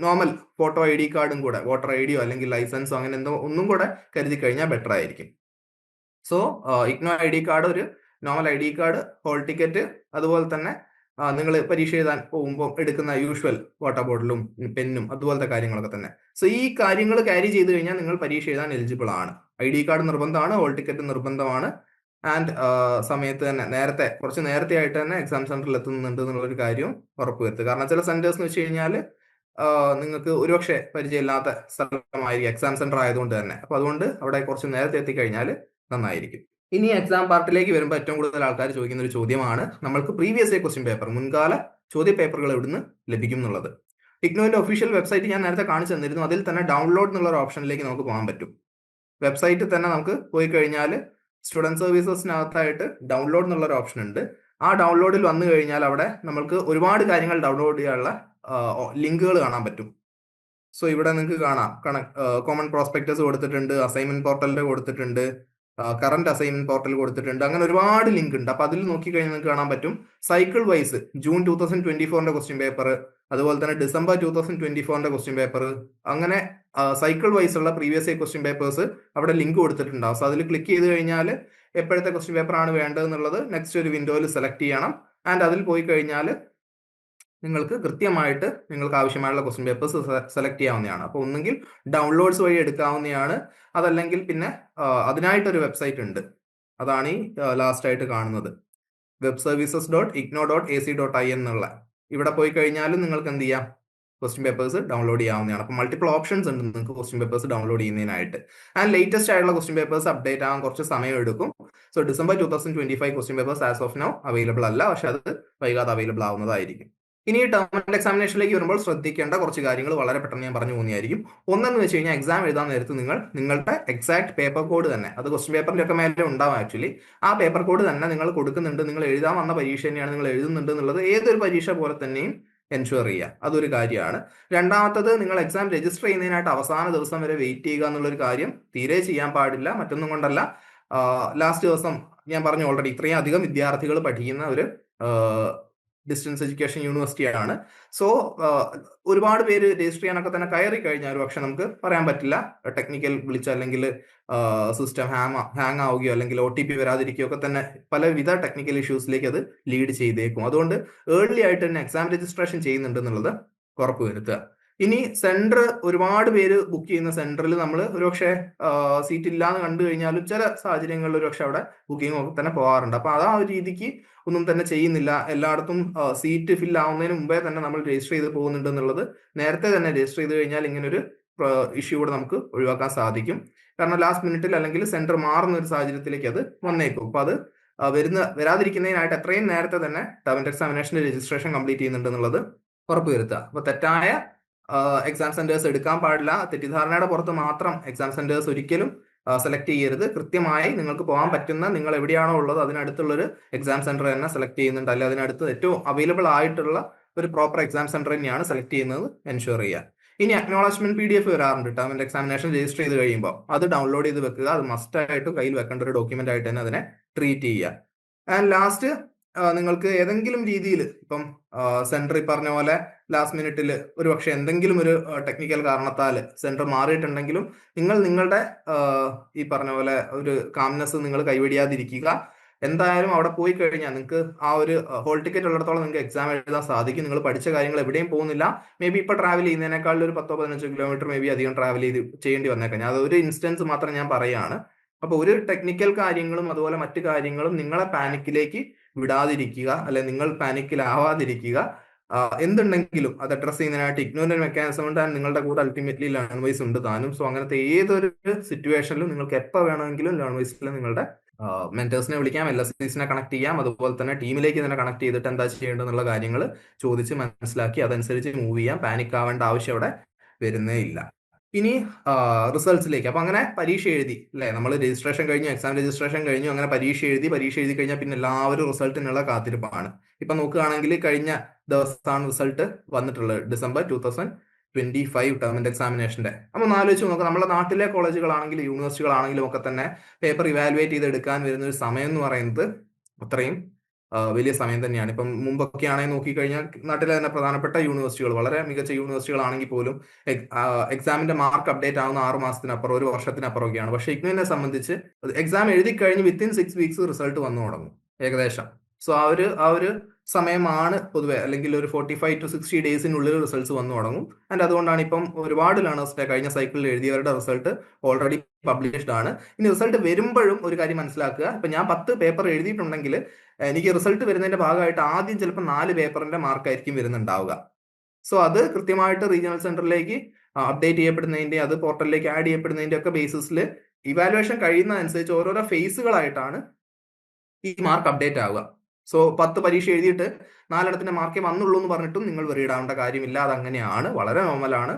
നോർമൽ ഫോട്ടോ ID കാർഡും കൂടെ, വോട്ടർ IDയോ അല്ലെങ്കിൽ ലൈസൻസോ അങ്ങനെ എന്തോ ഒന്നും കൂടെ കരുതി കഴിഞ്ഞാൽ ബെറ്റർ ആയിരിക്കും. സോ ഇഗ്നോ ID കാർഡ്, ഒരു normal ID card, hall ticket, അതുപോലെ തന്നെ നിങ്ങൾ പരീക്ഷ എഴുതാൻ പോകുമ്പോൾ എടുക്കുന്ന യൂഷ്വൽ വാട്ടർ ബോട്ടിലും പെന്നും അതുപോലത്തെ കാര്യങ്ങളൊക്കെ തന്നെ. സോ ഈ കാര്യങ്ങൾ ക്യാരി ചെയ്ത് കഴിഞ്ഞാൽ നിങ്ങൾ പരീക്ഷ എഴുതാൻ എലിജിബിൾ ആണ്. ID കാർഡ് നിർബന്ധമാണ്, ഹോൾ ടിക്കറ്റ് നിർബന്ധമാണ്, ആൻഡ് സമയത്ത് തന്നെ കുറച്ച് നേരത്തെ ആയിട്ട് തന്നെ എക്സാം സെന്ററിൽ എത്തുന്നുണ്ട് എന്നുള്ളൊരു കാര്യം ഉറപ്പുവരുത്തുക. കാരണം ചില സെന്റേഴ്സ് എന്ന് വെച്ച് കഴിഞ്ഞാൽ നിങ്ങൾക്ക് ഒരുപക്ഷെ പരിചയമില്ലാത്ത സ്ഥലമായിരിക്കും, എക്സാം സെന്റർ ആയതുകൊണ്ട് തന്നെ. അപ്പൊ അതുകൊണ്ട് അവിടെ കുറച്ച് നേരത്തെ എത്തിക്കഴിഞ്ഞാൽ നന്നായിരിക്കും. ഇനി എക്സാം പാർട്ടിലേക്ക് വരുമ്പോൾ ഏറ്റവും കൂടുതൽ ആൾക്കാർ ചോദിക്കുന്ന ഒരു ചോദ്യമാണ് നമ്മൾക്ക് പ്രീവിയസ് ഇയർ ക്വസ്റ്റ്യൻ പേപ്പർ, മുൻകാല ചോദ്യ പേപ്പറുകൾ എവിടുന്ന് ലഭിക്കും എന്നുള്ളത്. ഇഗ്നോയുടെ ഒഫീഷ്യൽ വെബ്സൈറ്റ് ഞാൻ നേരത്തെ കാണിച്ചു തന്നിരുന്നു. അതിൽ തന്നെ ഡൗൺലോഡ് എന്നുള്ള ഒരു ഓപ്ഷനിലേക്ക് നമുക്ക് പോകാൻ പറ്റും. വെബ്സൈറ്റിൽ തന്നെ നമുക്ക് പോയി കഴിഞ്ഞാൽ സ്റ്റുഡൻറ് സർവീസസിനകത്തായിട്ട് ഡൗൺലോഡ് എന്നുള്ള ഒരു ഓപ്ഷൻ ഉണ്ട്. ആ ഡൗൺലോഡിൽ വന്നു കഴിഞ്ഞാൽ അവിടെ നമ്മൾക്ക് ഒരുപാട് കാര്യങ്ങൾ ഡൗൺലോഡ് ചെയ്യാനുള്ള ലിങ്കുകൾ കാണാൻ പറ്റും. സോ ഇവിടെ നിങ്ങൾക്ക് കാണാം, കോമൺ പ്രോസ്പെക്ടസ് കൊടുത്തിട്ടുണ്ട്, അസൈൻമെന്റ് പോർട്ടലിന്റെ കൊടുത്തിട്ടുണ്ട്, കറന്റ് അസൈൻമെന്റ് പോർട്ടൽ കൊടുത്തിട്ടുണ്ട്, അങ്ങനെ ഒരുപാട് ലിങ്ക് ഉണ്ട്. അപ്പൊ അതിൽ നോക്കിക്കഴിഞ്ഞാൽ നിങ്ങൾക്ക് കാണാൻ പറ്റും cycle wise June 2024 question paper, അതുപോലെ തന്നെ ഡിസംബർ 2024 ക്വസ്റ്റ്യൻ പേപ്പർ, അങ്ങനെ സൈക്കിൾ വൈസ് ഉള്ള പ്രീവിയസ് ഇയർ ക്വസ്റ്റ്യൻ പേപ്പേഴ്സ് അവിടെ ലിങ്ക് കൊടുത്തിട്ടുണ്ടാവും. സോ അതിൽ ക്ലിക്ക് ചെയ്ത് കഴിഞ്ഞാൽ എപ്പോഴത്തെ ക്വസ്റ്റ്യൻ പേപ്പർ ആണ് വേണ്ടത് എന്നുള്ളത് നെക്സ്റ്റ് ഒരു വിൻഡോയിൽ സെലക്ട് ചെയ്യണം. ആൻഡ് അതിൽ പോയി കഴിഞ്ഞാൽ നിങ്ങൾക്ക് കൃത്യമായിട്ട് നിങ്ങൾക്ക് ആവശ്യമായുള്ള ക്വസ്റ്റ്യൻ പേപ്പേഴ്സ് സെലക്ട് ചെയ്യാവുന്നതാണ്. അപ്പോൾ ഒന്നുകിൽ ഡൗൺലോഡ്സ് വഴി എടുക്കാവുന്നതാണ്, അതല്ലെങ്കിൽ പിന്നെ അതിനായിട്ടൊരു വെബ്സൈറ്റ് ഉണ്ട്. അതാണ് ഈ ലാസ്റ്റ് ആയിട്ട് കാണുന്നത്, webservices.igno.ac.in എന്നുള്ള. ഇവിടെ പോയി കഴിഞ്ഞാലും നിങ്ങൾക്ക് എന്ത് ചെയ്യാം, ക്വസ്റ്റ്യൻ പേപ്പേഴ്സ് ഡൗൺലോഡ് ചെയ്യാവുന്നതാണ്. അപ്പോൾ മൾട്ടിപ്പിൾ ഓപ്ഷൻസ് ഉണ്ട് നിങ്ങൾക്ക് ക്വസ്റ്റ്യൻ പേപ്പേഴ്സ് ഡൗൺലോഡ് ചെയ്യുന്നതിനായിട്ട്. ആൻഡ് ലേറ്റസ്റ്റ് ആയിട്ടുള്ള ക്വസ്റ്റ്യൻ പേപ്പേഴ്സ് അപ്ഡേറ്റ് ആകാൻ കുറച്ച് സമയം എടുക്കും. So December 2025 question papers as of now available അല്ല, പക്ഷെ അത് വൈകാതെ അവൈലബിൾ ആവുന്നതായിരിക്കും. ഇനി ടേം ആൻഡ് എക്സാമിനേഷനിലേക്ക് വരുമ്പോൾ ശ്രദ്ധിക്കേണ്ട കുറച്ച് കാര്യങ്ങൾ വളരെ പെട്ടെന്ന് ഞാൻ പറഞ്ഞു പോകുന്നതായിരിക്കും. ഒന്നെന്ന് വെച്ച് കഴിഞ്ഞാൽ എക്സാം എഴുതാൻ നേരത്ത് നിങ്ങളുടെ എക്സാക്ട് പേപ്പർ കോഡ് തന്നെ, അത് ക്വസ്റ്റ്യൻ പേപ്പറിന്റെ ഒക്കെ മേലെ ഉണ്ടാവും ആക്ച്വലി, ആ പേപ്പർ കോഡ് തന്നെ നിങ്ങൾ കൊടുക്കുന്നുണ്ട്, നിങ്ങൾ എഴുതാൻ വന്ന പരീക്ഷ തന്നെയാണ് നിങ്ങൾ എഴുതുന്നുണ്ട് എന്നുള്ളത് ഏതൊരു പരീക്ഷ പോലെ തന്നെയും എൻഷുർ ചെയ്യുക. അതൊരു കാര്യമാണ്. രണ്ടാമത്തത്, നിങ്ങൾ എക്സാം രജിസ്റ്റർ ചെയ്യുന്നതിനായിട്ട് അവസാന ദിവസം വരെ വെയിറ്റ് ചെയ്യുക എന്നുള്ളൊരു കാര്യം തീരെ ചെയ്യാൻ പാടില്ല. മറ്റൊന്നും കൊണ്ടല്ല, ലാസ്റ്റ് ദിവസം ഞാൻ പറഞ്ഞു ഓൾറെഡി ഇത്രയും അധികം വിദ്യാർത്ഥികൾ പഠിക്കുന്ന ഒരു ഡിസ്റ്റൻസ് എഡ്യൂക്കേഷൻ യൂണിവേഴ്സിറ്റിയാണ്. സോ ഒരുപാട് പേര് രജിസ്റ്റർ ചെയ്യാനൊക്കെ തന്നെ കയറി കഴിഞ്ഞാൽ ഒരു പക്ഷെ നമുക്ക് പറയാൻ പറ്റില്ല, ടെക്നിക്കൽ ഗ്ലിച്ച് അല്ലെങ്കിൽ സിസ്റ്റം ഹാങ് ആവുകയോ അല്ലെങ്കിൽ OTP വരാതിരിക്കുകയോ ഒക്കെ തന്നെ പലവിധ ടെക്നിക്കൽ ഇഷ്യൂസിലേക്ക് അത് ലീഡ് ചെയ്തേക്കും. അതുകൊണ്ട് ഏർലി ആയിട്ട് തന്നെ എക്സാം രജിസ്ട്രേഷൻ ചെയ്യുന്നുണ്ട് എന്നുള്ളത് ഉറപ്പുവരുത്തുക. ഇനി സെന്റർ, ഒരുപാട് പേര് ബുക്ക് ചെയ്യുന്ന സെന്ററിൽ നമ്മൾ ഒരുപക്ഷെ സീറ്റ് ഇല്ലാന്ന് കണ്ടു കഴിഞ്ഞാലും ചില സാഹചര്യങ്ങളിൽ ഒരുപക്ഷെ അവിടെ ബുക്കിംഗ് ഒക്കെ തന്നെ പോകാറുണ്ട്. അപ്പൊ ആ ഒരു രീതിക്ക് ഒന്നും തന്നെ ചെയ്യുന്നില്ല. എല്ലായിടത്തും സീറ്റ് ഫിൽ ആവുന്നതിന് മുമ്പേ തന്നെ നമ്മൾ രജിസ്റ്റർ ചെയ്ത് പോകുന്നുണ്ട് എന്നുള്ളത് നേരത്തെ തന്നെ രജിസ്റ്റർ ചെയ്ത് കഴിഞ്ഞാൽ ഇങ്ങനൊരു ഇഷ്യൂ കൂടെ നമുക്ക് ഒഴിവാക്കാൻ സാധിക്കും. കാരണം ലാസ്റ്റ് മിനിറ്റിൽ അല്ലെങ്കിൽ സെന്റർ മാറുന്ന ഒരു സാഹചര്യത്തിലേക്ക് അത് വന്നേക്കും. അപ്പൊ അത് വരാതിരിക്കുന്നതിനായിട്ട് എത്രയും നേരത്തെ തന്നെ ടേം ആൻഡ് എക്സാമിനേഷന്റെ രജിസ്ട്രേഷൻ കംപ്ലീറ്റ് ചെയ്യുന്നുണ്ട് എന്നുള്ളത് ഉറപ്പുവരുത്തുക. അപ്പൊ തെറ്റായ എക്സാം സെന്റേഴ്സ് എടുക്കാൻ പാടില്ല. തെറ്റിദ്ധാരണയുടെ പുറത്ത് മാത്രം എക്സാം സെന്റേഴ്സ് ഒരിക്കലും സെലക്ട് ചെയ്യരുത്. കൃത്യമായി നിങ്ങൾക്ക് പോകാൻ പറ്റുന്ന, നിങ്ങൾ എവിടെയാണോ ഉള്ളത് അതിനടുത്തുള്ളൊരു എക്സാം സെന്റർ തന്നെ സെലക്ട് ചെയ്യുന്നുണ്ട്, അല്ലെങ്കിൽ അതിനടുത്ത് ഏറ്റവും അവൈലബിൾ ആയിട്ടുള്ള ഒരു പ്രോപ്പർ എക്സാം സെന്റർ തന്നെയാണ് സെലക്ട് ചെയ്യുന്നത് എൻഷുർ ചെയ്യുക. ഇനി അക്നോളജ്മെന്റ് PDF വരാറുണ്ട് ടേം ആൻഡ് എക്സാമിനേഷൻ രജിസ്റ്റർ ചെയ്ത് കഴിയുമ്പോൾ. അത് ഡൗൺലോഡ് ചെയ്ത് വെക്കുക. അത് മസ്റ്റ് ആയിട്ട് കയ്യിൽ വെക്കേണ്ട ഒരു ഡോക്യുമെന്റ് ആയിട്ട് തന്നെ അതിനെ ട്രീറ്റ് ചെയ്യുക. ആൻഡ് ലാസ്റ്റ്, നിങ്ങൾക്ക് ഏതെങ്കിലും രീതിയിൽ ഇപ്പം സെന്റർ ഈ പറഞ്ഞ പോലെ ലാസ്റ്റ് മിനിറ്റിൽ ഒരു പക്ഷെ എന്തെങ്കിലും ഒരു ടെക്നിക്കൽ കാരണത്താൽ സെന്റർ മാറിയിട്ടുണ്ടെങ്കിലും നിങ്ങളുടെ ഈ പറഞ്ഞ പോലെ ഒരു കാംനെസ് നിങ്ങൾ കൈവെടിയാതിരിക്കുക. എന്തായാലും അവിടെ പോയി കഴിഞ്ഞാൽ നിങ്ങൾക്ക് ആ ഒരു ഹോൾ ടിക്കറ്റ് ഉള്ളിടത്തോളം നിങ്ങൾക്ക് എക്സാം എഴുതാൻ സാധിക്കും. നിങ്ങൾ പഠിച്ച കാര്യങ്ങൾ എവിടെയും പോകുന്നില്ല. മേ ബി ഇപ്പൊ ട്രാവൽ ചെയ്യുന്നതിനേക്കാൾ ഒരു 10-15 കിലോമീറ്റർ മേ ബി അധികം ട്രാവൽ ചെയ്യേണ്ടി വന്നേക്കാം. ഞാൻ അതൊരു ഇൻസ്റ്റൻസ് മാത്രം ഞാൻ പറയാണ്. അപ്പൊ ഒരു ടെക്നിക്കൽ കാര്യങ്ങളും അതുപോലെ മറ്റു കാര്യങ്ങളും നിങ്ങളെ പാനിക്കിലേക്ക് വിടാതിരിക്കുക, അല്ലെ നിങ്ങൾ പാനിക്കിലാവാതിരിക്കുക. എന്തുണ്ടെങ്കിലും അത് അഡ്രസ് ചെയ്യുന്നതിനായിട്ട് ഇഗ്നോറിന്റെ മെക്കാനിസം ഉണ്ട്. നിങ്ങളുടെ കൂടെ അൾട്ടിമേറ്റ്ലി ലേൺ വൈസ് ഉണ്ട് താനും. സോ അങ്ങനത്തെ ഏതൊരു സിറ്റുവേഷനിലും നിങ്ങൾക്ക് എപ്പോൾ വേണമെങ്കിലും ലേൺ വൈസിൽ നിങ്ങളുടെ മെന്റേഴ്സിനെ വിളിക്കാം, LSCസിനെ കണക്ട് ചെയ്യാം, അതുപോലെ തന്നെ ടീമിലേക്ക് തന്നെ കണക്ട് ചെയ്തിട്ട് എന്താ ചെയ്യേണ്ടതെന്നുള്ള കാര്യങ്ങൾ ചോദിച്ച് മനസ്സിലാക്കി അതനുസരിച്ച് മൂവ് ചെയ്യാം. പാനിക് ആവേണ്ട ആവശ്യം അവിടെ വരുന്നേ ഇല്ല. ഇനി റിസൾട്ട്സിലേക്ക്. അപ്പൊ അങ്ങനെ പരീക്ഷ എഴുതി അല്ലെ, നമ്മൾ രജിസ്ട്രേഷൻ കഴിഞ്ഞു, എക്സാം രജിസ്ട്രേഷൻ കഴിഞ്ഞു, അങ്ങനെ പരീക്ഷ എഴുതി കഴിഞ്ഞാൽ പിന്നെ എല്ലാവരും റിസൾട്ടിനുള്ള കാത്തിരിപ്പാണ്. ഇപ്പൊ നോക്കുകയാണെങ്കിൽ കഴിഞ്ഞ ദിവസമാണ് റിസൾട്ട് വന്നിട്ടുള്ളത്, ഡിസംബർ 2025 ടേം ആൻഡ് എക്സാമിനേഷന്റെ. അപ്പൊ ഒന്ന് ആലോചിച്ച് നോക്കാം, നമ്മുടെ നാട്ടിലെ കോളേജുകളാണെങ്കിലും യൂണിവേഴ്സിറ്റികളാണെങ്കിലും ഒക്കെ തന്നെ പേപ്പർ ഇവാലുവേറ്റ് ചെയ്ത് എടുക്കാൻ വരുന്ന ഒരു സമയം എന്ന് പറയുന്നത് അത്രയും വലിയ സമയം തന്നെയാണ്. ഇപ്പം മുമ്പൊക്കെ ആണെങ്കിൽ നോക്കിക്കഴിഞ്ഞാൽ നാട്ടിലെ തന്നെ പ്രധാനപ്പെട്ട യൂണിവേഴ്സിറ്റികൾ, വളരെ മികച്ച യൂണിവേഴ്സിറ്റികളാണെങ്കിൽ പോലും എക്സാമിന്റെ മാർക്ക് അപ്ഡേറ്റ് ആവുന്ന 6 മാസത്തിനപ്പുറം, ഒരു വർഷത്തിനപ്പുറമൊക്കെയാണ്. പക്ഷെ ഇഗ്നോനെ സംബന്ധിച്ച് എക്സാം എഴുതി കഴിഞ്ഞ് വിത്തിൻ 6 വീക്സ് റിസൾട്ട് വന്നു തുടങ്ങും ഏകദേശം. സോ ആ ഒരു സമയമാണ് പൊതുവെ, അല്ലെങ്കിൽ ഒരു 45 to 60 ഡേയ്സിനുള്ളിൽ റിസൾട്ട്സ് വന്നു തുടങ്ങും. ആൻഡ് അതുകൊണ്ടാണ് ഇപ്പം ഒരുപാട് ലേണേഴ്സിന്റെ കഴിഞ്ഞ സൈക്കിളിൽ എഴുതിയവരുടെ റിസൾട്ട് ഓൾറെഡി പബ്ലിഷ്ഡ് ആണ്. ഇനി റിസൾട്ട് വരുമ്പോഴും ഒരു കാര്യം മനസ്സിലാക്കുക, ഇപ്പൊ ഞാൻ 10 പേപ്പർ എഴുതിയിട്ടുണ്ടെങ്കിൽ എനിക്ക് റിസൾട്ട് വരുന്നതിന്റെ ഭാഗമായിട്ട് ആദ്യം ചിലപ്പോൾ 4 പേപ്പറിന്റെ മാർക്കായിരിക്കും വരുന്നുണ്ടാവുക. സോ അത് കൃത്യമായിട്ട് റീജിയണൽ സെന്ററിലേക്ക് അപ്ഡേറ്റ് ചെയ്യപ്പെടുന്നതിന്റെ, അത് പോർട്ടലിലേക്ക് ആഡ് ചെയ്യപ്പെടുന്നതിന്റെ ഒക്കെ ബേസിസിൽ ഇവാലുവേഷൻ കഴിയുന്നതനുസരിച്ച് ഓരോരോ ഫേസുകളായിട്ടാണ് ഈ മാർക്ക് അപ്ഡേറ്റ് ആവുക. സോ 10 പരീക്ഷ എഴുതിയിട്ട് 4 മാർക്കേ വന്നുള്ളൂ എന്ന് പറഞ്ഞിട്ടും നിങ്ങൾ വെറിയിടാവേണ്ട കാര്യമില്ല. അത് അങ്ങനെയാണ്, വളരെ നോർമലാണ്.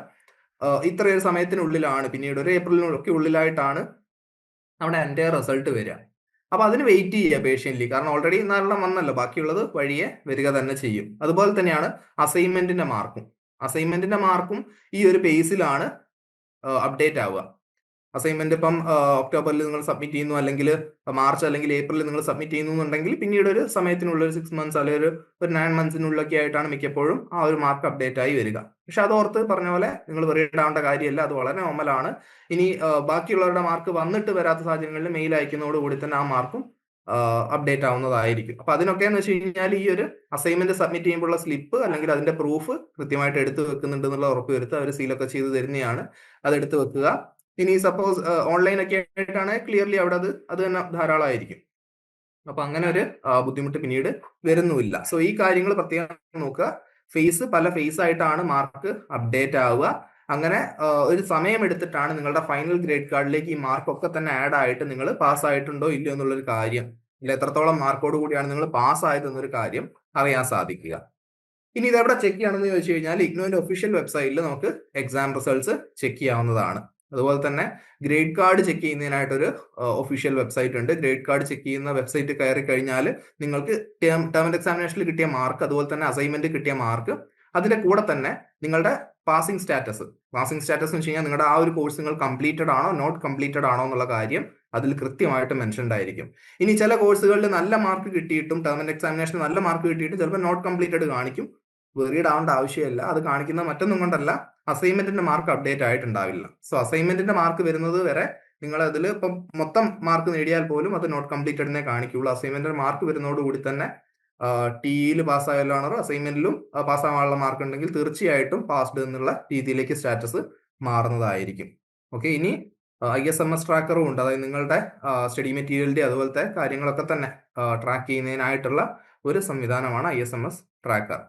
ഇത്രയൊരു സമയത്തിനുള്ളിലാണ്, പിന്നീട് ഒരു ഏപ്രിലിനൊക്കെ ഉള്ളിലായിട്ടാണ് അവിടെ എൻ്റെ റിസൾട്ട് വരിക. അപ്പൊ അതിന് വെയിറ്റ് ചെയ്യുക പേഷ്യൻ്റ്ലി, കാരണം ഓൾറെഡി 4 വന്നല്ലോ, ബാക്കിയുള്ളത് വഴിയെ വരിക തന്നെ ചെയ്യും. അതുപോലെ തന്നെയാണ് അസൈൻമെന്റിന്റെ മാർക്കും ഈ ഒരു പേസിലാണ് അപ്ഡേറ്റ് ആവുക. അസൈൻമെന്റ് ഇപ്പം ഒക്ടോബറിൽ നിങ്ങൾ സബ്മിറ്റ് ചെയ്യുന്നു, അല്ലെങ്കിൽ മാർച്ച് അല്ലെങ്കിൽ ഏപ്രിലിൽ നിങ്ങൾ സബ്മിറ്റ് ചെയ്യുന്നു എന്നുണ്ടെങ്കിൽ പിന്നീട് ഒരു സമയത്തിനുള്ള ഒരു 6 months അല്ലെങ്കിൽ ഒരു 9 monthsനുള്ളിലൊക്കെ ആയിട്ടാണ് മിക്കപ്പോഴും ആ ഒരു മാർക്ക് അപ്ഡേറ്റ് ആയി വരിക. പക്ഷെ അതോർത്ത് പറഞ്ഞ പോലെ നിങ്ങൾ വെറിയിടാവേണ്ട കാര്യമല്ല, അത് വളരെ നോർമലാണ്. ഇനി ബാക്കിയുള്ളവരുടെ മാർക്ക് വന്നിട്ട് വരാത്ത സാഹചര്യങ്ങളിൽ മെയിൽ അയക്കുന്നതോടുകൂടി തന്നെ ആ മാർക്കും അപ്ഡേറ്റ് ആവുന്നതായിരിക്കും. അപ്പൊ അതിനൊക്കെ എന്ന് വെച്ച് കഴിഞ്ഞാൽ ഈ ഒരു അസൈൻമെന്റ് സബ്മിറ്റ് ചെയ്യുമ്പോഴുള്ള സ്ലിപ്പ് അല്ലെങ്കിൽ അതിന്റെ പ്രൂഫ് കൃത്യമായിട്ട് എടുത്തു വെക്കുന്നുണ്ട് എന്നുള്ള ഉറപ്പ് വരുത്തുക. അവർ സീലൊക്കെ ചെയ്ത് തരുന്നതാണ്, അത് എടുത്തു വെക്കുക. ഇനി സപ്പോസ് ഓൺലൈൻ ഒക്കെ ആയിട്ടാണ് ക്ലിയർലി അവിടെ അത് തന്നെ ധാരാളമായിരിക്കും. അപ്പൊ അങ്ങനെ ഒരു ബുദ്ധിമുട്ട് പിന്നീട് വരുന്നുമില്ല. സോ ഈ കാര്യങ്ങൾ പ്രത്യേകം നോക്കുക. പല ഫേസ് ആയിട്ടാണ് മാർക്ക് അപ്ഡേറ്റ് ആവുക. അങ്ങനെ ഒരു സമയം എടുത്തിട്ടാണ് നിങ്ങളുടെ ഫൈനൽ ഗ്രേഡ് കാർഡിലേക്ക് ഈ മാർക്കൊക്കെ തന്നെ ആഡ് ആയിട്ട് നിങ്ങൾ പാസ് ആയിട്ടുണ്ടോ ഇല്ലയോ എന്നുള്ളൊരു കാര്യം, ഇല്ല എത്രത്തോളം മാർക്കോട് കൂടിയാണ് നിങ്ങൾ പാസ് ആയതെന്നൊരു കാര്യം അറിയാൻ സാധിക്കുക. ഇനി ഇതെവിടെ ചെക്ക് ചെയ്യണമെന്ന് ചോദിച്ചു കഴിഞ്ഞാൽ ഇഗ്നോന്റെ ഒഫീഷ്യൽ വെബ്സൈറ്റിൽ നമുക്ക് എക്സാം റിസൾട്ട്സ് ചെക്ക് ചെയ്യാവുന്നതാണ്. അതുപോലെ തന്നെ ഗ്രേഡ് കാർഡ് ചെക്ക് ചെയ്യുന്നതിനായിട്ടൊരു ഒഫീഷ്യൽ വെബ്സൈറ്റ് ഉണ്ട്. ഗ്രേഡ് കാർഡ് ചെക്ക് ചെയ്യുന്ന വെബ്സൈറ്റ് കയറി കഴിഞ്ഞാൽ നിങ്ങൾക്ക് ടേം ആൻഡ് എക്സാമിനേഷനിൽ കിട്ടിയ മാർക്ക്, അതുപോലെ തന്നെ അസൈൻമെന്റ് കിട്ടിയ മാർക്ക്, അതിന്റെ കൂടെ തന്നെ നിങ്ങളുടെ പാസിംഗ് സ്റ്റാറ്റസ് എന്ന് വെച്ച് കഴിഞ്ഞാൽ നിങ്ങളുടെ ആ ഒരു കോഴ്സ് നിങ്ങൾ കംപ്ലീറ്റഡ് ആണോ നോട്ട് കംപ്ലീറ്റഡ് ആണോ എന്നുള്ള കാര്യം അതിൽ കൃത്യമായിട്ട് മെൻഷൻഡ് ആയിരിക്കും. ഇനി ചില കോഴ്സുകളിൽ നല്ല മാർക്ക് കിട്ടിയിട്ടും ടേം ആൻഡ് എക്സാമിനേഷന് നല്ല മാർക്ക് കിട്ടിയിട്ടും ചിലപ്പോൾ നോട്ട് കംപ്ലീറ്റഡ് കാണിക്കും. വെറിഡ് ആവേണ്ട ആവശ്യമില്ല. അത് കാണിക്കുന്ന മറ്റൊന്നും കൊണ്ടല്ല, അസൈൻമെന്റിന്റെ മാർക്ക് അപ്ഡേറ്റ് ആയിട്ടുണ്ടാവില്ല. സോ അസൈൻമെന്റിന്റെ മാർക്ക് വരുന്നത് വരെ നിങ്ങൾ അതിൽ ഇപ്പം മൊത്തം മാർക്ക് നേടിയാൽ പോലും അത് നോട്ട് കംപ്ലീറ്റഡിനെ കാണിക്കുള്ളൂ. അസൈൻമെന്റിന്റെ മാർക്ക് വരുന്നതോടുകൂടി തന്നെ ടിയിൽ പാസ്സായാലാണോ അസൈൻമെന്റിലും പാസ്സാവാനുള്ള മാർക്ക് ഉണ്ടെങ്കിൽ തീർച്ചയായിട്ടും പാസ്ഡ് എന്നുള്ള രീതിയിലേക്ക് സ്റ്റാറ്റസ് മാറുന്നതായിരിക്കും. ഓക്കെ, ഇനി ISMS ട്രാക്കറും ഉണ്ട്. അതായത് നിങ്ങളുടെ സ്റ്റഡി മെറ്റീരിയലിന്റെ അതുപോലത്തെ കാര്യങ്ങളൊക്കെ തന്നെ ട്രാക്ക് ചെയ്യുന്നതിനായിട്ടുള്ള ഒരു സംവിധാനമാണ് ISMS ട്രാക്കർ.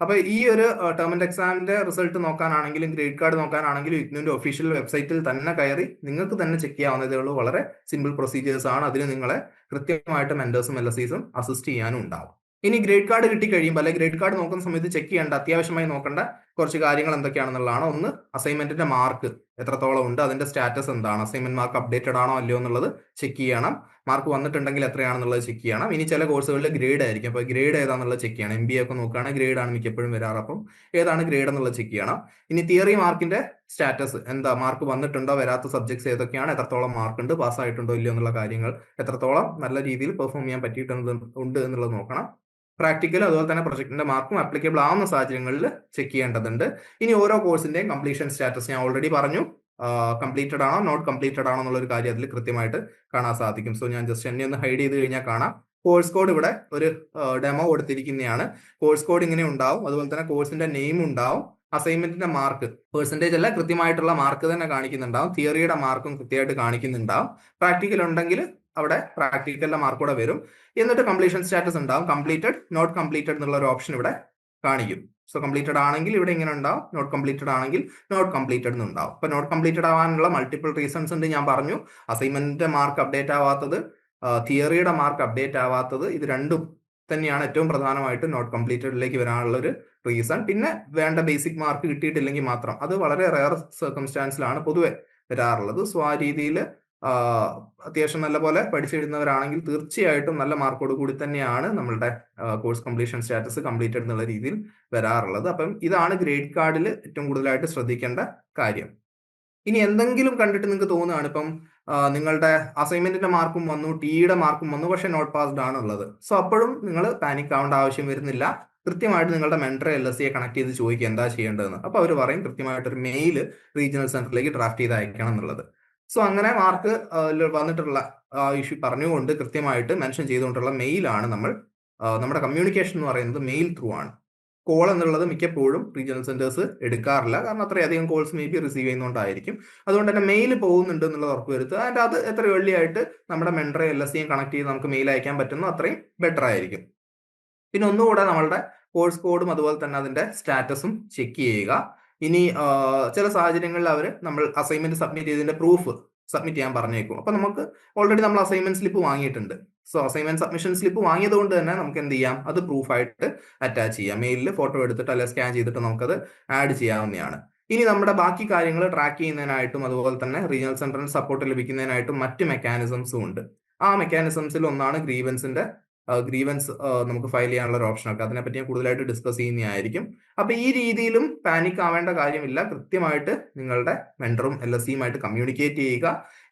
അപ്പൊ ഈ ഒരു ടേം ആൻഡ് എക്സാമിന്റെ റിസൾട്ട് നോക്കാനാണെങ്കിലും ഗ്രേഡ് കാർഡ് നോക്കാനാണെങ്കിലും ഇഗ്നോന്റെ ഒഫീഷ്യൽ വെബ്സൈറ്റിൽ തന്നെ കയറി നിങ്ങൾക്ക് തന്നെ ചെക്ക് ചെയ്യാവുന്നതേ ഉള്ളൂ. വളരെ സിമ്പിൾ പ്രൊസീജിയേഴ്സ് ആണ്. അതിന് നിങ്ങളെ കൃത്യമായിട്ട് മെന്റേഴ്സും LSEസും അസിസ്റ്റ് ചെയ്യാനും ഉണ്ടാവും. ഇനി ഗ്രേഡ് കാർഡ് കിട്ടി കഴിയുമ്പോൾ, അല്ലെങ്കിൽ ഗ്രേഡ് കാർഡ് നോക്കുന്ന സമയത്ത് ചെക്ക് ചെയ്യേണ്ട അത്യാവശ്യമായി നോക്കേണ്ട കുറച്ച് കാര്യങ്ങൾ എന്തൊക്കെയാണെന്നുള്ളതാണ്. ഒന്ന്, അസൈൻമെന്റിന്റെ മാർക്ക് എത്രത്തോളം ഉണ്ട്, അതിന്റെ സ്റ്റാറ്റസ് എന്താണ്, അസൈൻമെന്റ് മാർക്ക് അപ്ഡേറ്റഡ് ആണോ അല്ലയോ എന്നുള്ളത് ചെക്ക് ചെയ്യണം. മാർക്ക് വന്നിട്ടുണ്ടെങ്കിൽ എത്രയാണെന്നുള്ളത് ചെക്ക് ചെയ്യണം. ഇനി ചില കോഴ്സുകളിൽ ഗ്രേഡ് ആയിരിക്കും, അപ്പോൾ ഗ്രേഡ് ഏതാണെന്നുള്ളത് ചെക്ക് ചെയ്യണം. MBA ഒക്കെ നോക്കുകയാണെങ്കിൽ ഗ്രേഡ് ആണ് മിക്കപ്പോഴും വരാറ്, അപ്പം ഏതാണ് ഗ്രേഡ് എന്നുള്ളത് ചെക്ക് ചെയ്യണം. ഇനി തിയറി മാർക്കിന്റെ സ്റ്റാറ്റസ് എന്താ, മാർക്ക് വന്നിട്ടുണ്ടോ, വരാത്ത സബ്ജക്ട്സ് ഏതൊക്കെയാണ്, എത്രത്തോളം മാർക്ക് ഉണ്ട്, പാസ്സായിട്ടുണ്ടോ ഇല്ലയോ എന്നുള്ള കാര്യങ്ങൾ, എത്രത്തോളം നല്ല രീതിയിൽ പെർഫോം ചെയ്യാൻ പറ്റിയിട്ടുണ്ട് എന്നുള്ളത് നോക്കണം. പ്രാക്ടിക്കൽ അതുപോലെ തന്നെ പ്രൊജക്ടിന്റെ മാർക്കും ആപ്ലിക്കബിൾ ആവുന്ന സാഹചര്യങ്ങളിൽ ചെക്ക് ചെയ്യേണ്ടതുണ്ട്. ഇനി ഓരോ കോഴ്സിന്റെയും കംപ്ലീഷൻ സ്റ്റാറ്റസ് ഞാൻ ഓൾറെഡി പറഞ്ഞു, കംപ്ലീറ്റഡ് ആണോ നോട്ട് കംപ്ലീറ്റഡ് ആണോ എന്നുള്ളൊരു കാര്യം അതിൽ കൃത്യമായിട്ട് കാണാൻ സാധിക്കും. സോ ഞാൻ ജസ്റ്റ് എന്നെ ഒന്ന് ഹൈഡ് ചെയ്ത് കഴിഞ്ഞാൽ കാണാം. കോഴ്സ് കോഡ് ഇവിടെ ഒരു ഡെമോ കൊടുത്തിരിക്കുന്നതാണ്. കോഴ്സ് കോഡ് ഇങ്ങനെ ഉണ്ടാവും, അതുപോലെ തന്നെ കോഴ്സിന്റെ നെയിം ഉണ്ടാവും, അസൈൻമെന്റിന്റെ മാർക്ക് പെർസെന്റേജ് അല്ല കൃത്യമായിട്ടുള്ള മാർക്ക് തന്നെ കാണിക്കുന്നുണ്ടാവും, തിയറിയുടെ മാർക്കും കൃത്യമായിട്ട് കാണിക്കുന്നുണ്ടാവും. പ്രാക്ടിക്കൽ ഉണ്ടെങ്കിൽ അവിടെ പ്രാക്ടിക്കലിന്റെ മാർക്ക് കൂടെ വരും. എന്നിട്ട് കംപ്ലീഷൻ സ്റ്റാറ്റസ് ഉണ്ടാവും, കംപ്ലീറ്റഡ് നോട്ട് കംപ്ലീറ്റഡ് എന്നുള്ള ഒരു ഓപ്ഷൻ ഇവിടെ കാണിക്കും. സോ കംപ്ലീറ്റഡ് ആണെങ്കിൽ ഇവിടെ ഇങ്ങനെ ഉണ്ടാവും, നോട്ട് കംപ്ലീറ്റഡ് ആണെങ്കിൽ നോട്ട് കംപ്ലീറ്റഡ് എന്നുണ്ടാവും. അപ്പൊ നോട്ട് കംപ്ലീറ്റഡ് ആവാനുള്ള മൾട്ടിപ്പിൾ റീസൺസ് ഉണ്ട്. ഞാൻ പറഞ്ഞു, അസൈൻമെന്റിന്റെ മാർക്ക് അപ്ഡേറ്റ് ആവാത്തത്, തിയറിയുടെ മാർക്ക് അപ്ഡേറ്റ് ആവാത്തത്, ഇത് രണ്ടും തന്നെയാണ് ഏറ്റവും പ്രധാനമായിട്ട് നോട്ട് കംപ്ലീറ്റഡിലേക്ക് വരാനുള്ള ഒരു റീസൺ. പിന്നെ വേണ്ട ബേസിക് മാർക്ക് കിട്ടിയിട്ടില്ലെങ്കിൽ മാത്രം, അത് വളരെ റെയർ സർക്കംസ്റ്റാൻസിലാണ് പൊതുവെ വരാറുള്ളത്. സോ ആ രീതിയിൽ അത്യാവശ്യം നല്ലപോലെ പഠിച്ചെഴുതുന്നവരാണെങ്കിൽ തീർച്ചയായിട്ടും നല്ല മാർക്കോട് കൂടി തന്നെയാണ് നമ്മളുടെ കോഴ്സ് കംപ്ലീഷൻ സ്റ്റാറ്റസ് കംപ്ലീറ്റഡ് എന്നുള്ള രീതിയിൽ വരാറുള്ളത്. അപ്പം ഇതാണ് ഗ്രേഡ് കാർഡിൽ ഏറ്റവും കൂടുതലായിട്ട് ശ്രദ്ധിക്കേണ്ട കാര്യം. ഇനി എന്തെങ്കിലും കണ്ടിട്ട് നിങ്ങൾക്ക് തോന്നുകയാണ് ഇപ്പം നിങ്ങളുടെ അസൈൻമെന്റിന്റെ മാർക്കും വന്നു, ടിയുടെ മാർക്കും വന്നു, പക്ഷെ നോട്ട് പാസ്ഡ് ആണുള്ളത്, സോ അപ്പോഴും നിങ്ങൾ പാനിക് ആവേണ്ട ആവശ്യം വരുന്നില്ല. കൃത്യമായിട്ട് നിങ്ങളുടെ മെന്ററെ LSEയെ കണക്ട് ചെയ്ത് ചോദിക്കുക എന്താ ചെയ്യേണ്ടതെന്ന്. അപ്പൊ അവർ പറയും കൃത്യമായിട്ടൊരു മെയിൽ റീജിയണൽ സെന്ററിലേക്ക് ഡ്രാഫ്റ്റ് ചെയ്ത് അയക്കണം എന്നുള്ളത്. സോ അങ്ങനെ മാർക്ക് വന്നിട്ടുള്ള ഇഷ്യൂ പറഞ്ഞുകൊണ്ട് കൃത്യമായിട്ട് മെൻഷൻ ചെയ്തുകൊണ്ടുള്ള മെയിലാണ് നമ്മൾ നമ്മുടെ കമ്മ്യൂണിക്കേഷൻ എന്ന് പറയുന്നത് മെയിൽ ത്രൂ ആണ്. കോൾ എന്നുള്ളത് മിക്കപ്പോഴും റീജിയണൽ സെന്റേഴ്സ് എടുക്കാറില്ല, കാരണം അത്രയധികം കോൾസ് മേ ബി റിസീവ് ചെയ്യുന്നതുകൊണ്ടായിരിക്കും. അതുകൊണ്ട് തന്നെ മെയിൽ പോകുന്നുണ്ട് എന്നുള്ളത് ഉറപ്പുവരുത്തുക. ആൻഡ് അത് എത്ര early ആയിട്ട് നമ്മുടെ മെൻറ്ററെ LSCയും കണക്ട് ചെയ്ത് നമുക്ക് മെയിൽ അയക്കാൻ പറ്റുന്നു അത്രയും ബെറ്റർ ആയിരിക്കും. പിന്നെ ഒന്നുകൂടെ നമ്മളുടെ കോഴ്സ് കോഡും അതുപോലെ തന്നെ അതിന്റെ സ്റ്റാറ്റസും ചെക്ക് ചെയ്യുക. ഇനി ചില സാഹചര്യങ്ങളിൽ നമ്മൾ അസൈൻമെന്റ് സബ്മിറ്റ് ചെയ്തതിന്റെ പ്രൂഫ് സബ്മിറ്റ് ചെയ്യാൻ പറഞ്ഞേക്കും. അപ്പൊ നമുക്ക് ഓൾറെഡി നമ്മൾ അസൈൻമെന്റ് സ്ലിപ്പ് വാങ്ങിയിട്ടുണ്ട്. സോ അസൈൻമെന്റ് സബ്മിഷൻ സ്ലിപ്പ് വാങ്ങിയത് കൊണ്ട് തന്നെ നമുക്ക് എന്ത് ചെയ്യാം, അത് പ്രൂഫായിട്ട് അറ്റാച്ച് ചെയ്യാം. മെയിലിൽ ഫോട്ടോ എടുത്തിട്ട് അല്ലെങ്കിൽ സ്കാൻ ചെയ്തിട്ട് നമുക്കത് ആഡ് ചെയ്യാവുന്നതാണ്. ഇനി നമ്മുടെ ബാക്കി കാര്യങ്ങൾ ട്രാക്ക് ചെയ്യുന്നതിനായിട്ടും അതുപോലെ തന്നെ റീജിയണൽ സെന്ററിന് സപ്പോർട്ട് ലഭിക്കുന്നതിനായിട്ടും മറ്റ് മെക്കാനിസംസും ഉണ്ട്. ആ മെക്കാനിസംസിൽ ഒന്നാണ് ഗ്രീവൻസ് നമുക്ക് ഫയൽ ചെയ്യാനുള്ള ഒരു ഓപ്ഷൻ ഒക്കെ. അതിനെപ്പറ്റി ഞാൻ കൂടുതലായിട്ട് ഡിസ്കസ് ചെയ്യുന്നതായിരിക്കും. അപ്പൊ ഈ രീതിയിലും പാനിക് ആവേണ്ട കാര്യമില്ല. കൃത്യമായിട്ട് നിങ്ങളുടെ മെന്ററും LSCയുമായിട്ട് കമ്മ്യൂണിക്കേറ്റ് ചെയ്യുക.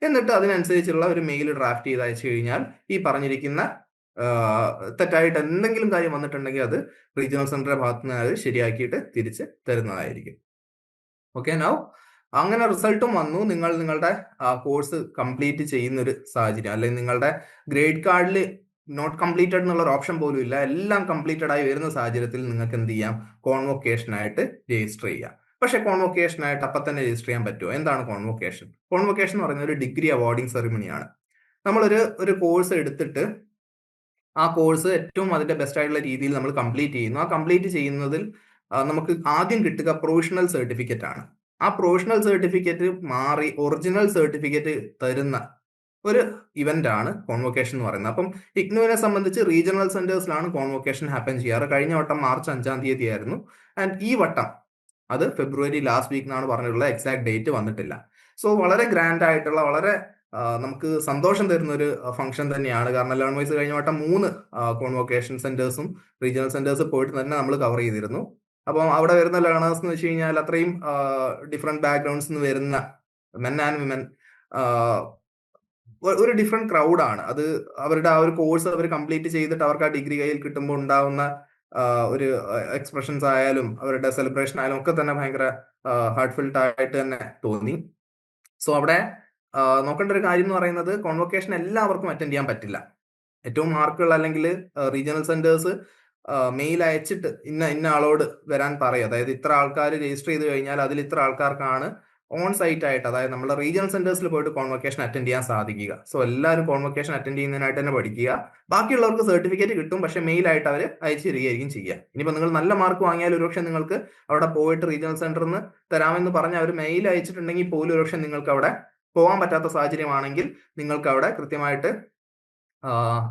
എന്നിട്ട് അതിനനുസരിച്ചുള്ള ഒരു മെയിൽ ഡ്രാഫ്റ്റ് ചെയ്ത് അയച്ചു കഴിഞ്ഞാൽ ഈ പറഞ്ഞിരിക്കുന്ന തെറ്റായിട്ട് എന്തെങ്കിലും കാര്യം വന്നിട്ടുണ്ടെങ്കിൽ അത് റീജിയണൽ സെന്ററിന്റെ ഭാഗത്ത് നിന്ന് അത് ശരിയാക്കിയിട്ട് തിരിച്ച് തരുന്നതായിരിക്കും. ഓക്കെ, നൗ അങ്ങനെ റിസൾട്ടും വന്നു. നിങ്ങൾ നിങ്ങളുടെ കോഴ്സ് കംപ്ലീറ്റ് ചെയ്യുന്ന ഒരു സാഹചര്യം, അല്ലെങ്കിൽ നിങ്ങളുടെ ഗ്രേഡ് കാർഡിൽ നോട്ട് കംപ്ലീറ്റഡ് എന്നുള്ള ഒരു ഓപ്ഷൻ പോലും ഇല്ല, എല്ലാം കംപ്ലീറ്റഡ് ആയി വരുന്ന സാഹചര്യത്തിൽ നിങ്ങൾക്ക് എന്ത് ചെയ്യാം, കോൺവൊക്കേഷനായിട്ട് രജിസ്റ്റർ ചെയ്യാം. പക്ഷെ കോൺവൊക്കേഷനായിട്ട് അപ്പം തന്നെ രജിസ്റ്റർ ചെയ്യാൻ പറ്റുമോ? എന്താണ് കോൺവൊക്കേഷൻ? കോൺവൊക്കേഷൻ എന്ന് പറയുന്നത് ഒരു ഡിഗ്രി അവാർഡിംഗ് സെറിമണിയാണ്. നമ്മളൊരു കോഴ്സ് എടുത്തിട്ട് ആ കോഴ്സ് ഏറ്റവും അതിന്റെ ബെസ്റ്റ് ആയിട്ടുള്ള രീതിയിൽ നമ്മൾ കംപ്ലീറ്റ് ചെയ്യുന്നു. ആ കംപ്ലീറ്റ് ചെയ്യുന്നതിൽ നമുക്ക് ആദ്യം കിട്ടുക പ്രൊവിഷണൽ സർട്ടിഫിക്കറ്റ് ആണ്. ആ പ്രൊവിഷണൽ സർട്ടിഫിക്കറ്റ് മാറി ഒറിജിനൽ സർട്ടിഫിക്കറ്റ് തരുന്ന ഒരു ഇവന്റ് ആണ് കോൺവൊക്കേഷൻ എന്ന് പറയുന്നത്. അപ്പം ഇഗ്നുവിനെ സംബന്ധിച്ച് റീജിയണൽ സെന്റേഴ്സിലാണ് കോൺവൊക്കേഷൻ ഹാപ്പൻ ചെയ്യാറ്. കഴിഞ്ഞ വട്ടം മാർച്ച് 5-ാം തീയതി ആയിരുന്നു. ആൻഡ് ഈ വട്ടം അത് ഫെബ്രുവരി ലാസ്റ്റ് വീക്ക് എന്നാണ് പറഞ്ഞിട്ടുള്ള എക്സാക്ട് ഡേറ്റ് വന്നിട്ടില്ല. സോ വളരെ ഗ്രാൻഡ് ആയിട്ടുള്ള, വളരെ നമുക്ക് സന്തോഷം തരുന്ന ഒരു ഫംഗ്ഷൻ തന്നെയാണ്. കാരണം ലേൺ വൈസ് കഴിഞ്ഞ വട്ടം 3 കോൺവൊക്കേഷൻ സെന്റേഴ്സും റീജിയണൽ സെന്റേഴ്സ് പോയിട്ട് തന്നെ നമ്മൾ കവർ ചെയ്തിരുന്നു. അപ്പം അവിടെ വരുന്ന ലേണേഴ്സ് എന്ന് വെച്ച് കഴിഞ്ഞാൽ അത്രയും ഡിഫറെന്റ് ബാക്ക്ഗ്രൗണ്ട്സ് നിന്ന് വരുന്ന മെൻ ആൻഡ് വിമൻ, ഒരു ഡിഫറെന്റ് ക്രൗഡാണ്. അത് അവരുടെ ആ ഒരു കോഴ്സ് അവർ കംപ്ലീറ്റ് ചെയ്തിട്ട് അവർക്ക് ആ ഡിഗ്രി കയ്യിൽ കിട്ടുമ്പോൾ ഉണ്ടാവുന്ന ഒരു എക്സ്പ്രഷൻസ് ആയാലും അവരുടെ സെലിബ്രേഷൻ ആയാലും ഒക്കെ തന്നെ ഭയങ്കര ഹാർട്ട്ഫിൽട്ട് ആയിട്ട് തന്നെ തോന്നി. സോ അവിടെ നോക്കേണ്ട ഒരു കാര്യം എന്ന് പറയുന്നത്, കോൺവൊക്കേഷൻ എല്ലാവർക്കും അറ്റൻഡ് ചെയ്യാൻ പറ്റില്ല. ഏറ്റവും മാർക്കുകൾ അല്ലെങ്കിൽ റീജിയണൽ സെന്റേഴ്സ് മെയിൽ അയച്ചിട്ട് ഇന്ന ആളോട് വരാൻ പറയും. അതായത് ഇത്ര ആൾക്കാർ രജിസ്റ്റർ ചെയ്ത് കഴിഞ്ഞാൽ അതിൽ ഇത്ര ആൾക്കാർക്കാണ് ഓൺ സൈറ്റ് ആയിട്ട്, അതായത് നമ്മുടെ റീജിയണൽ സെന്റേഴ്സിൽ പോയിട്ട് കോൺവൊക്കേഷൻ അറ്റൻഡ് ചെയ്യാൻ സാധിക്കുക. സോ എല്ലാവരും കോൺവൊക്കേഷൻ അറ്റൻഡ് ചെയ്യുന്നതിനായിട്ട് തന്നെ പഠിക്കുക. ബാക്കിയുള്ളവർക്ക് സർട്ടിഫിക്കറ്റ് കിട്ടും, പക്ഷെ മെയിൽ ആയിട്ട് അവർ അയച്ചു തരികയായിരിക്കും ചെയ്യുക. ഇനിയിപ്പോൾ നിങ്ങൾ നല്ല മാർക്ക് വാങ്ങിയാൽ ഒരുപക്ഷെ നിങ്ങൾക്ക് അവിടെ പോയിട്ട് റീജിയണൽ സെന്ററിൽ നിന്ന് തരാമെന്ന് പറഞ്ഞ് അവർ മെയിൽ അയച്ചിട്ടുണ്ടെങ്കിൽ പോലും ഒരുപക്ഷെ നിങ്ങൾക്ക് അവിടെ പോകാൻ പറ്റാത്ത സാഹചര്യമാണെങ്കിൽ നിങ്ങൾക്ക് അവിടെ കൃത്യമായിട്ട്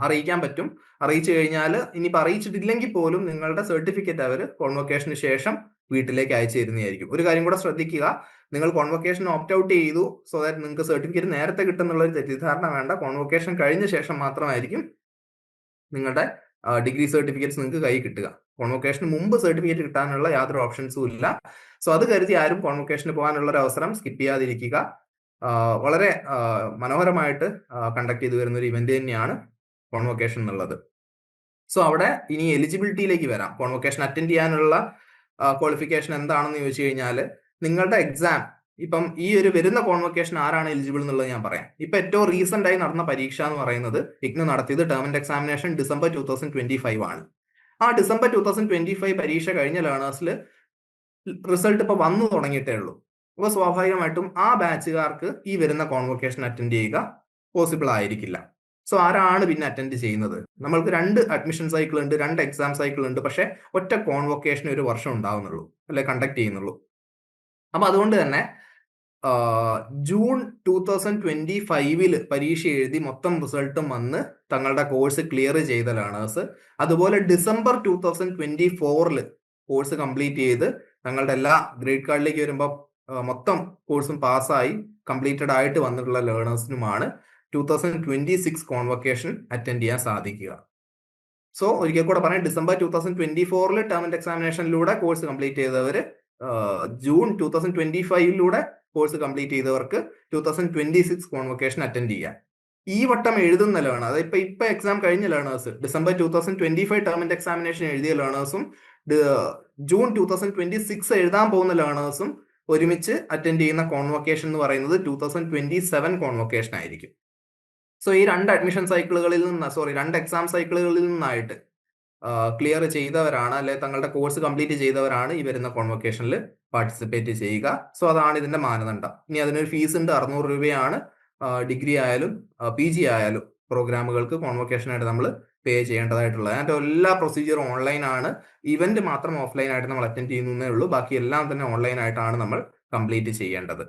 അറിയിക്കാൻ പറ്റും. അറിയിച്ചു കഴിഞ്ഞാൽ ഇനിയിപ്പോൾ അറിയിച്ചിട്ടില്ലെങ്കിൽ പോലും നിങ്ങളുടെ സർട്ടിഫിക്കറ്റ് അവർ കോൺവൊക്കേഷന് ശേഷം വീട്ടിലേക്ക് അയച്ചു തരുന്നതായിരിക്കും. ഒരു കാര്യം കൂടെ ശ്രദ്ധിക്കുക, നിങ്ങൾ കോൺവൊക്കേഷൻ ഓപ്റ്റ് ഔട്ട് ചെയ്തു സോ ദാറ്റ് നിങ്ങൾക്ക് സർട്ടിഫിക്കറ്റ് നേരത്തെ കിട്ടുന്നുള്ള ഒരു തെറ്റിദ്ധാരണ വേണ്ട. കോൺവൊക്കേഷൻ കഴിഞ്ഞ ശേഷം മാത്രമായിരിക്കും നിങ്ങളുടെ ഡിഗ്രി സർട്ടിഫിക്കറ്റ്സ് നിങ്ങൾക്ക് കൈ കിട്ടുക. കോൺവൊക്കേഷന് മുമ്പ് സർട്ടിഫിക്കറ്റ് കിട്ടാനുള്ള യാതൊരു ഓപ്ഷൻസും ഇല്ല. സോ അത് കരുതി ആരും കോൺവൊക്കേഷന് പോകാനുള്ള ഒരു അവസരം സ്കിപ്പ് ചെയ്യാതിരിക്കുക. വളരെ മനോഹരമായിട്ട് കണ്ടക്ട് ചെയ്തു വരുന്ന ഒരു ഇവന്റ് തന്നെയാണ് കോൺവൊക്കേഷൻ എന്നുള്ളത്. സോ അവിടെ ഇനി എലിജിബിലിറ്റിയിലേക്ക് വരാം. കോൺവൊക്കേഷൻ അറ്റൻഡ് ചെയ്യാനുള്ള ക്വാളിഫിക്കേഷൻ എന്താണെന്ന് ചോദിച്ചു കഴിഞ്ഞാൽ, നിങ്ങളുടെ എക്സാം ഇപ്പം ഈ ഒരു വരുന്ന കോൺവൊക്കേഷൻ ആരാണ് എലിജിബിൾ എന്നുള്ളത് ഞാൻ പറയാം. ഇപ്പൊ ഏറ്റവും റീസെന്റ് ആയി നടന്ന പരീക്ഷ എന്ന് പറയുന്നത് ഇഗ്നു നടത്തിയത് ടേം ആൻഡ് എക്സാമിനേഷൻ ഡിസംബർ 2025 ആണ്. ആ ഡിസംബർ 2025 പരീക്ഷ കഴിഞ്ഞ ലേണേഴ്സിൽ റിസൾട്ട് ഇപ്പൊ വന്നു തുടങ്ങിയിട്ടേ ഉള്ളൂ. അപ്പോൾ സ്വാഭാവികമായിട്ടും ആ ബാച്ചുകാർക്ക് ഈ വരുന്ന കോൺവൊക്കേഷൻ അറ്റൻഡ് ചെയ്യുക പോസിബിൾ ആയിരിക്കില്ല. സോ ആരാണ് പിന്നെ അറ്റൻഡ് ചെയ്യുന്നത്? നമ്മൾക്ക് 2 അഡ്മിഷൻ സൈക്കിൾ ഉണ്ട്, 2 എക്സാം സൈക്കിൾ ഉണ്ട്, പക്ഷെ ഒറ്റ കോൺവൊക്കേഷൻ ഒരു വർഷം ഉണ്ടാവുന്നുള്ളൂ, അല്ലെ കണ്ടക്ട് ചെയ്യുന്നുള്ളൂ. അപ്പൊ അതുകൊണ്ട് തന്നെ ജൂൺ 2025 പരീക്ഷ എഴുതി മൊത്തം റിസൾട്ടും വന്ന് തങ്ങളുടെ കോഴ്സ് ക്ലിയർ ചെയ്ത ലേണേഴ്സ്, അതുപോലെ ഡിസംബർ 2024 കോഴ്സ് കംപ്ലീറ്റ് ചെയ്ത് തങ്ങളുടെ എല്ലാ ഗ്രേഡ് കാർഡിലേക്ക് വരുമ്പോൾ മൊത്തം കോഴ്സും പാസ്സായി കംപ്ലീറ്റഡ് ആയിട്ട് വന്നിട്ടുള്ള ലേണേഴ്സിനുമാണ് 2026 കോൺവൊക്കേഷൻ അറ്റൻഡ് ചെയ്യാൻ സാധിക്കുക. സോ ഒരിക്കൽ കൂടെ പറയാം, ഡിസംബർ 2024 ടേം ആൻഡ് എക്സാമിനേഷനിലൂടെ കോഴ്സ് കംപ്ലീറ്റ് ചെയ്തവർ ജൂൺ 2025 കോഴ്സ് കംപ്ലീറ്റ് ചെയ്തവർക്ക് 2026 കോൺവൊക്കേഷൻ അറ്റൻഡ് ചെയ്യാം. ഈ വട്ടം എഴുതുന്ന ലേണർ, അതായത് ഇപ്പൊ എക്സാം കഴിഞ്ഞ learners, December 2025 term and examination എഴുതിയ ലേണേഴ്സും ജൂൺ 2026 എഴുതാൻ പോകുന്ന ലേണേഴ്സും ഒരുമിച്ച് അറ്റൻഡ് ചെയ്യുന്ന കോൺവൊക്കേഷൻ എന്ന് പറയുന്നത് 2027 കോൺവൊക്കേഷൻ ആയിരിക്കും. സോ ഈ 2 അഡ്മിഷൻ സൈക്കിളുകളിൽ നിന്ന്, 2 എക്സാം സൈക്കിളുകളിൽ നിന്നായിട്ട് ക്ലിയർ ചെയ്തവരാണ്, അല്ലെ തങ്ങളുടെ കോഴ്സ് കംപ്ലീറ്റ് ചെയ്തവരാണ് ഈ വരുന്ന കോൺവൊക്കേഷനിൽ പാർട്ടിസിപ്പേറ്റ് ചെയ്യുക. സോ അതാണ് ഇതിന്റെ മാനദണ്ഡം. ഇനി അതിനൊരു ഫീസ് ഉണ്ട്, 600 രൂപയാണ്. ഡിഗ്രി ആയാലും PG ആയാലും പ്രോഗ്രാമുകൾക്ക് കോൺവൊക്കേഷനായിട്ട് നമ്മൾ പേ ചെയ്യേണ്ടതായിട്ടുള്ളത്. അതിന്റെ എല്ലാ പ്രൊസീജിയറും ഓൺലൈൻ ആണ്. ഇവന്റ് മാത്രം ഓഫ്ലൈൻ ആയിട്ട് നമ്മൾ അറ്റൻഡ് ചെയ്യുന്നേ ഉള്ളൂ. ബാക്കി എല്ലാം തന്നെ ഓൺലൈൻ ആയിട്ടാണ് നമ്മൾ കംപ്ലീറ്റ് ചെയ്യേണ്ടത്.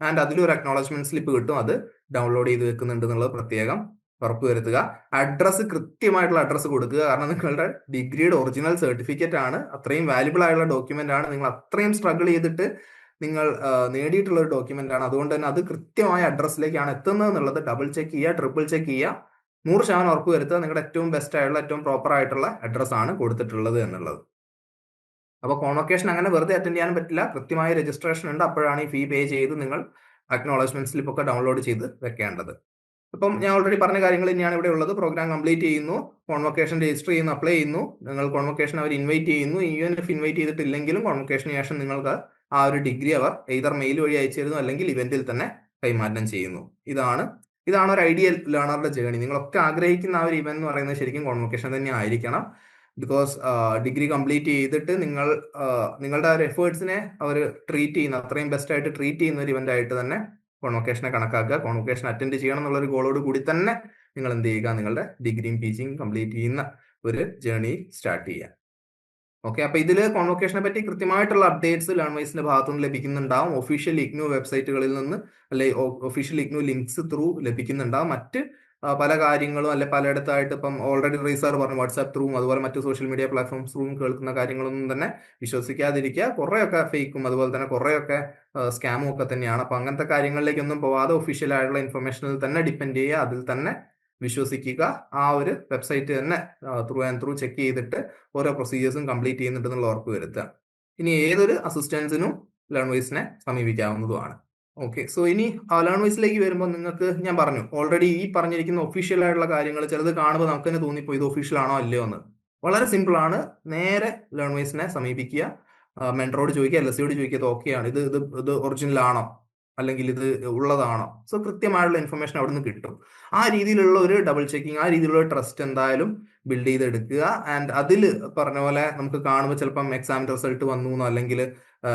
ആൻഡ് അതിലൊരു അക്നോളജ്മെന്റ് സ്ലിപ്പ് കിട്ടും, അത് ഡൗൺലോഡ് ചെയ്ത് വെക്കുന്നുണ്ട് എന്നുള്ളത് പ്രത്യേകം ഉറപ്പുവരുത്തുക. അഡ്രസ്സ്, കൃത്യമായിട്ടുള്ള അഡ്രസ്സ് കൊടുക്കുക. കാരണം നിങ്ങളുടെ ഡിഗ്രിയുടെ ഒറിജിനൽ സർട്ടിഫിക്കറ്റ് ആണ്, അത്രയും വാല്യുബിൾ ആയിട്ടുള്ള ഡോക്യുമെന്റ് ആണ്, നിങ്ങൾ അത്രയും സ്ട്രഗിൾ ചെയ്തിട്ട് നിങ്ങൾ നേടിയിട്ടുള്ള ഒരു ഡോക്യുമെന്റ് ആണ്. അതുകൊണ്ട് തന്നെ അത് കൃത്യമായ അഡ്രസ്സിലേക്കാണ് എത്തുന്നത് എന്നുള്ളത് ഡബിൾ ചെക്ക് ചെയ്യുക, ട്രിപ്പിൾ ചെക്ക് ചെയ്യുക, 100% ഉറപ്പ് വരുത്തുക നിങ്ങളുടെ ഏറ്റവും ബെസ്റ്റ് ആയിട്ടുള്ള, ഏറ്റവും പ്രോപ്പർ ആയിട്ടുള്ള അഡ്രസ് ആണ് കൊടുത്തിട്ടുള്ളത് എന്നുള്ളത്. അപ്പോൾ കോൺവൊക്കേഷൻ അങ്ങനെ വെറുതെ അറ്റൻഡ് ചെയ്യാൻ പറ്റില്ല, കൃത്യമായ രജിസ്ട്രേഷൻ ഉണ്ട്. അപ്പോഴാണ് ഈ ഫീ പേ ചെയ്ത് നിങ്ങൾ അക്നോളജ്മെന്റ് സ്ലിപ്പ് ഒക്കെ ഡൗൺലോഡ് ചെയ്ത് വെക്കേണ്ടത്. അപ്പം ഞാൻ ഓൾറെഡി പറഞ്ഞ കാര്യങ്ങൾ തന്നെയാണ് ഇവിടെ ഉള്ളത്. പ്രോഗ്രാം കംപ്ലീറ്റ് ചെയ്യുന്നു, കോൺവൊക്കേഷൻ രജിസ്റ്റർ ചെയ്യുന്നു, അപ്ലൈ ചെയ്യുന്നു, നിങ്ങൾ കോൺവൊക്കേഷൻ അവർ ഇൻവൈറ്റ് ചെയ്യുന്നു. ഈവൻ ഇഫ് ഇൻവൈറ്റ് ചെയ്തിട്ടില്ലെങ്കിലും കോൺവൊക്കേഷന് ശേഷം നിങ്ങൾക്ക് ആ ഒരു ഡിഗ്രി അവർ എയ്തർ മെയിൽ വഴി അയച്ചു തരുന്നു, അല്ലെങ്കിൽ ഇവന്റിൽ തന്നെ കൈമാറ്റം ചെയ്യുന്നു. ഇതാണ് ഒരു ഐഡിയൽ ലേണറുടെ ജേണി. നിങ്ങളൊക്കെ ആഗ്രഹിക്കുന്ന ആ ഒരു ഇവന്റ് എന്ന് പറയുന്നത് ശരിക്കും കോൺവൊക്കേഷൻ തന്നെ ആയിരിക്കണം. ബിക്കോസ് ഡിഗ്രി കംപ്ലീറ്റ് ചെയ്തിട്ട് നിങ്ങളുടെ ആ ഒരു എഫേർട്സിനെ അവർ ട്രീറ്റ് ചെയ്യുന്ന, അത്രയും ബെസ്റ്റ് ആയിട്ട് ട്രീറ്റ് ചെയ്യുന്ന ഒരു ഇവന്റ് ആയിട്ട് തന്നെ കോൺവൊക്കേഷനെ കണക്കാക്കുക. കോൺവൊക്കേഷൻ അറ്റൻഡ് ചെയ്യണം എന്നുള്ളൊരു ഗോളോട് കൂടി തന്നെ നിങ്ങൾ എന്ത് ചെയ്യുക, നിങ്ങളുടെ ഡിഗ്രിയും PGയും കംപ്ലീറ്റ് ചെയ്യുന്ന ഒരു ജേണി സ്റ്റാർട്ട് ചെയ്യുക. ഓക്കെ, അപ്പൊ ഇതിൽ കോൺവൊക്കേഷനെ പറ്റി കൃത്യമായിട്ടുള്ള അപ്ഡേറ്റ്സ് ലേൺവൈസിന്റെ ഭാഗത്തുനിന്ന് ലഭിക്കുന്നുണ്ടാവും. ഒഫീഷ്യൽ ഇഗ്നു വെബ്സൈറ്റുകളിൽ നിന്ന്, അല്ലെ ഒഫീഷ്യൽ ഇഗ്നു ലിങ്ക്സ് ത്രൂ ലഭിക്കുന്നുണ്ടാവും. മറ്റ് പല കാര്യങ്ങളും അല്ലെ പലയിടത്തായിട്ട് ഇപ്പം ഓൾറെഡി റീസർ പറഞ്ഞു വാട്സാപ്പ് ത്രൂവും അതുപോലെ മറ്റു സോഷ്യൽ മീഡിയ പ്ലാറ്റ്ഫോംസ് ത്രൂവും കേൾക്കുന്ന കാര്യങ്ങളൊന്നും തന്നെ വിശ്വസിക്കാതിരിക്കുക. കുറേയൊക്കെ ഫേക്കും അതുപോലെ തന്നെ കുറേയൊക്കെ സ്കാമും ഒക്കെ തന്നെയാണ്. അപ്പൊ അങ്ങനത്തെ കാര്യങ്ങളിലേക്കൊന്നും പോവാതെ ഒഫീഷ്യൽ ആയിട്ടുള്ള ഇൻഫർമേഷനിൽ തന്നെ ഡിപ്പെൻഡ് ചെയ്യുക, അതിൽ തന്നെ വിശ്വസിക്കുക. ആ ഒരു വെബ്സൈറ്റ് തന്നെ ത്രൂ ആൻഡ് ത്രൂ ചെക്ക് ചെയ്തിട്ട് ഓരോ പ്രൊസീജിയേഴ്സും കംപ്ലീറ്റ് ചെയ്യുന്നുണ്ടെന്നുള്ള ഉറപ്പ് വരുത്തുക. ഇനി ഏതൊരു അസിസ്റ്റൻസിനും ലേൺവൈസിനെ സമീപിക്കാവുന്നതുമാണ്. ഓക്കെ, സോ ഇനി ലേൺവൈസിലേക്ക് വരുമ്പോൾ നിങ്ങൾക്ക് ഞാൻ പറഞ്ഞു ഓൾറെഡി ഈ പറഞ്ഞിരിക്കുന്ന ഒഫീഷ്യൽ ആയിട്ടുള്ള കാര്യങ്ങൾ ചിലത് കാണുമ്പോൾ നമുക്ക് തന്നെ തോന്നിപ്പോ ഇത് ഒഫീഷ്യൽ ആണോ അല്ലയോ എന്ന്. വളരെ സിമ്പിൾ ആണ്. നേരെ ലേൺവൈസിനെ സമീപിക്കുക, മെൻറ്ററോട് ചോദിക്കുക, LSEയോട് ചോദിക്കുക, ഇത് ഓക്കെയാണ്, ഇത് ഒറിജിനൽ ആണോ അല്ലെങ്കിൽ ഇത് ഉള്ളതാണോ. സോ കൃത്യമായുള്ള ഇൻഫർമേഷൻ അവിടെ നിന്ന് കിട്ടും. ആ രീതിയിലുള്ള ഒരു ഡബിൾ ചെക്കിങ്, ആ രീതിയിലുള്ള ട്രസ്റ്റ് എന്തായാലും ബിൽഡ് ചെയ്തെടുക്കുക. ആൻഡ് അതിൽ പറഞ്ഞ പോലെ നമുക്ക് കാണുമ്പോൾ ചിലപ്പം എക്സാമിന്റെ റിസൾട്ട് വന്നു എന്നോ അല്ലെങ്കിൽ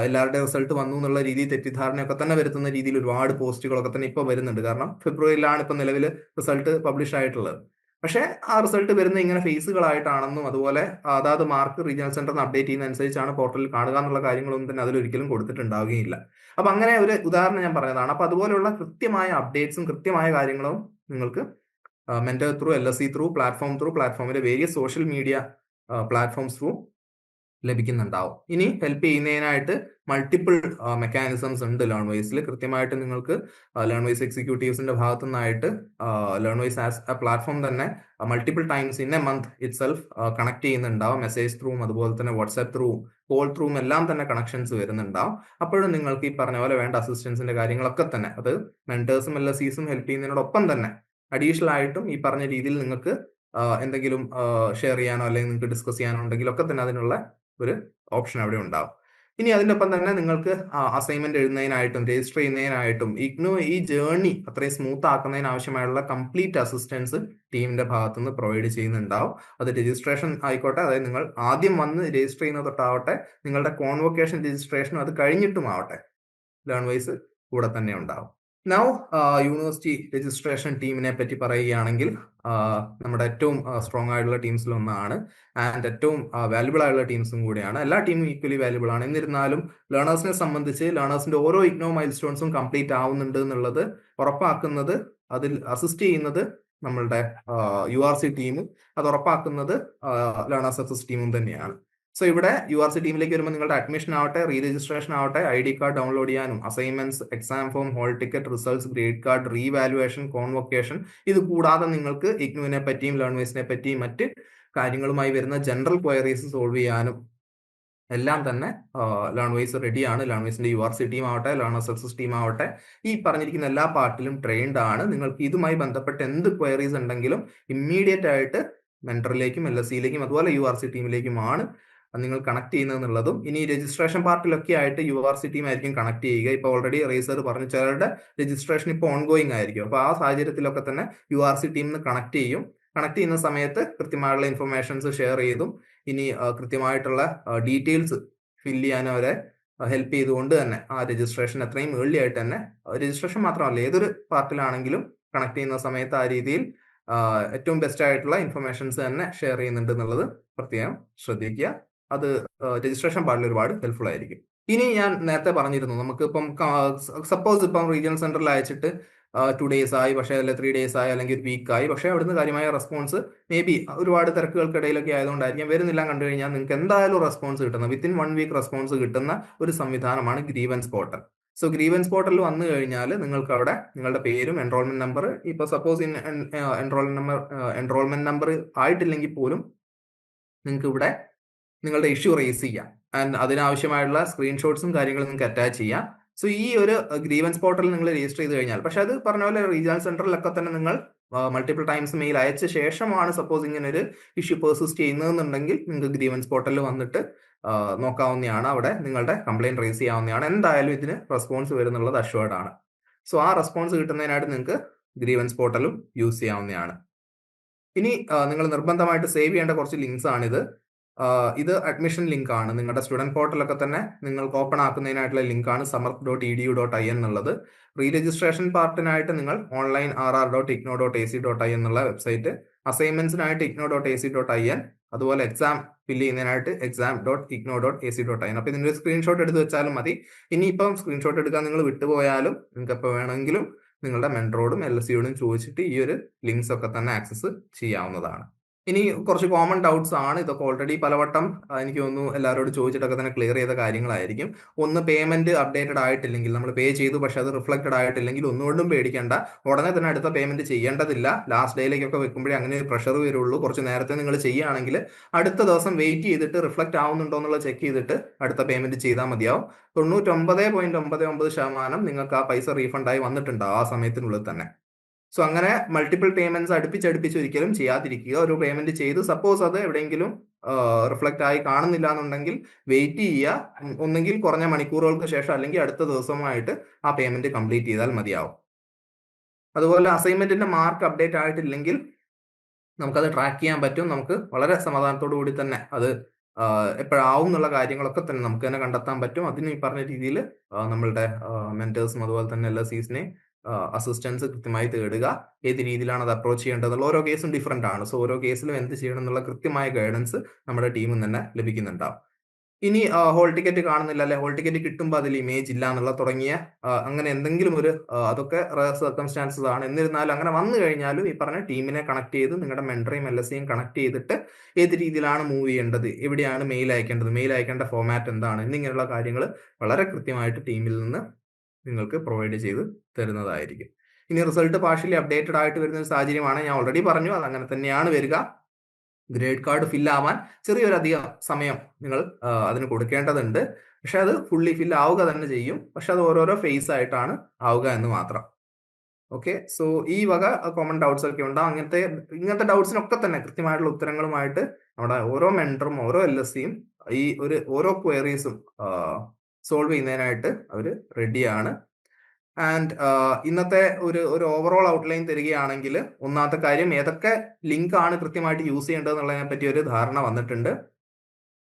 എല്ലാവരുടെയും റിസൾട്ട് വന്നു എന്നുള്ള രീതിയിൽ തെറ്റിദ്ധാരണയൊക്കെ തന്നെ വരുത്തുന്ന രീതിയിൽ ഒരുപാട് പോസ്റ്റുകളൊക്കെ തന്നെ ഇപ്പോൾ വരുന്നുണ്ട്. കാരണം ഫെബ്രുവരിയിലാണ് ഇപ്പം നിലവിൽ റിസൾട്ട് പബ്ലിഷ് ആയിട്ടുള്ളത്. പക്ഷേ ആ റിസൾട്ട് വരുന്ന ഇങ്ങനെ ഫേസുകളായിട്ടാണെന്നും അതുപോലെ അതാത് മാർക്ക് റീജിയണൽ സെന്ററിന് അപ്ഡേറ്റ് ചെയ്യുന്ന അനുസരിച്ചാണ് പോർട്ടലിൽ കാണുക എന്നുള്ള കാര്യങ്ങളൊന്നും തന്നെ അതിലൊരിക്കലും കൊടുത്തിട്ടുണ്ടാവുകയില്ല. അപ്പൊ അങ്ങനെ ഒരു ഉദാഹരണം ഞാൻ പറഞ്ഞതാണ്. അപ്പൊ അതുപോലെയുള്ള കൃത്യമായ അപ്ഡേറ്റ്സും കൃത്യമായ കാര്യങ്ങളും നിങ്ങൾക്ക് മെന്റർ ത്രൂ, LSE ത്രൂ, പ്ലാറ്റ്ഫോമിലെ various social media platforms through ലഭിക്കുന്നുണ്ടാവും. ഇനി ഹെൽപ്പ് ചെയ്യുന്നതിനായിട്ട് മൾട്ടിപ്പിൾ മെക്കാനിസംസ് ഉണ്ട് ലേൺവൈസിൽ. കൃത്യമായിട്ട് നിങ്ങൾക്ക് ലേൺവൈസ് എക്സിക്യൂട്ടീവ്സിന്റെ ഭാഗത്തു നിന്നായിട്ട് ലേൺവൈസ് ആസ് എ പ്ലാറ്റ്ഫോം തന്നെ multiple times in A month it self connect ചെയ്യുന്നുണ്ടാവും. മെസ്സേജ് ത്രൂവും അതുപോലെ തന്നെ വാട്സാപ്പ് ത്രൂവും കോൾ ത്രൂവും എല്ലാം തന്നെ കണക്ഷൻസ് വരുന്നുണ്ടാവും. അപ്പോഴും നിങ്ങൾക്ക് ഈ പറഞ്ഞ പോലെ വേണ്ട അസിസ്റ്റൻസിന്റെ കാര്യങ്ങളൊക്കെ തന്നെ അത് മെന്റേഴ്സും LSEസും ഹെൽപ്പ് ചെയ്യുന്നതിനോടൊപ്പം തന്നെ അഡീഷണൽ ആയിട്ടും ഈ പറഞ്ഞ രീതിയിൽ നിങ്ങൾക്ക് എന്തെങ്കിലും ഷെയർ ചെയ്യാനോ അല്ലെങ്കിൽ നിങ്ങൾക്ക് ഡിസ്കസ് ചെയ്യാനോ ഉണ്ടെങ്കിലൊക്കെ തന്നെ അതിനുള്ള ഒരു ഓപ്ഷൻ അവിടെ ഉണ്ടാവും. ഇനി അതിൻ്റെ ഒപ്പം തന്നെ നിങ്ങൾക്ക് അസൈൻമെന്റ് എഴുതുന്നതിനായിട്ടും രജിസ്റ്റർ ചെയ്യുന്നതിനായിട്ടും ഇഗ്നു ഈ ജേർണി അത്രയും സ്മൂത്ത് ആക്കുന്നതിന് ആവശ്യമായുള്ള കംപ്ലീറ്റ് അസിസ്റ്റൻസ് ടീമിന്റെ ഭാഗത്തുനിന്ന് പ്രൊവൈഡ് ചെയ്യുന്നുണ്ടാവും. അത് രജിസ്ട്രേഷൻ ആയിക്കോട്ടെ, അതായത് നിങ്ങൾ ആദ്യം വന്ന് രജിസ്റ്റർ ചെയ്യുന്ന തൊട്ടാവട്ടെ, നിങ്ങളുടെ കോൺവൊക്കേഷൻ രജിസ്ട്രേഷനും അത് കഴിഞ്ഞിട്ടും ആവട്ടെ, ലേൺവൈസ് കൂടെ തന്നെ ഉണ്ടാവും. നൗ യൂണിവേഴ്സിറ്റി രജിസ്ട്രേഷൻ ടീമിനെ പറ്റി പറയുകയാണെങ്കിൽ നമ്മുടെ ഏറ്റവും സ്ട്രോങ് ആയിട്ടുള്ള ടീംസിൽ ഒന്നാണ്. ആൻഡ് ഏറ്റവും വാല്യുബിൾ ആയിട്ടുള്ള ടീംസും കൂടിയാണ്. എല്ലാ ടീമും ഈക്വലി വാല്യുബിൾ ആണ്. എന്നിരുന്നാലും ലേണേഴ്സിനെ സംബന്ധിച്ച് ലേണേഴ്സിന്റെ ഓരോ ഇഗ്നോ മൈൽ സ്റ്റോൺസും കംപ്ലീറ്റ് ആവുന്നുണ്ട് എന്നുള്ളത് ഉറപ്പാക്കുന്നത്, അതിൽ അസിസ്റ്റ് ചെയ്യുന്നത് നമ്മളുടെ URC ടീമും, അത് ഉറപ്പാക്കുന്നത് ലേണേഴ്സ് സക്സസ് ടീമും തന്നെയാണ്. സോ ഇവിടെ URC ടീമിലേക്ക് വരുമ്പോൾ നിങ്ങളുടെ അഡ്മിഷൻ ആവട്ടെ, റീ രജിസ്ട്രേഷൻ ആവട്ടെ, ID കാർഡ് ഡൗൺലോഡ് ചെയ്യാനും assignments, exam form, hall ticket, results, grade card, revaluation, convocation, ഇത് കൂടാതെ നിങ്ങൾക്ക് ഇഗ്നുവിനെ പറ്റിയും ലേൺവൈസിനെ പറ്റിയും മറ്റ് കാര്യങ്ങളുമായി വരുന്ന ജനറൽ ക്വയറീസ് സോൾവ് ചെയ്യാനും എല്ലാം തന്നെ ലേൺവൈസ് റെഡിയാണ്. ലേൺവൈസിന്റെ URC ടീം ആവട്ടെ, ലേണേഴ്സ് സക്സസ് ടീം ആവട്ടെ, ഈ പറഞ്ഞിരിക്കുന്ന എല്ലാ പാർട്ടിലും ട്രെയിൻഡ് ആണ്. നിങ്ങൾക്ക് ഇതുമായി ബന്ധപ്പെട്ട് എന്ത് ക്വയറീസ് ഉണ്ടെങ്കിലും ഇമ്മീഡിയറ്റ് ആയിട്ട് മെന്ററിലേക്കും LSEയിലേക്കും അതുപോലെ URC ടീമിലേക്കുമാണ് നിങ്ങൾ കണക്ട് ചെയ്യുന്നതെന്നുള്ളതും. ഇനി രജിസ്ട്രേഷൻ പാർട്ടിലൊക്കെ ആയിട്ട് URC ടീം ആയിരിക്കും കണക്ട് ചെയ്യുക. ഇപ്പൊ ഓൾറെഡി റേസർ പറഞ്ഞു ചിലരുടെ രജിസ്ട്രേഷൻ ഇപ്പോൾ ഓൺഗോയിങ് ആയിരിക്കും. അപ്പൊ ആ സാഹചര്യത്തിലൊക്കെ തന്നെ URC ടീമിന് കണക്ട് ചെയ്യും. കണക്ട് ചെയ്യുന്ന സമയത്ത് കൃത്യമായിട്ടുള്ള ഇൻഫർമേഷൻസ് ഷെയർ ചെയ്തും ഇനി കൃത്യമായിട്ടുള്ള ഡീറ്റെയിൽസ് ഫില്ല് ചെയ്യാൻ അവരെ ഹെൽപ്പ് ചെയ്തുകൊണ്ട് തന്നെ ആ രജിസ്ട്രേഷൻ എത്രയും ഏർലി ആയിട്ട് തന്നെ, രജിസ്ട്രേഷൻ മാത്രമല്ല ഏതൊരു പാർട്ടിലാണെങ്കിലും കണക്ട് ചെയ്യുന്ന സമയത്ത് ആ രീതിയിൽ ഏറ്റവും ബെസ്റ്റ് ആയിട്ടുള്ള ഇൻഫർമേഷൻസ് തന്നെ ഷെയർ ചെയ്യുന്നുണ്ട് എന്നുള്ളത് പ്രത്യേകം ശ്രദ്ധിക്കുക. അത് രജിസ്ട്രേഷൻ പാർട്ടിൽ ഒരുപാട് ഹെൽപ്ഫുൾ ആയിരിക്കും. ഇനി ഞാൻ നേരത്തെ പറഞ്ഞിരുന്നു, നമുക്ക് ഇപ്പം സപ്പോസ് ഇപ്പം റീജിയണൽ സെന്ററിൽ അയച്ചിട്ട് 2 days ആയി, പക്ഷേ അല്ലെ 3 days ആയി, അല്ലെങ്കിൽ ഒരു വീക്ക് ആയി, പക്ഷേ അവിടുന്ന് കാര്യമായ റെസ്പോൺസ് മേ ബി ഒരുപാട് തിരക്കുകൾക്കിടയിലൊക്കെ ആയതുകൊണ്ടായിരിക്കും വരുന്നില്ല കണ്ടു കഴിഞ്ഞാൽ നിങ്ങൾക്ക് എന്തായാലും റെസ്പോൺസ് കിട്ടുന്ന വിത്തിൻ 1 week റെസ്പോൺസ് കിട്ടുന്ന ഒരു സംവിധാനമാണ് ഗ്രീവൻസ് പോർട്ടൽ. സോ ഗ്രീവൻസ് പോർട്ടലിൽ വന്നു കഴിഞ്ഞാൽ നിങ്ങൾക്ക് അവിടെ നിങ്ങളുടെ പേരും എൻറോൾമെന്റ് നമ്പർ, ഇപ്പോൾ സപ്പോസ് എൻറോൾമെന്റ് നമ്പർ ആയിട്ടില്ലെങ്കിൽ പോലും നിങ്ങൾക്ക് ഇവിടെ നിങ്ങളുടെ ഇഷ്യൂ റേസ് ചെയ്യാം. ആൻഡ് അതിനാവശ്യമായുള്ള സ്ക്രീൻഷോട്ട്സും കാര്യങ്ങളും നിങ്ങൾക്ക് അറ്റാച്ച് ചെയ്യാം. സോ ഈ ഒരു ഗ്രീവൻസ് പോർട്ടൽ നിങ്ങൾ രജിസ്റ്റർ ചെയ്ത് കഴിഞ്ഞാൽ, പക്ഷെ അത് പറഞ്ഞ പോലെ റീജിയണൽ സെന്ററിലൊക്കെ തന്നെ നിങ്ങൾ മൾട്ടിപ്പിൾ ടൈംസ് മെയിൽ അയച്ച ശേഷമാണ് സപ്പോസ് ഇങ്ങനെ ഒരു ഇഷ്യൂ പെർസിസ്റ്റ് ചെയ്യുന്നതെന്നുണ്ടെങ്കിൽ നിങ്ങൾക്ക് ഗ്രീവൻസ് പോർട്ടലിൽ വന്നിട്ട് നോക്കാവുന്നതാണ്. അവിടെ നിങ്ങളുടെ കംപ്ലൈന്റ് റേസ് ചെയ്യാവുന്നതാണ്. എന്തായാലും ഇതിന് റെസ്പോൺസ് വരുന്നുള്ളത് അഷ്വേർഡ് ആണ്. സോ ആ റെസ്പോൺസ് കിട്ടുന്നതിനായിട്ട് നിങ്ങൾക്ക് ഗ്രീവൻസ് പോർട്ടലും യൂസ് ചെയ്യാവുന്നതാണ്. ഇനി നിങ്ങൾ നിർബന്ധമായിട്ട് സേവ് ചെയ്യേണ്ട കുറച്ച് ലിങ്ക്സ് ആണിത്. ഇത് അഡ്മിഷൻ ലിങ്ക് ആണ്. നിങ്ങളുടെ സ്റ്റുഡന്റ് പോർട്ടലൊക്കെ തന്നെ നിങ്ങൾക്ക് ഓപ്പൺ ആക്കുന്നതിനായിട്ടുള്ള ലിങ്ക് ആണ് samarth.edu.in എന്നുള്ളത്. റീ രജിസ്ട്രേഷൻ പാർട്ടിനായിട്ട് നിങ്ങൾ ഓൺലൈൻ rr.igno.ac.in എന്നുള്ള വെബ്സൈറ്റ്, അസൈൻമെന്റ്സിനായിട്ട് igno.ac.in, അതുപോലെ എക്സാം ഫില്ല് ചെയ്യുന്നതിനായിട്ട് exam.igno.ac.in. അപ്പൊ ഇതിന്റെ സ്ക്രീൻഷോട്ട് എടുത്ത് വെച്ചാലും മതി. ഇനിയിപ്പം സ്ക്രീൻഷോട്ട് എടുക്കാൻ നിങ്ങൾ വിട്ടുപോയാലും നിങ്ങൾക്ക് എപ്പോൾ വേണമെങ്കിലും നിങ്ങളുടെ മെൻറ്ററോടും LSEയോടും ചോദിച്ചിട്ട് ഈ ഒരു ലിങ്ക്സ് ഒക്കെ തന്നെ ആക്സസ് ചെയ്യാവുന്നതാണ്. ഇനി കുറച്ച് കോമൺ ഡൗട്ട്സ് ആണ് ഇതൊക്കെ. ഓൾറെഡി പലവട്ടം എനിക്ക് തോന്നുന്നു എല്ലാവരോടും ചോദിച്ചിട്ടൊക്കെ തന്നെ ക്ലിയർ ചെയ്ത കാര്യങ്ങളായിരിക്കും. ഒന്ന്, പേയ്മെന്റ് അപ്ഡേറ്റഡ് ആയിട്ടില്ലെങ്കിൽ, നമ്മൾ പേ ചെയ്തു പക്ഷെ അത് റിഫ്ലക്റ്റഡ് ആയിട്ടില്ലെങ്കിൽ ഒന്നുകൊണ്ടും പേടിക്കേണ്ട. ഉടനെ തന്നെ അടുത്ത പേയ്മെന്റ് ചെയ്യേണ്ടതില്ല. ലാസ്റ്റ് ഡേയിലേക്കൊക്കെ വെക്കുമ്പോഴേ അങ്ങനെ ഒരു പ്രഷർ വരുള്ളൂ. കുറച്ച് നേരത്തെ നിങ്ങൾ ചെയ്യുകയാണെങ്കിൽ അടുത്ത ദിവസം വെയിറ്റ് ചെയ്തിട്ട് റിഫ്ലക്റ്റ് ആവുന്നുണ്ടോ എന്നുള്ളത് ചെക്ക് ചെയ്തിട്ട് അടുത്ത പേയ്മെന്റ് ചെയ്താൽ മതിയാവും. 99.99% നിങ്ങൾക്ക് ആ പൈസ റീഫണ്ടായി വന്നിട്ടുണ്ടാവും ആ സമയത്തിനുള്ളിൽ തന്നെ. സോ അങ്ങനെ മൾട്ടിപ്പിൾ പേയ്മെന്റ്സ് അടുപ്പിച്ച് ഒരിക്കലും ചെയ്യാതിരിക്കുക. ഒരു പേയ്മെന്റ് ചെയ്ത് സപ്പോസ് അത് എവിടെയെങ്കിലും റിഫ്ലക്റ്റ് ആയി കാണുന്നില്ല എന്നുണ്ടെങ്കിൽ വെയിറ്റ് ചെയ്യുക. ഒന്നെങ്കിൽ കുറഞ്ഞ മണിക്കൂറുകൾക്ക് ശേഷം അല്ലെങ്കിൽ അടുത്ത ദിവസമായിട്ട് ആ പേയ്മെന്റ് കംപ്ലീറ്റ് ചെയ്താൽ മതിയാവും. അതുപോലെ അസൈൻമെന്റിന്റെ മാർക്ക് അപ്ഡേറ്റ് ആയിട്ടില്ലെങ്കിൽ നമുക്കത് ട്രാക്ക് ചെയ്യാൻ പറ്റും. നമുക്ക് വളരെ സമാധാനത്തോടു കൂടി തന്നെ അത് എപ്പോഴാവും എന്നുള്ള കാര്യങ്ങളൊക്കെ തന്നെ നമുക്ക് തന്നെ കണ്ടെത്താൻ പറ്റും. അതിന് ഈ പറഞ്ഞ രീതിയിൽ നമ്മളുടെ മെന്റേഴ്സും അതുപോലെ തന്നെ LSEസിനെ അസിസ്റ്റൻസ് കൃത്യമായി തേടുക. ഏത് രീതിയിലാണ് അത് അപ്രോച്ച് ചെയ്യേണ്ടതെന്നുള്ള ഓരോ കേസും ഡിഫറെന്റ് ആണ്. സോ ഓരോ കേസിലും എന്ത് ചെയ്യണം എന്നുള്ള കൃത്യമായ ഗൈഡൻസ് നമ്മുടെ ടീമിൽ തന്നെ ലഭിക്കുന്നുണ്ടാവും. ഇനി ഹോൾ ടിക്കറ്റ് കാണുന്നില്ല, അല്ലെ ഹോൾ ടിക്കറ്റ് കിട്ടുമ്പോൾ അതിൽ ഇമേജ് ഇല്ല എന്നുള്ള തുടങ്ങിയ അങ്ങനെ എന്തെങ്കിലും ഒരു അതൊക്കെ സർക്കംസ്റ്റാൻസസ് ആണ്. എന്നിരുന്നാലും അങ്ങനെ വന്നു കഴിഞ്ഞാലും ഈ പറഞ്ഞ ടീമിനെ കണക്ട് ചെയ്ത് നിങ്ങളുടെ മെന്ററേയും LSEയും കണക്ട് ചെയ്തിട്ട് ഏത് രീതിയിലാണ് മൂവ് ചെയ്യേണ്ടത്, എവിടെയാണ് മെയിൽ അയക്കേണ്ടത്, മെയിൽ അയക്കേണ്ട ഫോമാറ്റ് എന്താണ് എന്നിങ്ങനെയുള്ള കാര്യങ്ങൾ വളരെ കൃത്യമായിട്ട് ടീമിൽ നിന്ന് നിങ്ങൾക്ക് പ്രൊവൈഡ് ചെയ്ത് തരുന്നതായിരിക്കും. ഇനി റിസൾട്ട് പാർഷ്യലി അപ്ഡേറ്റഡ് ആയിട്ട് വരുന്ന ഒരു സാഹചര്യമാണ്. ഞാൻ ഓൾറെഡി പറഞ്ഞു അത് അങ്ങനെ തന്നെയാണ് വരിക. ഗ്രേഡ് കാർഡ് ഫില്ല് ആവാൻ ചെറിയൊരധികം സമയം നിങ്ങൾ അതിന് കൊടുക്കേണ്ടതുണ്ട്. പക്ഷെ അത് ഫുള്ളി ഫില്ല് ആവുക തന്നെ ചെയ്യും. പക്ഷെ അത് ഓരോരോ ഫേസ് ആയിട്ടാണ് ആവുക എന്ന് മാത്രം. ഓക്കെ, സോ ഈ വക കോമൺ ഡൗട്ട്സ് ഒക്കെ ഉണ്ടാവും. ഇങ്ങനത്തെ ഡൗട്ട്സിനൊക്കെ തന്നെ കൃത്യമായിട്ടുള്ള ഉത്തരങ്ങളുമായിട്ട് നമ്മുടെ ഓരോ മെന്ററും ഓരോ LSEയും ഈ ഓരോ ക്വയറീസും സോൾവ് ചെയ്യുന്നതിനായിട്ട് അവർ റെഡിയാണ്. ആൻഡ് ഇന്നത്തെ ഒരു ഓവറോൾ ഔട്ട്ലൈൻ തരികയാണെങ്കിൽ, ഒന്നാമത്തെ കാര്യം ഏതൊക്കെ ലിങ്ക് ആണ് കൃത്യമായിട്ട് യൂസ് ചെയ്യേണ്ടത് എന്നുള്ളതിനെ പറ്റി ഒരു ധാരണ വന്നിട്ടുണ്ട്.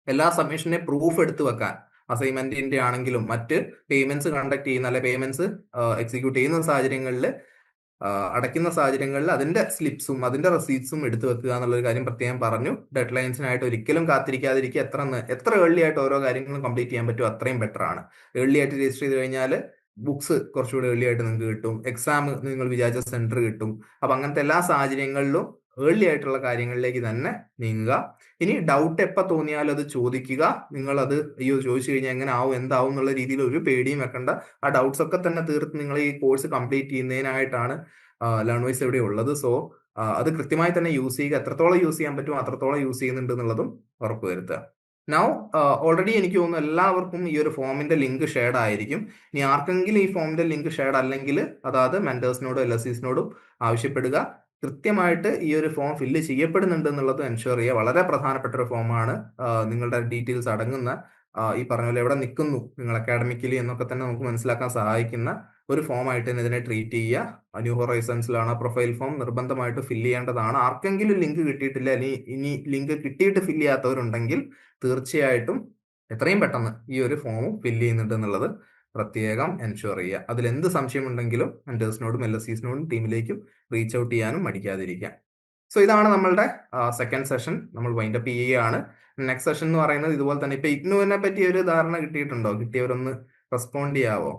എല്ലാ സബ്മിഷനെ പ്രൂഫ് എടുത്തു വെക്കാൻ, അസൈൻമെന്റിന്റെ ആണെങ്കിലും മറ്റ് പേയ്മെന്റ്സ് കണ്ടക്ട് ചെയ്യുന്ന അല്ലെ പേയ്മെന്റ്സ് എക്സിക്യൂട്ട് ചെയ്യുന്ന സാഹചര്യങ്ങളിൽ, അടയ്ക്കുന്ന സാഹചര്യങ്ങളിൽ അതിന്റെ സ്ലിപ്സും അതിന്റെ റെസീറ്റ്സും എടുത്തു വെക്കുക എന്നുള്ളൊരു കാര്യം പ്രത്യേകം പറഞ്ഞു. ഡെഡ് ലൈൻസിനായിട്ട് ഒരിക്കലും കാത്തിരിക്കാതിരിക്കുക. എത്ര ഏർലി ആയിട്ട് ഓരോ കാര്യങ്ങളും കംപ്ലീറ്റ് ചെയ്യാൻ പറ്റും അത്രയും ബെറ്റർ ആണ്. ഏർലി ആയിട്ട് രജിസ്റ്റർ ചെയ്ത് കഴിഞ്ഞാൽ ബുക്സ് കുറച്ചുകൂടി ഏർലി ആയിട്ട് നിങ്ങൾക്ക് കിട്ടും, എക്സാം നിങ്ങൾ വിചാരിച്ച സെന്റർ കിട്ടും. അപ്പൊ അങ്ങനത്തെ എല്ലാ സാഹചര്യങ്ങളിലും ഏർലി ആയിട്ടുള്ള കാര്യങ്ങളിലേക്ക് തന്നെ നീങ്ങുക. ഇനി ഡൗട്ട് എപ്പോൾ തോന്നിയാലും അത് ചോദിക്കുക. നിങ്ങൾ അത് ചോദിച്ചു കഴിഞ്ഞാൽ എങ്ങനെ ആവും എന്താവും എന്നുള്ള രീതിയിൽ ഒരു പേടിയും വെക്കണ്ട. ആ ഡൗട്ട്സ് ഒക്കെ തന്നെ തീർത്ത് നിങ്ങൾ ഈ കോഴ്സ് കംപ്ലീറ്റ് ചെയ്യുന്നതിനായിട്ടാണ് ലേൺവൈസ് ഇവിടെ ഉള്ളത്. സോ അത് കൃത്യമായി തന്നെ യൂസ് ചെയ്യുക. എത്രത്തോളം യൂസ് ചെയ്യാൻ പറ്റും അത്രത്തോളം യൂസ് ചെയ്യുന്നുണ്ട് എന്നുള്ളതും ഉറപ്പുവരുത്തുക. നൗ ഓൾറെഡി എനിക്ക് തോന്നുന്നു എല്ലാവർക്കും ഈ ഒരു ഫോമിന്റെ ലിങ്ക് ഷെയർഡ് ആയിരിക്കും. ഇനി ആർക്കെങ്കിലും ഈ ഫോമിന്റെ ലിങ്ക് ഷെയർഡ് അല്ലെങ്കിൽ അതായത് മെന്റേഴ്സിനോടും LSEസിനോടും ആവശ്യപ്പെടുക. കൃത്യമായിട്ട് ഈ ഒരു ഫോം ഫില്ല് ചെയ്യപ്പെടുന്നുണ്ട് എന്നുള്ളത് എൻഷുർ ചെയ്യുക. വളരെ പ്രധാനപ്പെട്ട ഒരു ഫോമാണ്. നിങ്ങളുടെ ഡീറ്റെയിൽസ് അടങ്ങുന്ന ഈ പറഞ്ഞ പോലെ എവിടെ നിൽക്കുന്നു നിങ്ങൾ അക്കാഡമിക്കലി എന്നൊക്കെ തന്നെ നമുക്ക് മനസ്സിലാക്കാൻ സഹായിക്കുന്ന ഒരു ഫോമായിട്ട് തന്നെ ഇതിനെ ട്രീറ്റ് ചെയ്യുക. ന്യൂ ഹൊറൈസൺസിലാണ് പ്രൊഫൈൽ ഫോം നിർബന്ധമായിട്ട് ഫില്ല് ചെയ്യേണ്ടതാണ്. ആർക്കെങ്കിലും ലിങ്ക് കിട്ടിയിട്ടില്ല, ഇനി ലിങ്ക് കിട്ടിയിട്ട് ഫില്ല് ചെയ്യാത്തവരുണ്ടെങ്കിൽ തീർച്ചയായിട്ടും എത്രയും പെട്ടെന്ന് ഈ ഒരു ഫോം ഫില്ല് ചെയ്യുന്നുണ്ട് എന്നുള്ളത് പ്രത്യേകം എൻഷുർ ചെയ്യുക. അതിൽ എന്ത് സംശയമുണ്ടെങ്കിലും മെന്റേഴ്സിനോടും LSCസിനോടും ടീമിലേക്കും റീച്ച് ഔട്ട് ചെയ്യാനും മടിക്കാതിരിക്കുക. സോ ഇതാണ് നമ്മളുടെ സെക്കൻഡ് സെഷൻ. നമ്മൾ വൈൻഡപ്പ് ചെയ്യുകയാണ്. നെക്സ്റ്റ് സെഷൻ എന്ന് പറയുന്നത് ഇതുപോലെ തന്നെ. ഇപ്പൊ ഇഗ്നുവിനെ പറ്റി ഒരു ധാരണ കിട്ടിയിട്ടുണ്ടോ? കിട്ടിയവരൊന്ന് റെസ്പോണ്ട് ചെയ്യാവോ?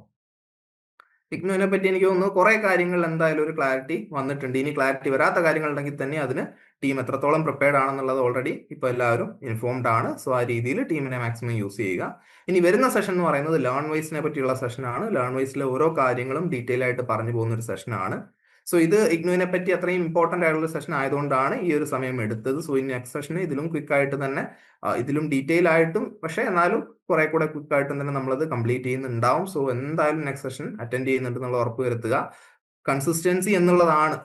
ഇഗ്നുവിനെ പറ്റി എനിക്ക് തോന്നുന്നു കുറെ കാര്യങ്ങൾ എന്തായാലും ഒരു ക്ലാരിറ്റി വന്നിട്ടുണ്ട്. ഇനി ക്ലാരിറ്റി വരാത്ത കാര്യങ്ങളുണ്ടെങ്കിൽ തന്നെ അതിന് ടീം എത്രത്തോളം പ്രിപ്പയർഡ് ആണെന്നുള്ളത് ഓൾറെഡി ഇപ്പോൾ എല്ലാവരും ഇൻഫോംഡ് ആണ്. സോ ആ രീതിയിൽ ടീമിനെ മാക്സിമം യൂസ് ചെയ്യുക. ഇനി വരുന്ന സെഷൻ എന്ന് പറയുന്നത് ലേൺ വൈസിനെ പറ്റിയുള്ള സെഷനാണ്. ലേൺ വൈസിലെ ഓരോ കാര്യങ്ങളും ഡീറ്റെയിൽ ആയിട്ട് പറഞ്ഞു പോകുന്ന ഒരു സെഷനാണ്. സോ ഇത് ഇഗ്നുവിനെ പറ്റി അത്രയും ഇമ്പോർട്ടന്റ് ആയിട്ടുള്ള സെഷൻ ആയതുകൊണ്ടാണ് ഈ ഒരു സമയം എടുത്തത്. സോ ഈ നെക്സ്റ്റ് സെഷന് ഇതിലും ക്വിക്കായിട്ട് തന്നെ ഇതിലും ഡീറ്റെയിൽ ആയിട്ടും പക്ഷേ എന്നാലും കുറെ കൂടെ ക്വിക്കായിട്ടും തന്നെ നമ്മളത് കംപ്ലീറ്റ് ചെയ്യുന്നുണ്ടാവും. സോ എന്തായാലും നെക്സ്റ്റ് സെഷൻ അറ്റൻഡ് ചെയ്യുന്നുണ്ട് എന്നുള്ള ഉറപ്പ് വരുത്തുക. കൺസിസ്റ്റൻസി എന്നുള്ളതാണ്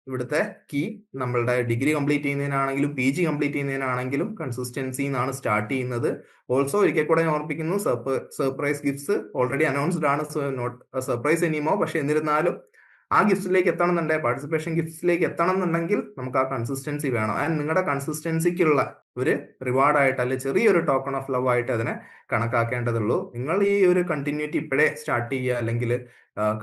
ഇവിടുത്തെ കീ. നമ്മളുടെ ഡിഗ്രി കംപ്ലീറ്റ് ചെയ്യുന്നതിനാണെങ്കിലും PG കംപ്ലീറ്റ് ചെയ്യുന്നതിനാണെങ്കിലും കൺസിസ്റ്റൻസി എന്നാണ് സ്റ്റാർട്ട് ചെയ്യുന്നത്. ഓൾസോ ഒരിക്കൽ കൂടെ ഞാൻ ഓർപ്പിക്കുന്നു, സർപ്രൈസ് ഗിഫ്റ്റ്സ് ഓൾറെഡി അനൗൺസ്ഡ് ആണ്. So not surprise anymore. പക്ഷെ എന്നിരുന്നാലും ആ ഗിഫ്റ്റിലേക്ക് എത്തണം എന്നുണ്ടെങ്കിൽ, പാർട്ടിസിപ്പേഷൻ ഗിഫ്റ്റ്സിലേക്ക് എത്തണം എന്നുണ്ടെങ്കിൽ നമുക്ക് ആ കൺസിസ്റ്റൻസി വേണം. ആൻഡ് നിങ്ങളുടെ കൺസിസ്റ്റൻസിക്കുള്ള ഒരു റിവാർഡായിട്ട് അല്ലെങ്കിൽ ചെറിയൊരു ടോക്കൺ ഓഫ് ലവ് ആയിട്ട് അതിനെ കണക്കാക്കേണ്ടതുള്ളൂ. നിങ്ങൾ ഈ ഒരു കണ്ടിന്യൂറ്റി ഇപ്പോഴേ സ്റ്റാർട്ട് ചെയ്യുക, അല്ലെങ്കിൽ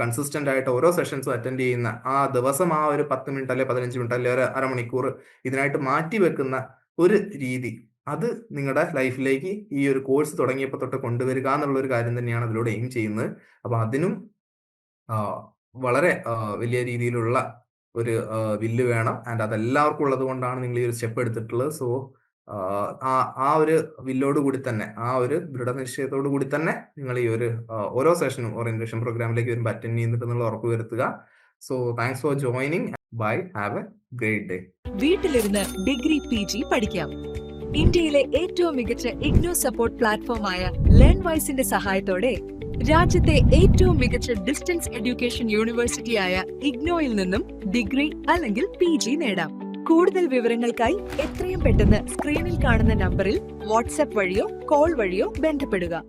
കൺസിസ്റ്റന്റ് ആയിട്ട് ഓരോ സെഷൻസും അറ്റൻഡ് ചെയ്യുന്ന ആ ദിവസം ആ ഒരു 10 മിനിറ്റ് അല്ലെങ്കിൽ 15 മിനിറ്റ് അല്ലെങ്കിൽ ഒരു അരമണിക്കൂർ ഇതിനായിട്ട് മാറ്റി വെക്കുന്ന ഒരു രീതി, അത് നിങ്ങളുടെ ലൈഫിലേക്ക് ഈ ഒരു കോഴ്സ് തുടങ്ങിയപ്പോൾ തൊട്ട് കൊണ്ടുവരിക എന്നുള്ള ഒരു കാര്യം തന്നെയാണ് അതിലൂടെ എയിം ചെയ്യുന്നത്. അപ്പൊ അതിനും വളരെ വലിയ രീതിയിലുള്ള ഒരു വില്ല് വേണം. ആൻഡ് അതെല്ലാവർക്കും ഉള്ളത് കൊണ്ടാണ് നിങ്ങൾ ഈ ഒരു സ്റ്റെപ്പ് എടുത്തിട്ടുള്ളത്. സോ ആ ഒരു വില്ലോട് കൂടി തന്നെ, ആ ഒരു ദൃഢനിശ്ചയത്തോടു കൂടി തന്നെ നിങ്ങൾ ഈ ഒരു ഓരോ സെഷനും ഓറിയന്റേഷൻ പ്രോഗ്രാമിലേക്ക് വരുമ്പോൾ അറ്റൻഡ് ചെയ്യുന്നുണ്ടെന്നുള്ള ഉറപ്പ് വരുത്തുക. So thanks for joining. Bye. Have a great day. വീട്ടിലിരുന്ന് ഡിഗ്രി PG പഠിക്കാം. ഇന്ത്യയിലെ ഏറ്റവും മികച്ച ഇഗ്നോ സപ്പോർട്ട് പ്ലാറ്റ്ഫോമായ ലേൺവൈസിന്റെ സഹായത്തോടെ രാജ്യത്തെ ഏറ്റവും മികച്ച ഡിസ്റ്റൻസ് എഡ്യൂക്കേഷൻ യൂണിവേഴ്സിറ്റിയായ ഇഗ്നോയിൽ നിന്നും ഡിഗ്രി അല്ലെങ്കിൽ PG നേടാം. കൂടുതൽ വിവരങ്ങൾക്കായി എത്രയും പെട്ടെന്ന് സ്ക്രീനിൽ കാണുന്ന നമ്പറിൽ വാട്സ്ആപ്പ് വഴിയോ കോൾ വഴിയോ ബന്ധപ്പെടുക.